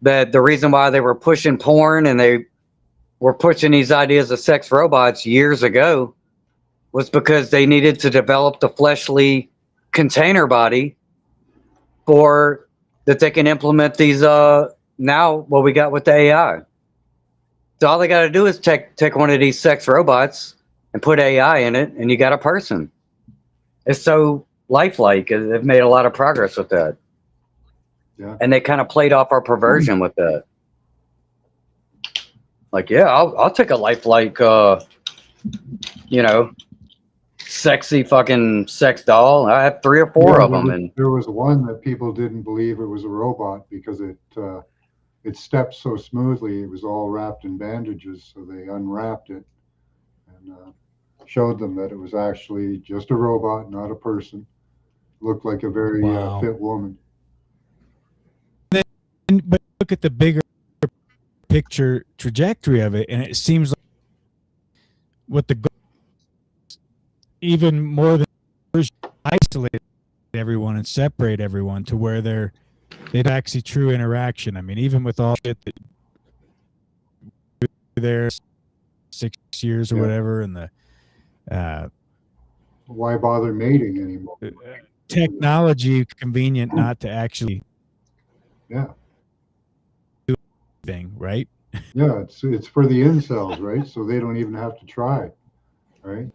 that the reason why they were pushing porn and they were pushing these ideas of sex robots years ago was because they needed to develop the fleshly container body for that they can implement these now what we got with the AI. So all they got to do is take one of these sex robots and put AI in it, and you got a person. It's so lifelike. They've made a lot of progress with that. Yeah. And they kind of played off our perversion with that. Like, yeah, I'll take a lifelike, sexy fucking sex doll. I have 3 or 4 of them. And there was one that people didn't believe it was a robot because it stepped so smoothly. It was all wrapped in bandages, so they unwrapped it and showed them that it was actually just a robot, not a person. Looked like a very fit woman. But look at the bigger picture trajectory of it, and it seems like what the even more than isolate everyone and separate everyone to where they'd actually true interaction. I mean, even with all shit that there 6 years or whatever, and the why bother mating anymore? Technology convenient not to actually do anything, right? Yeah, it's for the incels, right? So they don't even have to try, right?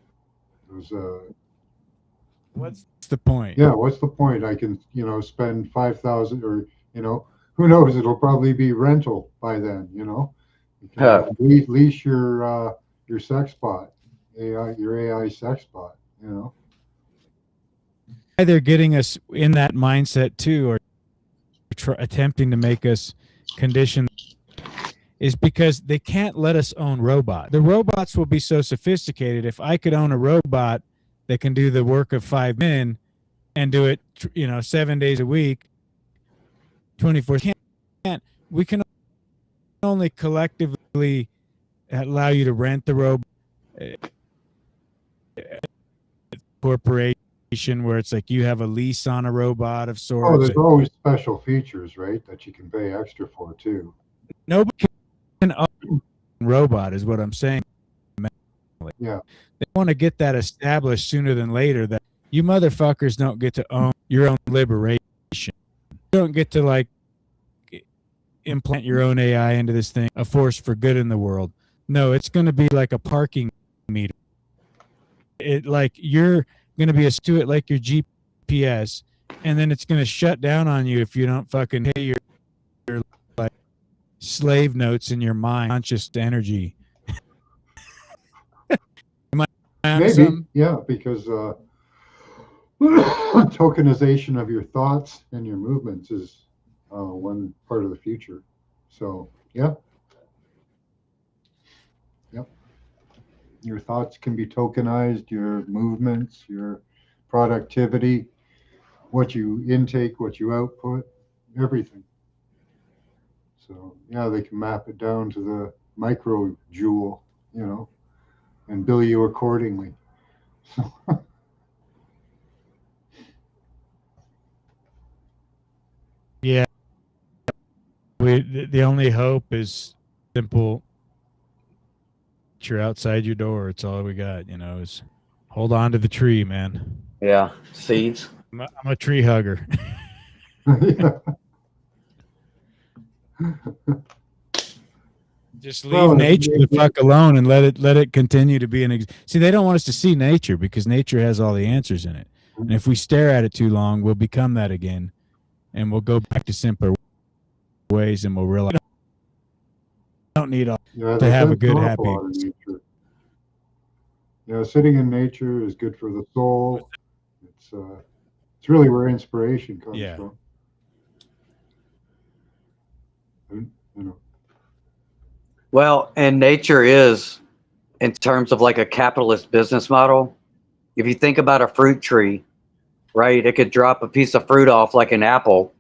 What's the point? Yeah, what's the point? I can, spend 5,000 or, who knows? It'll probably be rental by then, You can lease your sex bot, your AI sex bot, They're getting us in that mindset too, or attempting to make us condition is because they can't let us own robots. The robots will be so sophisticated. If I could own a robot that can do the work of 5 men and do it, 7 days a week, 24. Can't. We can only collectively allow you to rent the robot. Corporation where it's like you have a lease on a robot of sorts. Oh, there's always special features, right, that you can pay extra for too. Nobody can own a robot, is what I'm saying. Yeah. They want to get that established sooner than later, that you motherfuckers don't get to own your own liberation. You don't get to like implant your own AI into this thing, a force for good in the world. No, it's going to be like a parking meter. It like you're going to be to it like your GPS, and then it's going to shut down on you if you don't fucking pay your like slave notes in your mind, conscious energy. Maybe, yeah, because tokenization of your thoughts and your movements is one part of the future. So, yeah. Yep. Your thoughts can be tokenized, your movements, your productivity, what you intake, what you output, everything. So, yeah, they can map it down to the micro joule, and bill you accordingly. Yeah. The only hope is simple. You're outside your door. It's all we got, is hold on to the tree, man. Yeah, seeds. I'm a tree hugger. Just leave nature the fuck alone and let it continue to be see, they don't want us to see nature because nature has all the answers in it. And if we stare at it too long, we'll become that again, and we'll go back to simpler ways, and we'll realize we don't need all to have a good happy. Yeah, sitting in nature is good for the soul. It's really where inspiration comes from. Well, and nature is, in terms of like a capitalist business model, if you think about a fruit tree, right, it could drop a piece of fruit off like an apple.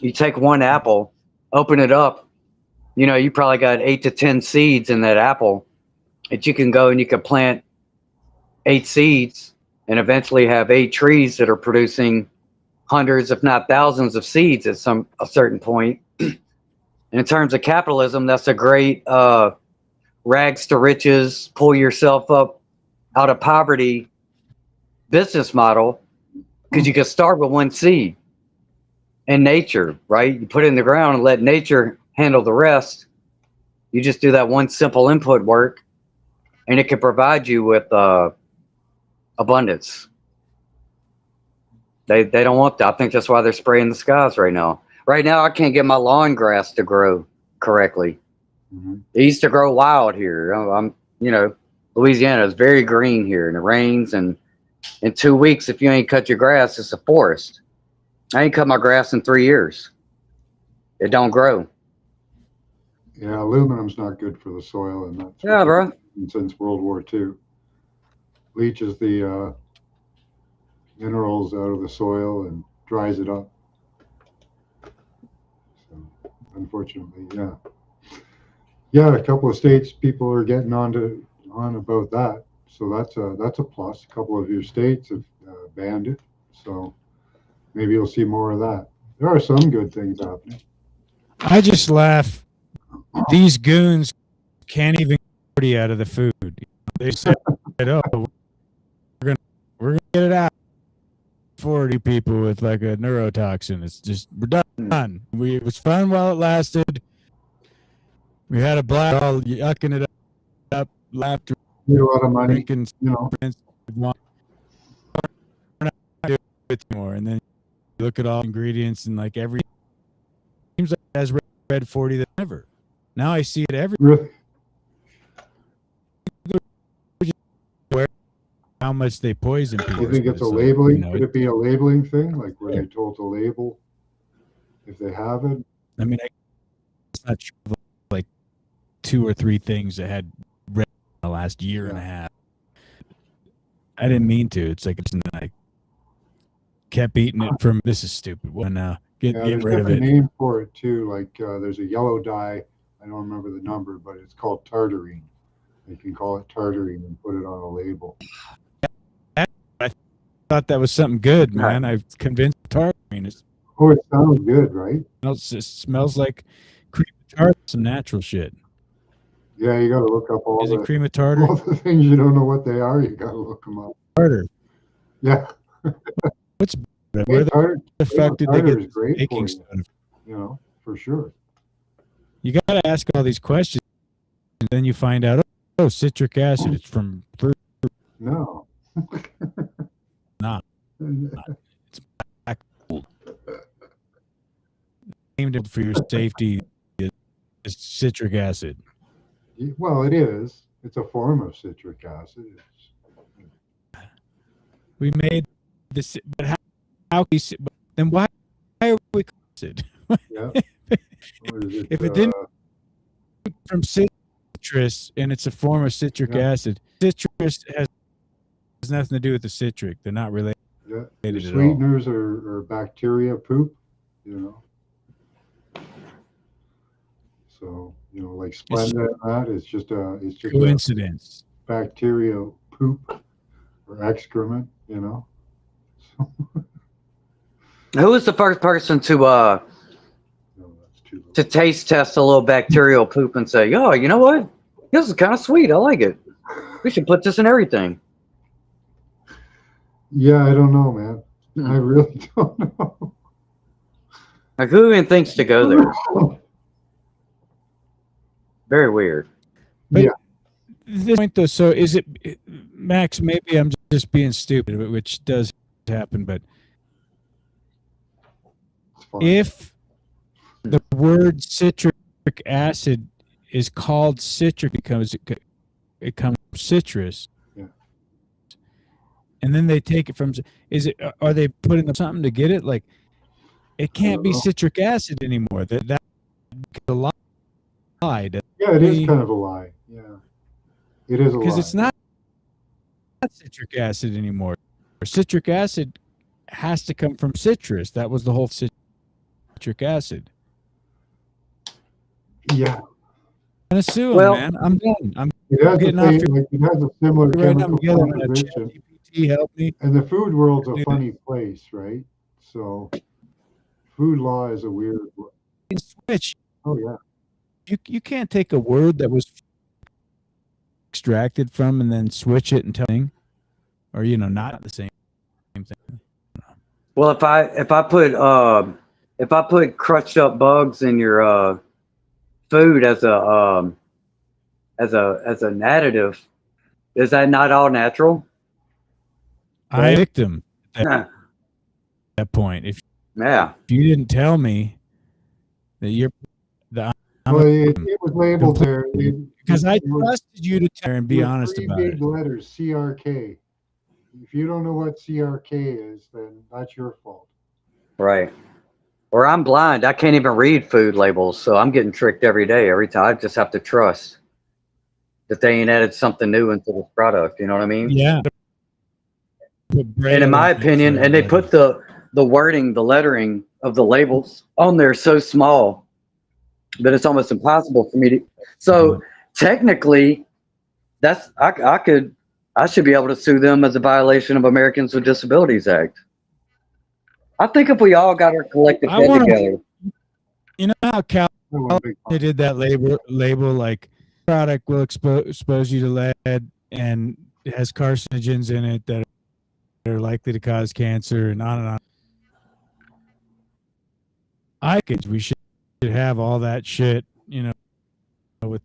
You take one apple, open it up, you probably got 8 to 10 seeds in that apple that you can go and you can plant 8 seeds and eventually have 8 trees that are producing hundreds, if not thousands of seeds at a certain point. In terms of capitalism, that's a great rags to riches, pull yourself up out of poverty business model, because you can start with one seed in nature, right? You put it in the ground and let nature handle the rest. You just do that one simple input work, and it can provide you with abundance. They don't want that. I think that's why they're spraying the skies right now. Right now, I can't get my lawn grass to grow correctly. Mm-hmm. It used to grow wild here. Louisiana is very green here, and it rains. And in 2 weeks, if you ain't cut your grass, it's a forest. I ain't cut my grass in 3 years. It don't grow. Yeah, aluminum's not good for the soil, and that's bro. Since World War II, leaches the minerals out of the soil and dries it up. So, unfortunately, yeah, a couple of states people are getting on about that. So that's a plus. A couple of your states have banned it, so maybe you'll see more of that. There are some good things happening. I just laugh. These goons can't even get out of the food. They said, "Oh, we're gonna get it out." 40 people with like a neurotoxin. It's just we're done. It was fun while it lasted. We had a blast, all yucking it up, laughter, a lot of money, drinking, We're not doing it anymore. And then you look at all the ingredients and like every seems like it has red 40 than ever. Now I see it everywhere. How much they poison people. You think it's a labeling? Could it be a labeling thing? Like were they told to label if they have it? I mean, it's not true. Like 2 or 3 things that had read in the last year and a half. I didn't mean to. It's like I kept eating it from. This is stupid. Well, now get there's rid of different it. name for it too. Like there's a yellow dye. I don't remember the number, but it's called tartarine. You can call it tartarine and put it on a label. I thought that was something good, man. I've convinced tartarine. It sounds good, right? Smells like cream of tartar, some natural shit. Yeah, you got to look up all Is it cream of tartar? all the things you don't know what they are. You got to look them up. Tartar. Yeah. What's where the fuck did they get baking soda? You know, for sure. You got to ask all these questions, and then you find out. Oh, citric acid. It's from fruit. No. Not. It's black. Named for your safety is citric acid. Well, it is. It's a form of citric acid. We made this, but how then why are we acid? Yeah. If it didn't from citrus and it's a form of citric acid, citrus has nothing to do with the citric. They're not related. Yeah. The The sweeteners are bacteria poop, you know. So, you know, like Splenda and that, it's just coincidence. Bacteria poop or excrement, you know. Who was the first person to taste test a little bacterial poop and say, "Oh, you know what? This is kind of sweet. I like it. We should put this in everything." Yeah, I don't know, man. I really don't know. Like, who even thinks to go there? Very weird. But this point, though, so is it, Max? Maybe I'm just being stupid, which does happen. But if the word citric acid is called citric because it comes from citrus, and then they take it from, are they putting something to get it? Like, it can't be citric acid anymore. That's a lie. Yeah, it is kind of a lie. Yeah, it is a lie. Because it's not citric acid anymore. Citric acid has to come from citrus. That was the whole citric acid. Yeah. I'm gonna sue him, man. I'm done. It has getting a similar right now. chemical composition. Help me. And the food world's a funny place, right? So, food law is a weird. Switch. Oh yeah. You can't take a word that was extracted from and then switch it and tell thing, or not the same thing. Well, if I put crushed up bugs in your food as an additive, is that not all natural? I victim at that point. If you didn't tell me that you're it was labeled there because I trusted you to tell her and be honest about it. Big letters CRK. If you don't know what CRK is, then that's your fault. Right. Or I'm blind. I can't even read food labels, so I'm getting tricked every day. Every time, I just have to trust that they ain't added something new into this product. You know what I mean? Yeah. And in my opinion, and they put the wording, the lettering of the labels on there so small that it's almost impossible for me to. So technically, I should be able to sue them as a violation of Americans with Disabilities Act. I think if we all got our collective head together. You know how California did that label like product will expose you to lead and it has carcinogens in it that are likely to cause cancer and on and on. We should have all that shit, with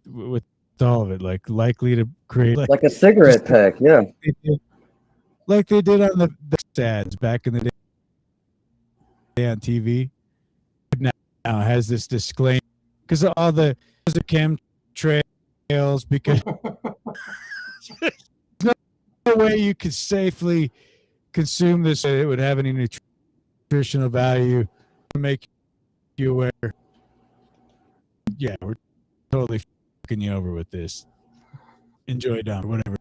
all of it, like likely to create like a cigarette pack, yeah. Like they did on the ads back in the day on TV. Now has this disclaimer because all the chemtrails, because there's no way you could safely consume this. It would have any nutritional value to make you aware. Yeah, we're totally fucking you over with this. Enjoy down, whatever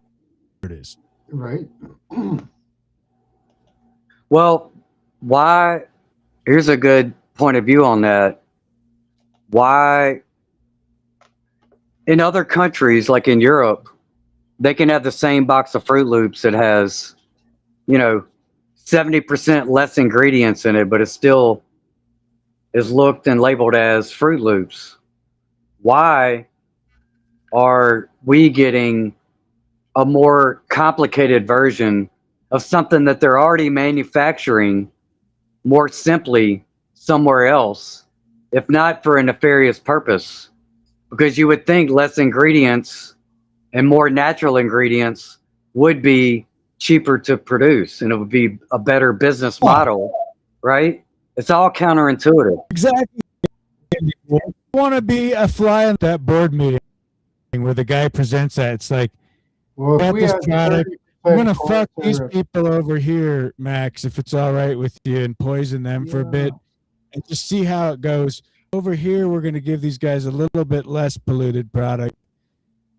it is. Right. Well, why? Here's a good point of view on that. Why, in other countries, like in Europe, they can have the same box of Fruit Loops that has, 70% less ingredients in it, but it still is looked and labeled as Fruit Loops. Why are we getting a more complicated version of something that they're already manufacturing more simply somewhere else, if not for a nefarious purpose? Because you would think less ingredients and more natural ingredients would be cheaper to produce and it would be a better business model, right? It's all counterintuitive. Exactly. I want to be a fly on that board meeting where the guy presents that. It's like, Well, if got we this had product. 30% I'm gonna fuck these culture- people over here, Max, if it's all right with you, and poison them for a bit, and just see how it goes. Over here, we're gonna give these guys a little bit less polluted product,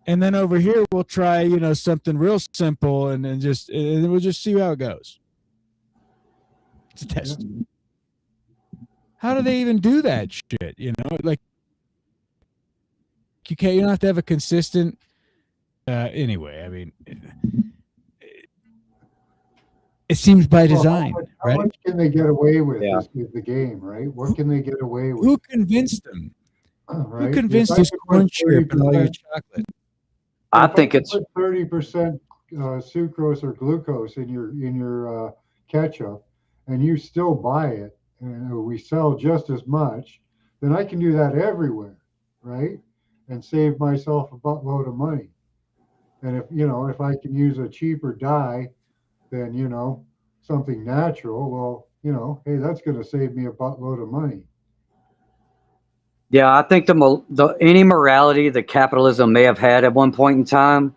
and then over here, we'll try, something real simple, and we'll just see how it goes. It's a test. How do they even do that shit? Like you can't. You don't have to have a consistent. Anyway, I mean. It seems by design, how right? much can they get away with? Yeah. Is the game, right? What can they get away with? Who convinced them? Right? Who convinced If I this could corn put chip and all your 30%, chocolate? I think it's 30% sucrose or glucose in your ketchup, and you still buy it, and we sell just as much. Then I can do that everywhere, right? And save myself a buttload of money. And if I can use a cheaper dye than something natural, well, hey, that's going to save me a buttload of money. Yeah, I think any morality that capitalism may have had at one point in time,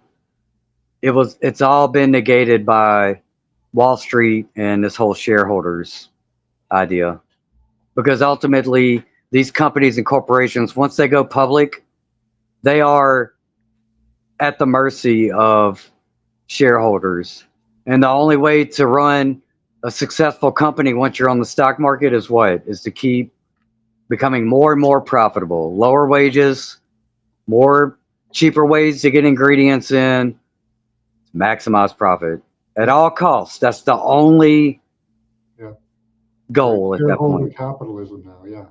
it's all been negated by Wall Street and this whole shareholders idea. Because ultimately, these companies and corporations, once they go public, they are at the mercy of shareholders. And the only way to run a successful company once you're on the stock market is what? Is to keep becoming more and more profitable. Lower wages, more cheaper ways to get ingredients in, maximize profit at all costs. That's the only goal at that point. Capitalism now,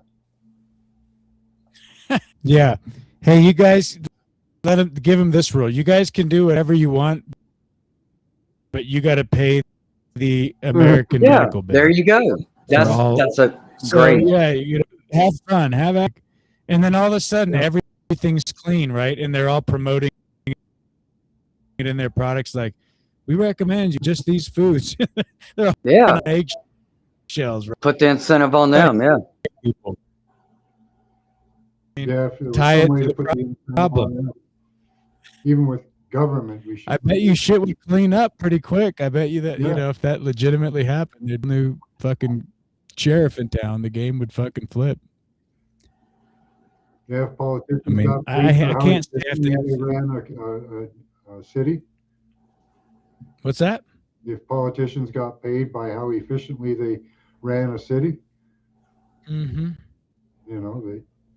Yeah. Hey, you guys, give them this rule. You guys can do whatever you want, but you got to pay the American medical bill. There you go. That's a great. Yeah, have fun, and then all of a sudden everything's clean, right? And they're all promoting it in their products. Like, we recommend you just these foods. They're all on eggshells. Right? Put the incentive on them. Yeah. People. If there was tie some it way to to the put the problem. on that, even with government, we should. I bet you shit would clean up pretty quick. I bet you that if that legitimately happened, there's a new fucking sheriff in town, the game would fucking flip. Yeah, if politicians. I mean, I can't say they ran a city. What's that? If politicians got paid by how efficiently they ran a city, mm-hmm.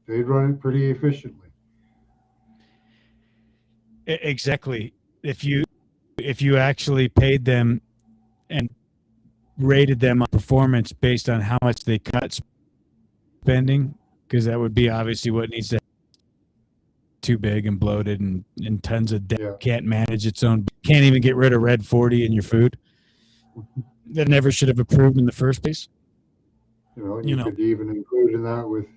They'd run it pretty efficiently. Exactly. If you actually paid them and rated them on performance based on how much they cut spending, because that would be obviously what needs to too big and bloated and tons of debt, can't manage its own, can't even get rid of red 40 in your food. That never should have approved in the first place. You could even include in that with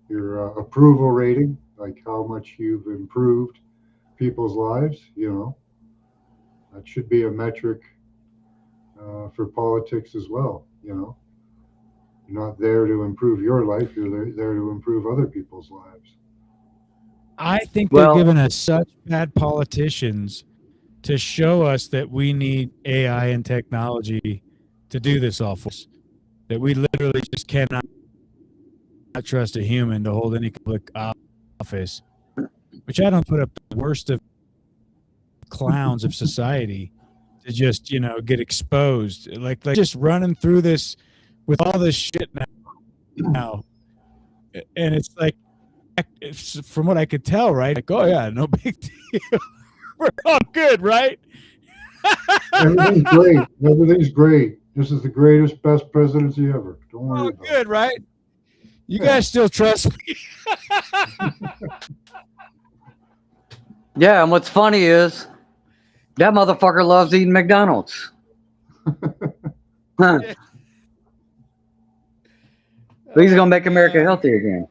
your approval rating, like how much you've improved people's lives. That should be a metric for politics as well. You're not there to improve your life, you're there to improve other people's lives. I think they're giving us such bad politicians to show us that we need AI and technology to do this all for us, that we literally just cannot trust a human to hold any public office. which I don't put up the worst of clowns of society to just, get exposed. Like just running through this with all this shit now. And it's like, from what I could tell, right? Like, oh yeah, no big deal. We're all good, right? Everything's great. Everything's great. This is the greatest, best presidency ever. Don't worry All about good, right? You guys still trust me? Yeah, and what's funny is that motherfucker loves eating McDonald's. Huh. But he's gonna make America healthy again.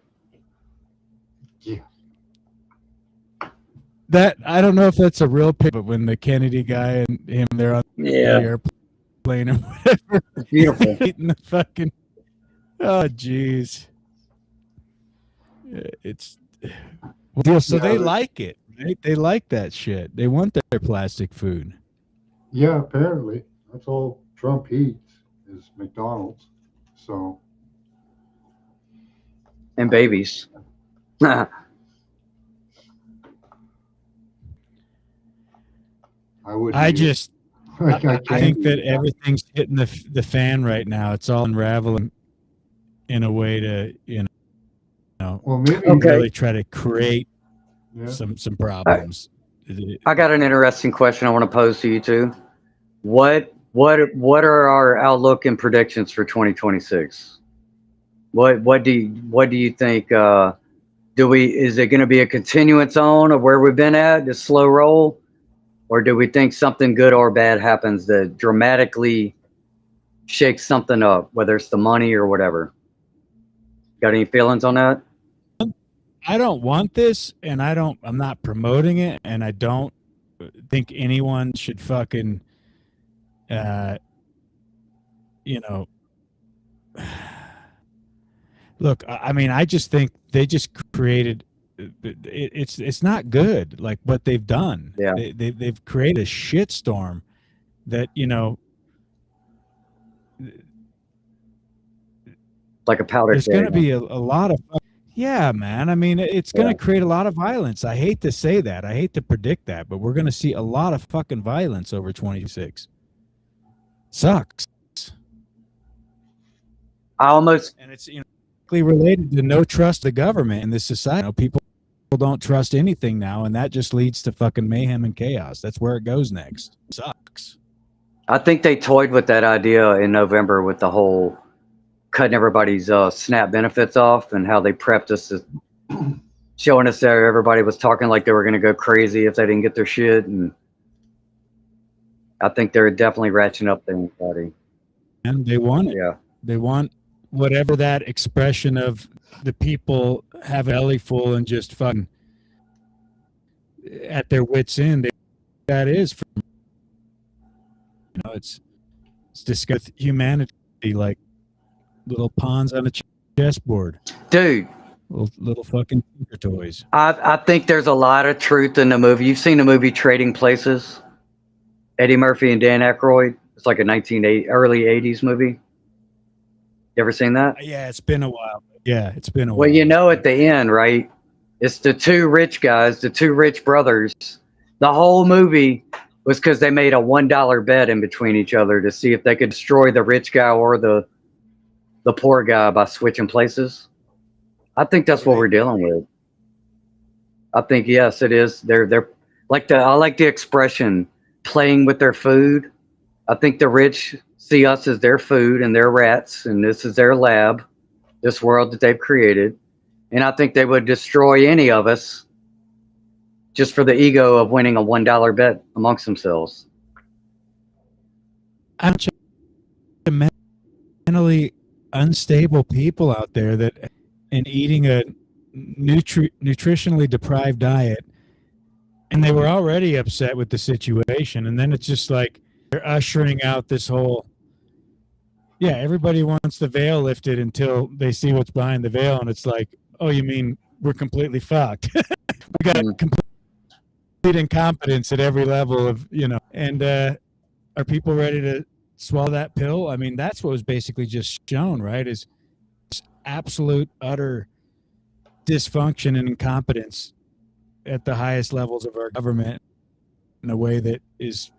That I don't know if that's a real pic, but when the Kennedy guy and him, they're on the airplane or whatever, It's beautiful. eating the fucking. Oh, jeez. It's so they like it, right? They like that shit. They want their plastic food. Yeah, apparently that's all Trump eats is McDonald's. So. And babies. I just I think that everything's hitting the fan right now. It's all unraveling in a way to well, maybe really try to create some problems. I got an interesting question I want to pose to you two. What are our outlook and predictions for 2026? What do you think? Is it going to be a continuance on of where we've been at, the slow roll? Or do we think something good or bad happens that dramatically shakes something up, whether it's the money or whatever? Got any feelings on that? I don't want this, and I'm not promoting it, and I don't think anyone should fucking, look, I mean, I just think they just created. It's not good, like what they've done. Yeah, they've created a shitstorm that like a powder. There's going to be a lot of. Yeah, man. I mean, it's going to create a lot of violence. I hate to say that. I hate to predict that, but we're going to see a lot of fucking violence over 26. Sucks. And it's related to no trust of government in this society. People don't trust anything now, and that just leads to fucking mayhem and chaos. That's where it goes next. Sucks. I think they toyed with that idea in November with the whole cutting everybody's SNAP benefits off, and how they prepped us to showing us that everybody was talking like they were going to go crazy if they didn't get their shit. And I think they're definitely ratcheting up their anxiety. And they want it. Yeah. They want whatever that expression of the people have a belly full and just fucking at their wits' end. That is, it's discussed humanity like little pawns on a chessboard, dude. Little fucking tinker toys. I think there's a lot of truth in the movie. You've seen the movie Trading Places, Eddie Murphy and Dan Aykroyd. It's like a early 80s movie. You ever seen that? Yeah, it's been a while. Yeah, it's been a while. Well, at the end, right? It's the two rich guys, the two rich brothers. The whole movie was because they made a $1 bet in between each other to see if they could destroy the rich guy or the poor guy by switching places. I think that's what we're dealing with. I think, yes, it is. They're like I like the expression playing with their food. I think the rich see us as their food and their rats, and this is their lab, this world that they've created. And I think they would destroy any of us just for the ego of winning a $1 bet amongst themselves. I'm mentally unstable people out there that and eating a nutritionally deprived diet, and they were already upset with the situation, and then it's just like they're ushering out this whole everybody wants the veil lifted until they see what's behind the veil, and it's like, oh, you mean we're completely fucked? We got complete incompetence at every level of and are people ready to swallow that pill? I mean, that's what was basically just shown, right? Is absolute utter dysfunction and incompetence at the highest levels of our government in a way that is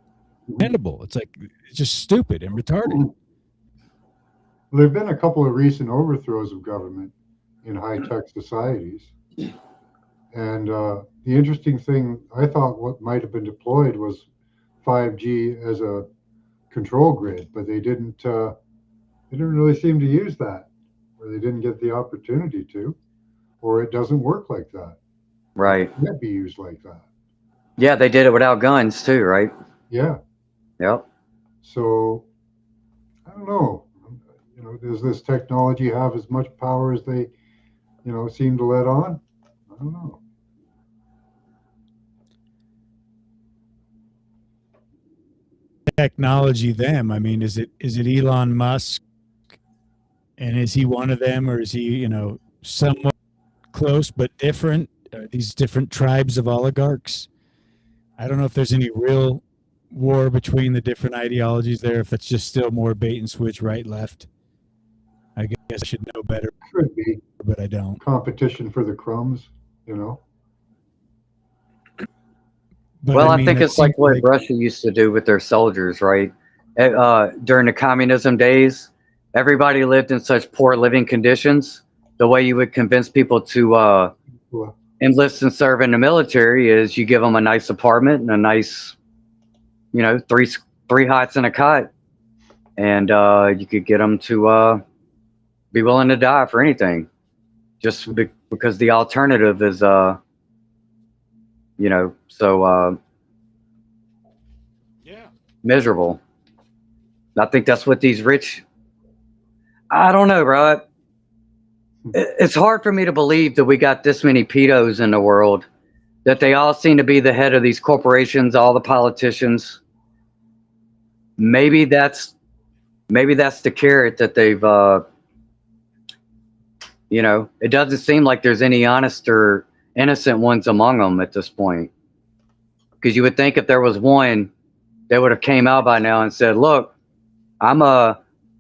understandable. It's like it's just stupid and retarded. There have been a couple of recent overthrows of government in high-tech societies. And the interesting thing, I thought what might have been deployed was 5G as a control grid, but they didn't really seem to use that, or they didn't get the opportunity to, or it doesn't work like that. Right. It can't be used like that. Yeah, they did it without guns too, right? Yeah. Yep. So I don't know. Does this technology have as much power as they, seem to let on? I don't know. Technology them. I mean, is it Elon Musk, and is he one of them, or is he somewhat close but different? Are these different tribes of oligarchs? I don't know if there's any real war between the different ideologies there. If it's just still more bait and switch, right, left. I guess I should know better. Could be, but I don't. Competition for the crumbs, But well, I mean, think it's like what Russia used to do with their soldiers, right? During the communism days, everybody lived in such poor living conditions. The way you would convince people to enlist and serve in the military is you give them a nice apartment and a nice, three hots and a cot, and you could get them to be willing to die for anything, just because the alternative is, miserable. I think that's what these rich. I don't know, bro. It's hard for me to believe that we got this many pedos in the world, that they all seem to be the head of these corporations, all the politicians. Maybe that's the carrot that they've, it doesn't seem like there's any honest or innocent ones among them at this point. Because you would think if there was one, they would have came out by now and said, look, I'm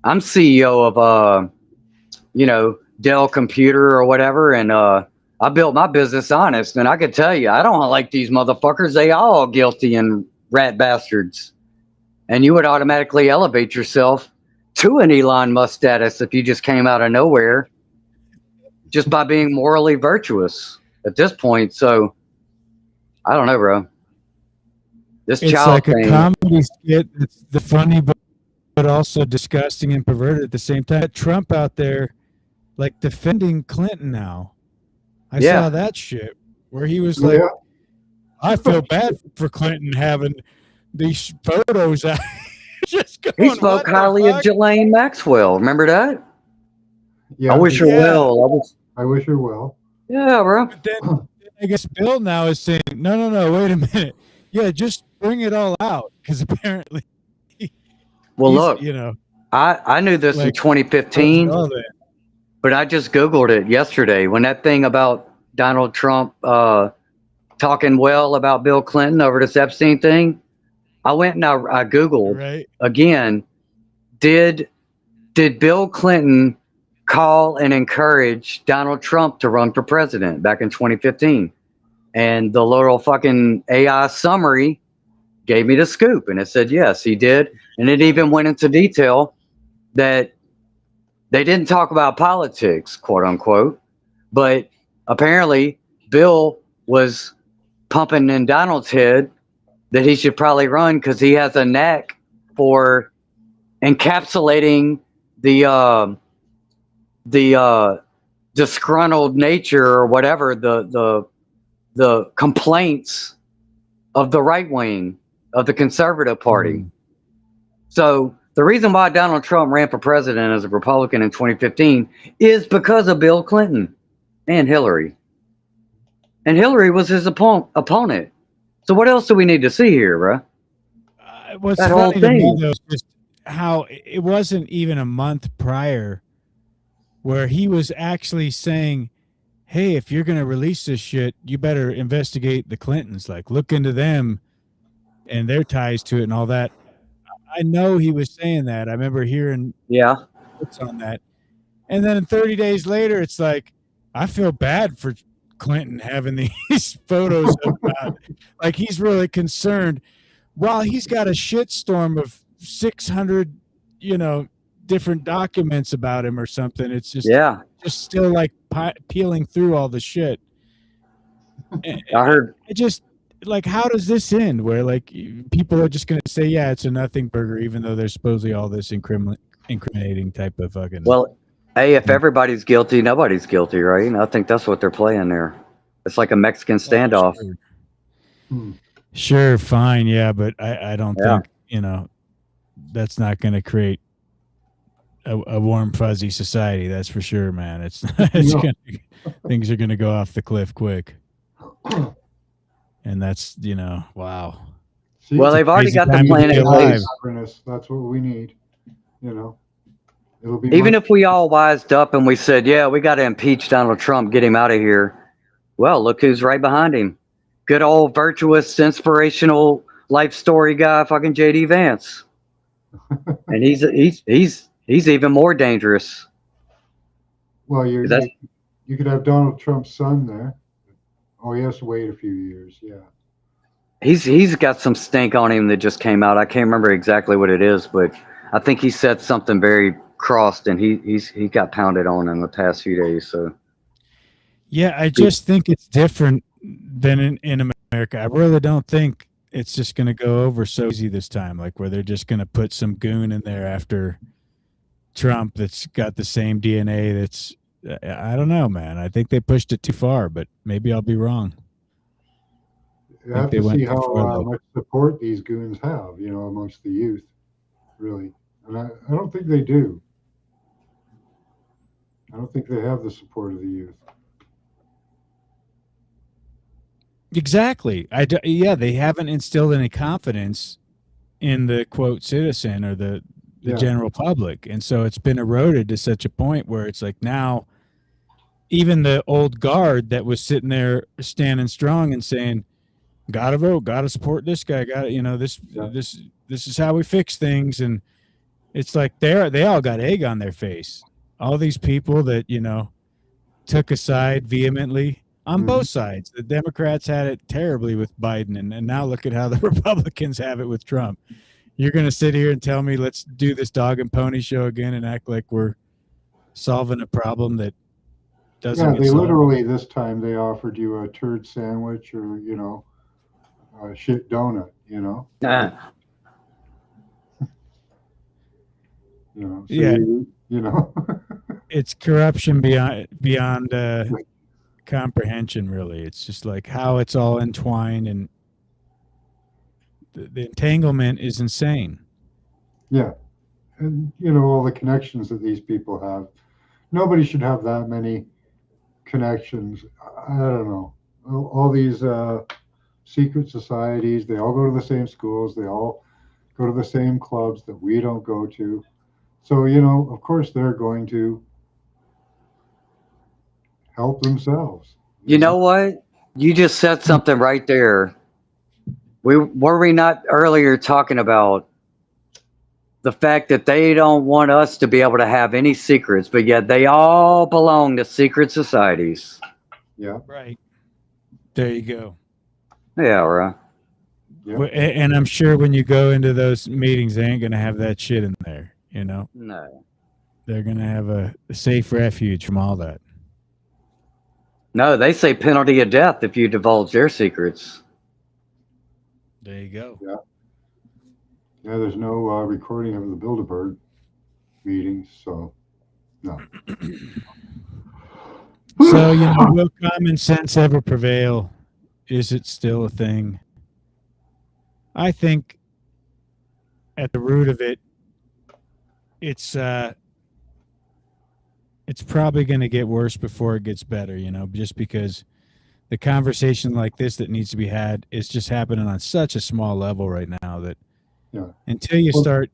CEO of, Dell Computer or whatever, and I built my business honest, and I could tell you, I don't like these motherfuckers. They all guilty and rat bastards. And you would automatically elevate yourself to an Elon Musk status if you just came out of nowhere, just by being morally virtuous at this point. So I don't know, bro. This it's child like thing, a comedy skit. It's the funny, but also disgusting and perverted at the same time. Trump out there, like defending Clinton now. I saw that shit where he was like, I feel bad for Clinton having these photos out. Just going, he spoke highly of Ghislaine Maxwell. Remember that? Yeah. I wish her well. I wish her well. Yeah, bro. But then I guess Bill now is saying, no, wait a minute. Yeah, just bring it all out, because apparently. Well, look, I knew this in 2015, but I just Googled it yesterday when that thing about Donald Trump talking well about Bill Clinton over this Epstein thing. I went and I Googled again. Did Bill Clinton call and encourage Donald Trump to run for president back in 2015? And the little fucking AI summary gave me the scoop, and it said yes, he did. And it even went into detail that they didn't talk about politics, quote unquote, but apparently Bill was pumping in Donald's head that he should probably run because he has a knack for encapsulating the disgruntled nature or whatever, the complaints of the right wing of the conservative party. So the reason why Donald Trump ran for president as a Republican in 2015 is because of Bill Clinton and Hillary. And Hillary was his opponent. So what else do we need to see here, bro? What's funny to me, though, is just how it wasn't even a month prior where he was actually saying, hey, if you're going to release this shit, you better investigate the Clintons. Like, look into them and their ties to it and all that. I know he was saying that. I remember hearing on that. And then 30 days later, it's like, I feel bad for Clinton having these photos of like he's really concerned while he's got a shitstorm of 600, different documents about him or something. It's just still like peeling through all the shit. I heard. I just like, how does this end? Where like people are just going to say, yeah, it's a nothing burger, even though there's supposedly all this incriminating type of fucking. Well, hey, if everybody's guilty, nobody's guilty, right? And I think that's what they're playing there. It's like a Mexican standoff. Sure, fine, yeah, but I don't think that's not going to create a warm fuzzy society. That's for sure, man. It's things are going to go off the cliff quick, and that's wow. See, well, they've already got the plan in place. That's what we need. It'll be even if we all wised up and we said, yeah, we got to impeach Donald Trump, get him out of here. Well, look who's right behind him. Good old virtuous, inspirational life story guy, fucking JD Vance. And he's even more dangerous. Well, you could have Donald Trump's son there. Oh, he has to wait a few years. Yeah. He's got some stink on him that just came out. I can't remember exactly what it is, but I think he said something very crossed, and he got pounded on in the past few days. So. Yeah, I just think it's different than in America. I really don't think it's just going to go over so easy this time, like where they're just going to put some goon in there after Trump that's got the same DNA. That's, I don't know, man. I think they pushed it too far, but maybe I'll be wrong. You have to see how much support these goons have, amongst the youth, really. And I don't think they do. I don't think they have the support of the youth. Exactly. They haven't instilled any confidence in the quote citizen or the general public. And so it's been eroded to such a point where it's like now even the old guard that was sitting there standing strong and saying, gotta vote, gotta support this guy, this is how we fix things. And it's like they all got egg on their face. All these people that, took a side vehemently on both sides. The Democrats had it terribly with Biden, and now look at how the Republicans have it with Trump. You're going to sit here and tell me let's do this dog and pony show again and act like we're solving a problem that doesn't get solved. Literally this time they offered you a turd sandwich or, a shit donut, It's corruption beyond comprehension, really. It's just like how it's all entwined, and the entanglement is insane. Yeah. And all the connections that these people have. Nobody should have that many connections. I don't know. All these secret societies, they all go to the same schools, they all go to the same clubs that we don't go to. So, of course they're going to help themselves. You know what? You just said something right there. Were we not earlier talking about the fact that they don't want us to be able to have any secrets, but yet they all belong to secret societies? Yeah. Right. There you go. Yeah, right. Yep. And I'm sure when you go into those meetings, they ain't going to have that shit in there, No. They're going to have a safe refuge from all that. No, they say penalty of death if you divulge their secrets. There you go. Yeah. Yeah, there's no recording of the Bilderberg meetings, so no. So, will common sense ever prevail? Is it still a thing? I think at the root of it, it's probably going to get worse before it gets better, just because the conversation like this that needs to be had is just happening on such a small level right now that until you start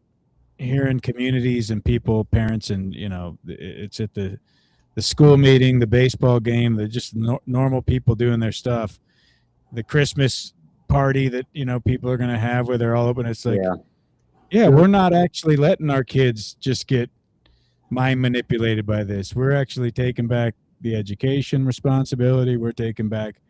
hearing communities and people, parents, and, it's at the school meeting, the baseball game, the just normal people doing their stuff, the Christmas party that, people are going to have where they're all open. It's like, we're not actually letting our kids just get mind manipulated by this. We're actually taking back the education responsibility. We're taking back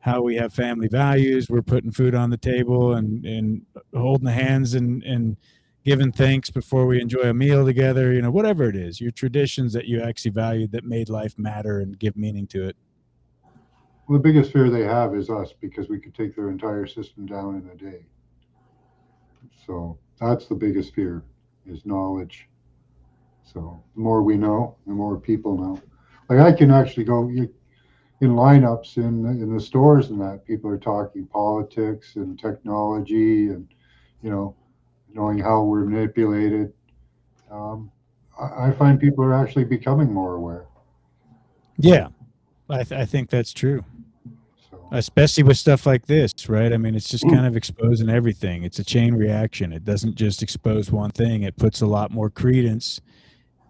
how we have family values. We're putting food on the table and holding hands and giving thanks before we enjoy a meal together. You know, whatever it is, your traditions that you actually valued that made life matter and give meaning to it. Well, the biggest fear they have is us because we could take their entire system down in a day. So that's the biggest fear is knowledge. So the more we know, the more people know. Like I can actually go in lineups in the stores and that people are talking politics and technology and you know knowing how we're manipulated. Um, I find people are actually becoming more aware. Yeah, I think that's true. So Especially with stuff like this, right? I mean, it's just kind of exposing everything. It's a chain reaction. It doesn't just expose one thing. It puts a lot more credence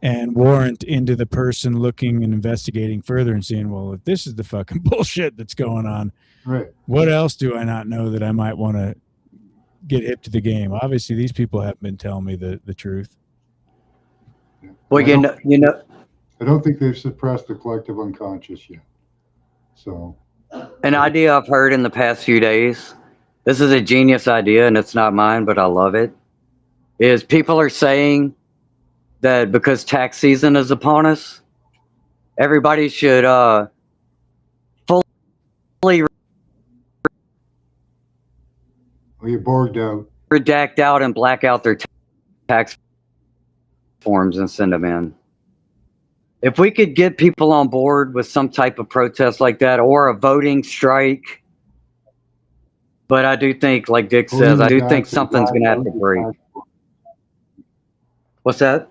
and warrant into the person looking and investigating further and saying, well, if this is the fucking bullshit that's going on, right. what else do I not know that I might want to get hip to the game? Obviously, these people haven't been telling me the truth. Yeah. Well, I don't think they've suppressed the collective unconscious yet. So an idea I've heard in the past few days, this is a genius idea and it's not mine, but I love it, is people are saying that because tax season is upon us, everybody should fully you're bored out. redact out and black out their tax forms and send them in. If we could get people on board with some type of protest like that or a voting strike, but I do think, like Dick says, I do think something's going to have to break. What's that?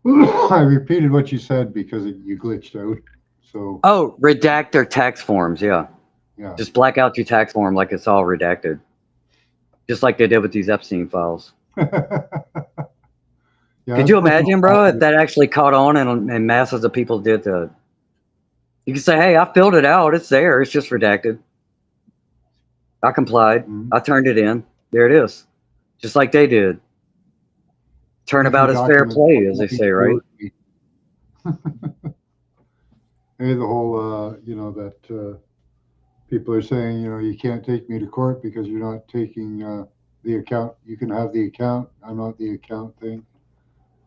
I repeated what you said because you glitched out. So Redact their tax forms. Yeah. Just black out your tax form like it's all redacted, just like they did with these Epstein files. Could you imagine, bro, if that actually caught on and masses of people did that? You can say, hey, I filled it out. It's there. It's just redacted. I complied. I turned it in. There it is. Just like they did. Turnabout is fair play, as they say, right? Hey, the whole, that people are saying, you can't take me to court because you're not taking the account. You can have the account. I'm not the account thing.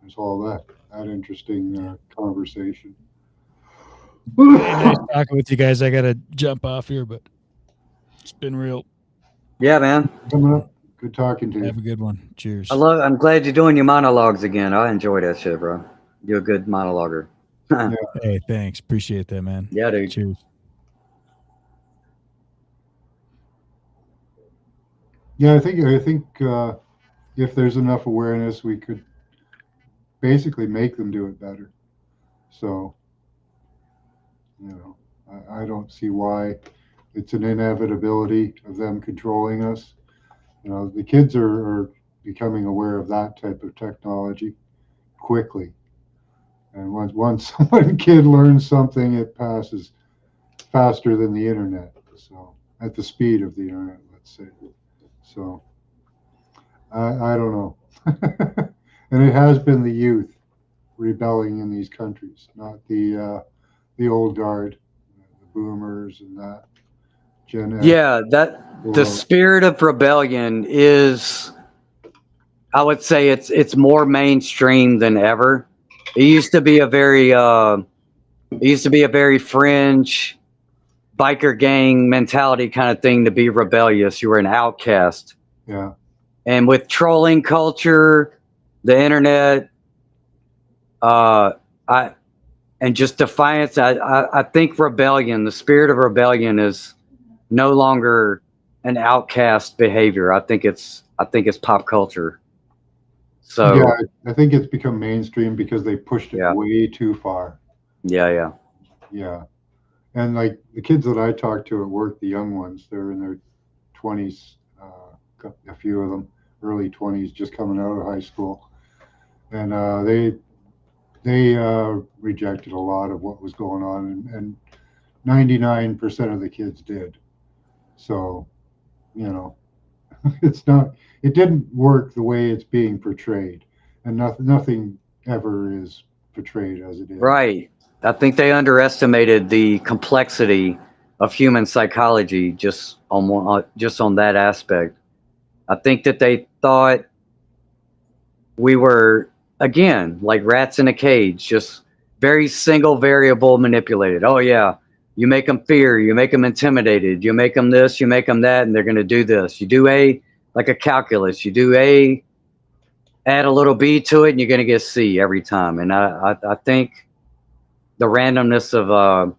There's all that interesting conversation. Hey, nice talking with you guys. I got to jump off here, but it's been real. Yeah, man. Coming up. Good talking to you. Have a good one. Cheers. I'm glad you're doing your monologues again. I enjoy that shit, bro. You're a good monologuer. Yeah. Hey, thanks. Appreciate that, man. Yeah, dude. Cheers. Yeah, I think if there's enough awareness, we could basically make them do it better. So, I don't see why it's an inevitability of them controlling us. The kids are becoming aware of that type of technology quickly. And once one kid learns something, it passes faster than the internet. So at the speed of the internet, let's say. So I don't know. And it has been the youth rebelling in these countries, not the old guard, the boomers and that. Gen X. Yeah, the spirit of rebellion is, I would say it's more mainstream than ever. It used to be a very fringe biker gang mentality kind of thing to be rebellious. You were an outcast. Yeah. And with trolling culture, the internet, and just defiance, I think rebellion, the spirit of rebellion is no longer an outcast behavior. I think it's pop culture. So yeah, I think it's become mainstream because they pushed it way too far. Yeah. And like the kids that I talk to at work, the young ones, they're in their 20s, a few of them, early 20s, just coming out of high school. And they rejected a lot of what was going on, and 99% of the kids did. So, it didn't work the way it's being portrayed, and nothing ever is portrayed as it is. Right. I think they underestimated the complexity of human psychology just on that aspect. I think that they thought we were, again, like rats in a cage, just very single variable manipulated. Oh yeah, you make them fear, you make them intimidated, you make them this, you make them that, and they're going to do this. You do A, like a calculus, you do A, add a little B to it, and you're going to get C every time. And I think the randomness of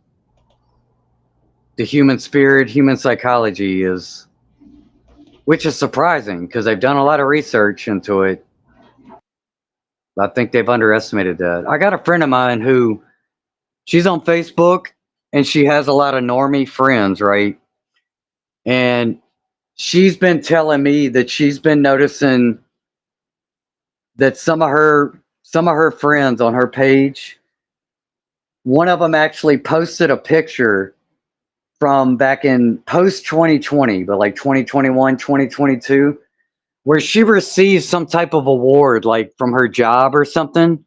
the human spirit, human psychology is, which is surprising because they've done a lot of research into it. I think they've underestimated that. I got a friend of mine who, she's on Facebook and she has a lot of normie friends, right? And she's been telling me that she's been noticing that some of her friends on her page, one of them actually posted a picture from back in post 2020, but like 2021, 2022, where she received some type of award, like from her job or something,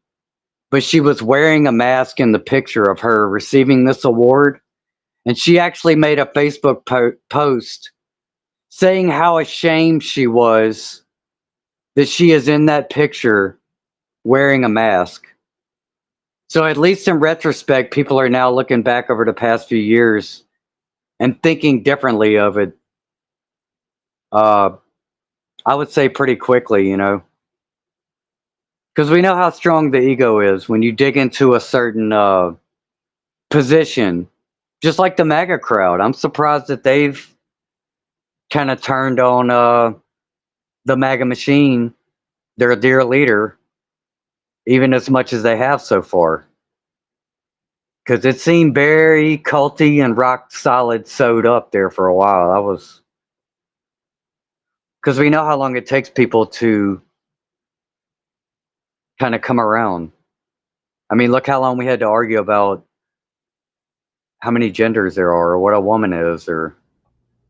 but she was wearing a mask in the picture of her receiving this award. And she actually made a Facebook post saying how ashamed she was that she is in that picture wearing a mask. So at least in retrospect, people are now looking back over the past few years and thinking differently of it. I would say pretty quickly, because we know how strong the ego is when you dig into a certain position, just like the MAGA crowd. I'm surprised that they've kind of turned on the MAGA machine, their dear leader, even as much as they have so far. Because it seemed very culty and rock solid sewed up there for a while. Because we know how long it takes people to kind of come around. I mean, look how long we had to argue about how many genders there are or what a woman is, or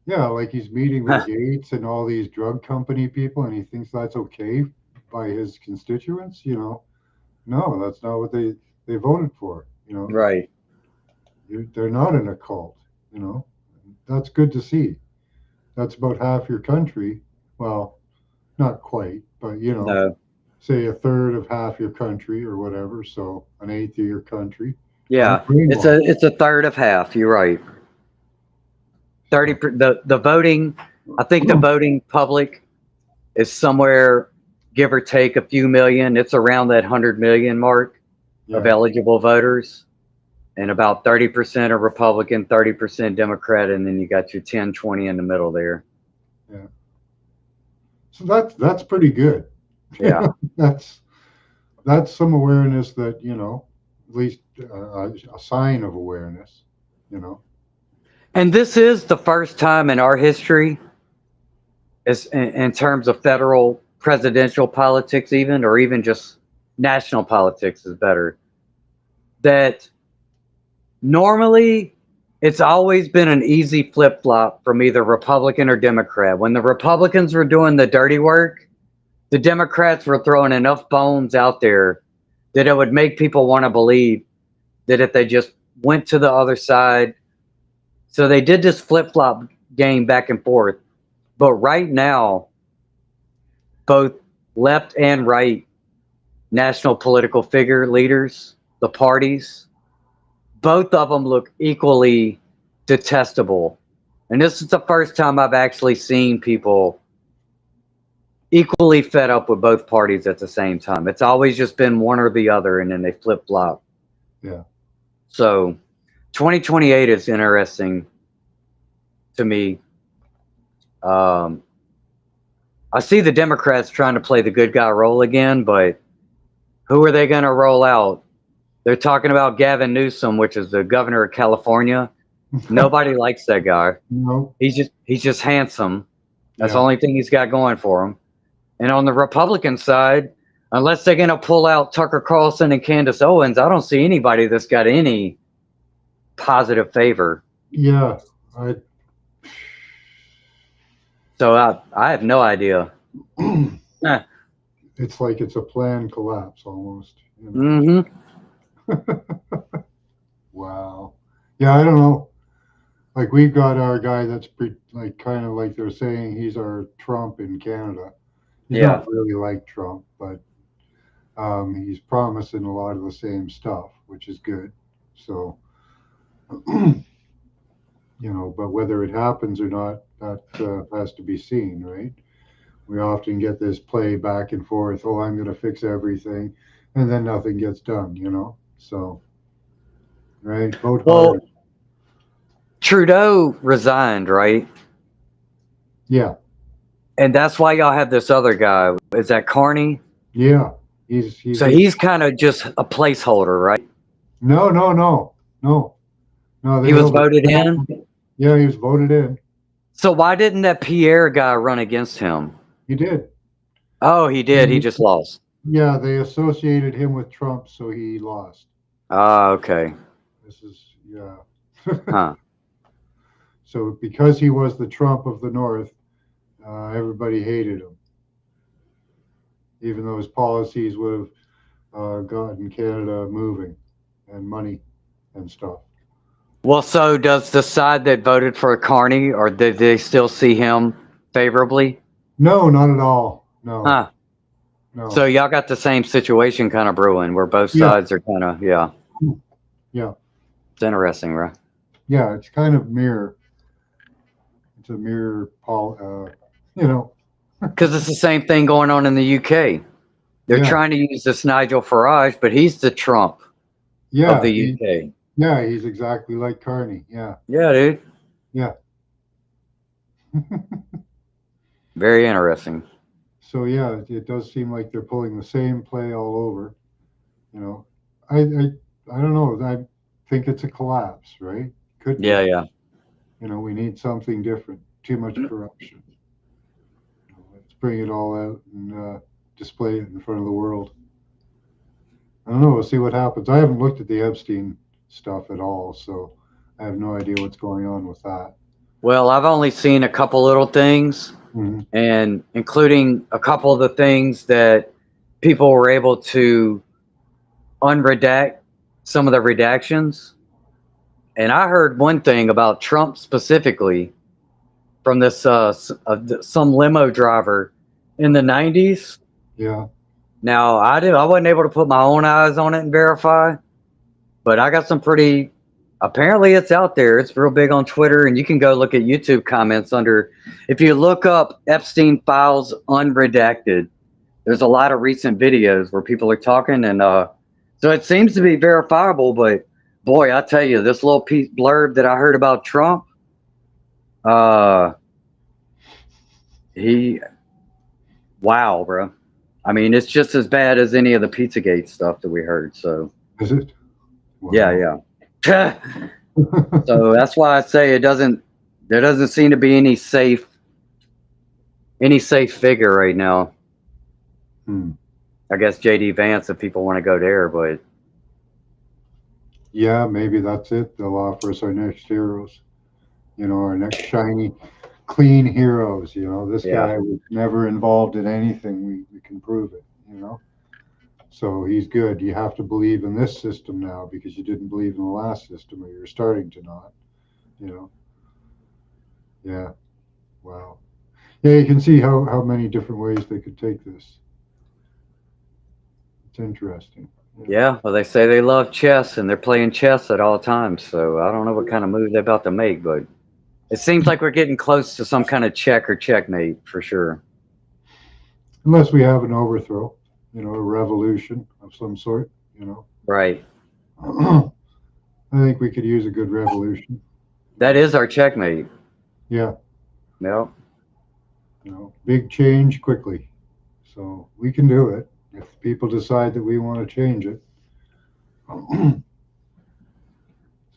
Yeah, like he's meeting with Gates and all these drug company people, and he thinks that's okay by his constituents. No, that's not what they voted for. right. They're not in a cult. That's good to see. That's about half your country. Well, not quite, but No. say a third of half your country or whatever. So an eighth of your country are Yeah, brainwashed. it's a third of half. You're right. 30 the voting. I think the voting public is somewhere, give or take a few million. It's around that 100 million mark of Yeah, eligible voters, and about 30% are Republican, 30% Democrat, and then you got your 10, 20 in the middle there. yeah. So that's pretty good. Yeah. That's some awareness that at least a sign of awareness. You know. And this is the first time in our history, is in terms of federal presidential politics, even, or even just national politics is better, that normally it's always been an easy flip flop from either Republican or Democrat. When the Republicans were doing the dirty work, the Democrats were throwing enough bones out there that it would make people want to believe that if they just went to the other side. So they did this flip flop game back and forth. But right now, both left and right national political figure leaders, the parties, both of them look equally detestable. And this is the first time I've actually seen people equally fed up with both parties at the same time. It's always just been one or the other, and then they flip flop. Yeah. So 2028 is interesting to me. I see the Democrats trying to play the good guy role again, but who are they going to roll out? They're talking about Gavin Newsom, which is the governor of California. Nobody likes that guy. No. He's just handsome. That's the Yeah. only thing he's got going for him. And on the Republican side, unless they're going to pull out Tucker Carlson and Candace Owens, I don't see anybody that's got any positive favor. Yeah. So I have no idea. It's like it's a planned collapse almost. Mm-hmm. Wow. Yeah, I don't know. Like we've got our guy that's like kind of like they're saying he's our Trump in Canada. He's Yeah. not really like Trump, but he's promising a lot of the same stuff, which is good. So, but whether it happens or not, that has to be seen, right? We often get this play back and forth. Oh, I'm going to fix everything, and then nothing gets done. So, right? Vote Well, hard. Trudeau resigned, right? Yeah, And that's why y'all have this other guy. Is that Carney? yeah. He's So the he's kind of just a placeholder, right? no, no, no, no, no. He was voted They in. yeah, he was voted in. So why didn't that Pierre guy run against him? He did. Oh, he did. He just lost. Yeah, they associated him with Trump, so he lost. Oh, okay. This is yeah. Huh. So because he was the Trump of the North, everybody hated him, even though his policies would have gotten Canada moving and money and stuff. Well, so does the side that voted for Carney, or did they still see him favorably? No, not at all. No, Huh. no. So y'all got the same situation kind of brewing, where both Yeah, sides are kind of, yeah. yeah, It's interesting, right? yeah. It's kind of mirror. It's a mirror, Paul. Because it's the same thing going on in the UK. They're Yeah, trying to use this Nigel Farage, but he's the Trump of yeah, the UK. yeah. He's exactly like Carney. Yeah, Yeah, dude. yeah. Very interesting. So yeah, it does seem like they're pulling the same play all over. You know, I don't know. I think it's a collapse, right? Could Yeah, be. yeah. We need something different. Too much corruption. Let's bring it all out and display it in front of the world. I don't know. We'll see what happens. I haven't looked at the Epstein stuff at all, so I have no idea what's going on with that. Well, I've only seen a couple little things, and including a couple of the things that people were able to unredact some of the redactions. And I heard one thing about Trump specifically from this some limo driver in the 90s. Yeah. Now, I wasn't able to put my own eyes on it and verify, but I got some pretty, apparently it's out there. It's real big on Twitter, and you can go look at YouTube comments under, if you look up Epstein Files Unredacted, there's a lot of recent videos where people are talking, and so it seems to be verifiable, but boy, I tell you, this little piece blurb that I heard about Trump, wow, bro. I mean, it's just as bad as any of the Pizzagate stuff that we heard. So is it? Wow. Yeah, yeah. So that's why I say there doesn't seem to be any safe figure right now. I guess JD Vance, if people want to go there, but yeah, maybe that's it. They'll offer us our next heroes. Our next shiny, clean heroes. This guy was never involved in anything. We can prove it. So he's good. You have to believe in this system now because you didn't believe in the last system, or you're starting to not. Yeah. Wow. Yeah, you can see how many different ways they could take this. It's interesting. Yeah, well, they say they love chess and they're playing chess at all times. So I don't know what kind of move they're about to make, but it seems like we're getting close to some kind of check or checkmate for sure. Unless we have an overthrow, a revolution of some sort, Right. I think we could use a good revolution. That is our checkmate. Yeah. Yep. Big change quickly. So we can do it if people decide that we want to change it.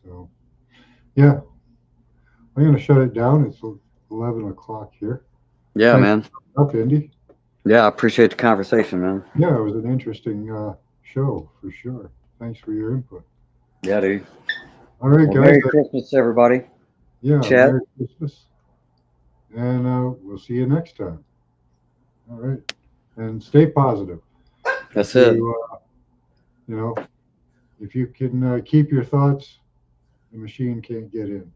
So, yeah. I'm going to shut it down. It's 11 o'clock here. Yeah, Thanks man. for coming up, Indy. Yeah, I appreciate the conversation, man. Yeah, it was an interesting show for sure. Thanks for your input. Yeah, dude. All right, Well, guys. Merry Christmas, everybody. Yeah, Chat. Merry Christmas. And we'll see you next time. All right. And stay positive. That's it. If you can keep your thoughts the machine can't get in.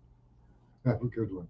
Have a good one.